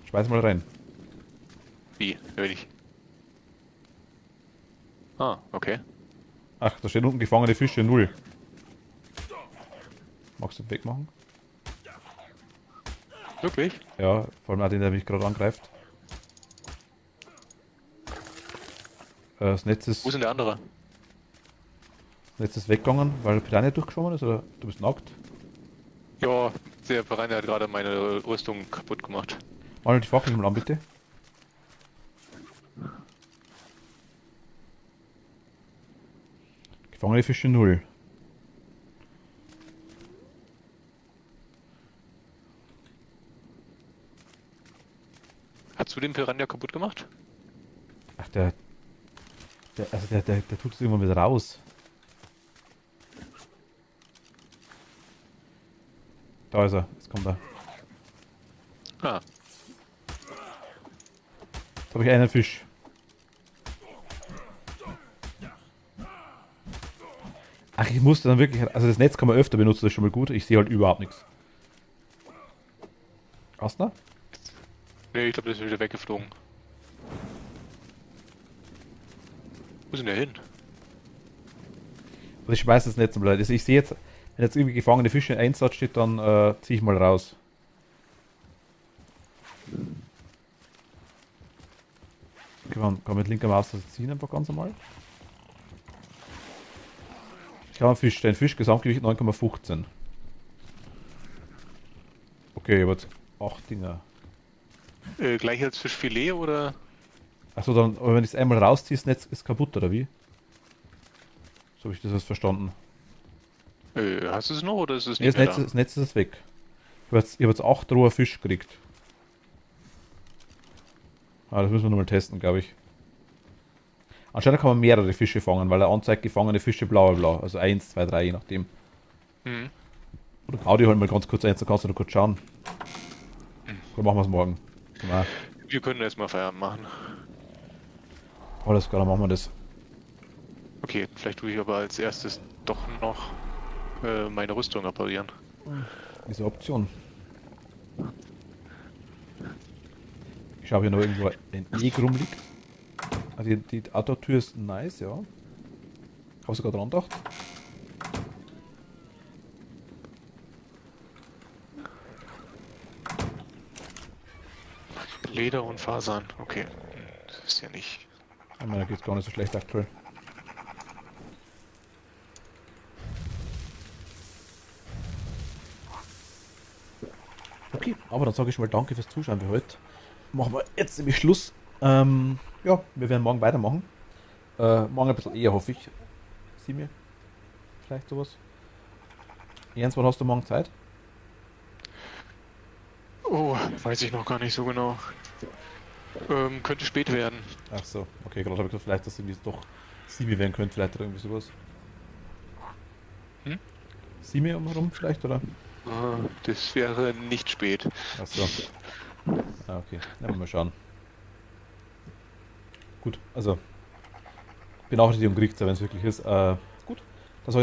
[SPEAKER 1] Schmeiß mal rein.
[SPEAKER 2] Wie? Hör ich. Ah, okay.
[SPEAKER 1] Ach, da steht unten gefangene Fische 0. Magst du wegmachen?
[SPEAKER 2] Wirklich?
[SPEAKER 1] Ja, vor allem auch den, der mich gerade angreift. Das Netz
[SPEAKER 2] Wo ist
[SPEAKER 1] ist
[SPEAKER 2] denn der andere?
[SPEAKER 1] weggegangen, weil der Piranha durchgeschwommen ist, oder du bist nackt?
[SPEAKER 2] Ja, der Verein hat gerade meine Rüstung kaputt gemacht.
[SPEAKER 1] Mal die Fackel mal an, bitte. Gefangene Fische 0.
[SPEAKER 2] Hast du den Piranha kaputt gemacht?
[SPEAKER 1] Ach, der tut es irgendwann wieder raus. Da ist er, jetzt kommt er.
[SPEAKER 2] Ah,
[SPEAKER 1] Jetzt habe ich einen Fisch. Ach, ich musste dann wirklich, also das Netz kann man öfter benutzen, das ist schon mal gut. Ich sehe halt überhaupt nichts. Hast du noch?
[SPEAKER 2] nee, ich glaube, der ist wieder weggeflogen. Wo ist denn der hin?
[SPEAKER 1] Und ich schmeiß das Netz mal. Also ich sehe jetzt, wenn jetzt irgendwie gefangene Fische in Einsatz steht, dann ziehe ich mal raus. Okay, kann man mit linker Maus das ziehen einfach ganz normal. Ich habe einen Fisch, dein Fisch, Gesamtgewicht 9,15. Okay, ich habe jetzt 8 Dinger.
[SPEAKER 2] Gleich als Fischfilet oder?
[SPEAKER 1] Achso, dann, aber wenn ich es einmal rausziehe, das Netz ist kaputt, oder wie? So habe ich das jetzt verstanden.
[SPEAKER 2] Hast du es noch oder ist es
[SPEAKER 1] Nee,
[SPEAKER 2] nicht mehr
[SPEAKER 1] Das Netz ist jetzt weg. Ich hab jetzt 8 rohe Fisch gekriegt. Ah, das müssen wir nochmal testen, glaube ich. Anscheinend kann man mehrere Fische fangen, weil er anzeigt gefangene Fische blau blau. Also 1, 2, 3, je nachdem.
[SPEAKER 2] da? Mhm.
[SPEAKER 1] Oder Claudio halt mal ganz kurz eins, dann kannst du noch kurz schauen. Oder machen wir es morgen. Ja,
[SPEAKER 2] Wir können erstmal Feierabend machen.
[SPEAKER 1] alles klar, dann machen wir das.
[SPEAKER 2] Okay, vielleicht tue ich aber als erstes doch noch meine Rüstung reparieren.
[SPEAKER 1] Diese Option. Ich schaue hier noch irgendwo ein Egg rumliegt. Also die Outdoor-Tür ist nice, ja. Habe sogar dran gedacht.
[SPEAKER 2] Leder und Fasern, okay. Das ist ja nicht.
[SPEAKER 1] Ich meine, da geht's gar nicht so schlecht aktuell. Okay, aber dann sage ich mal danke fürs Zuschauen für heute. Machen wir jetzt nämlich Schluss. Ja, wir werden morgen weitermachen. Morgen ein bisschen eher, hoffe ich. Sieh mir. Vielleicht sowas. Jens, wann hast du morgen Zeit?
[SPEAKER 2] Oh, weiß ich noch gar nicht so genau. Könnte spät werden.
[SPEAKER 1] Ach so, okay, gerade habe ich gedacht, vielleicht, dass irgendwie doch Simi werden könnte, vielleicht oder irgendwie sowas.
[SPEAKER 2] Hm?
[SPEAKER 1] Simi umherum vielleicht, oder?
[SPEAKER 2] Das wäre nicht spät.
[SPEAKER 1] Achso. Ah, okay. Na, mal schauen. Gut, also Benachrichtigung kriegt es, wenn es wirklich ist.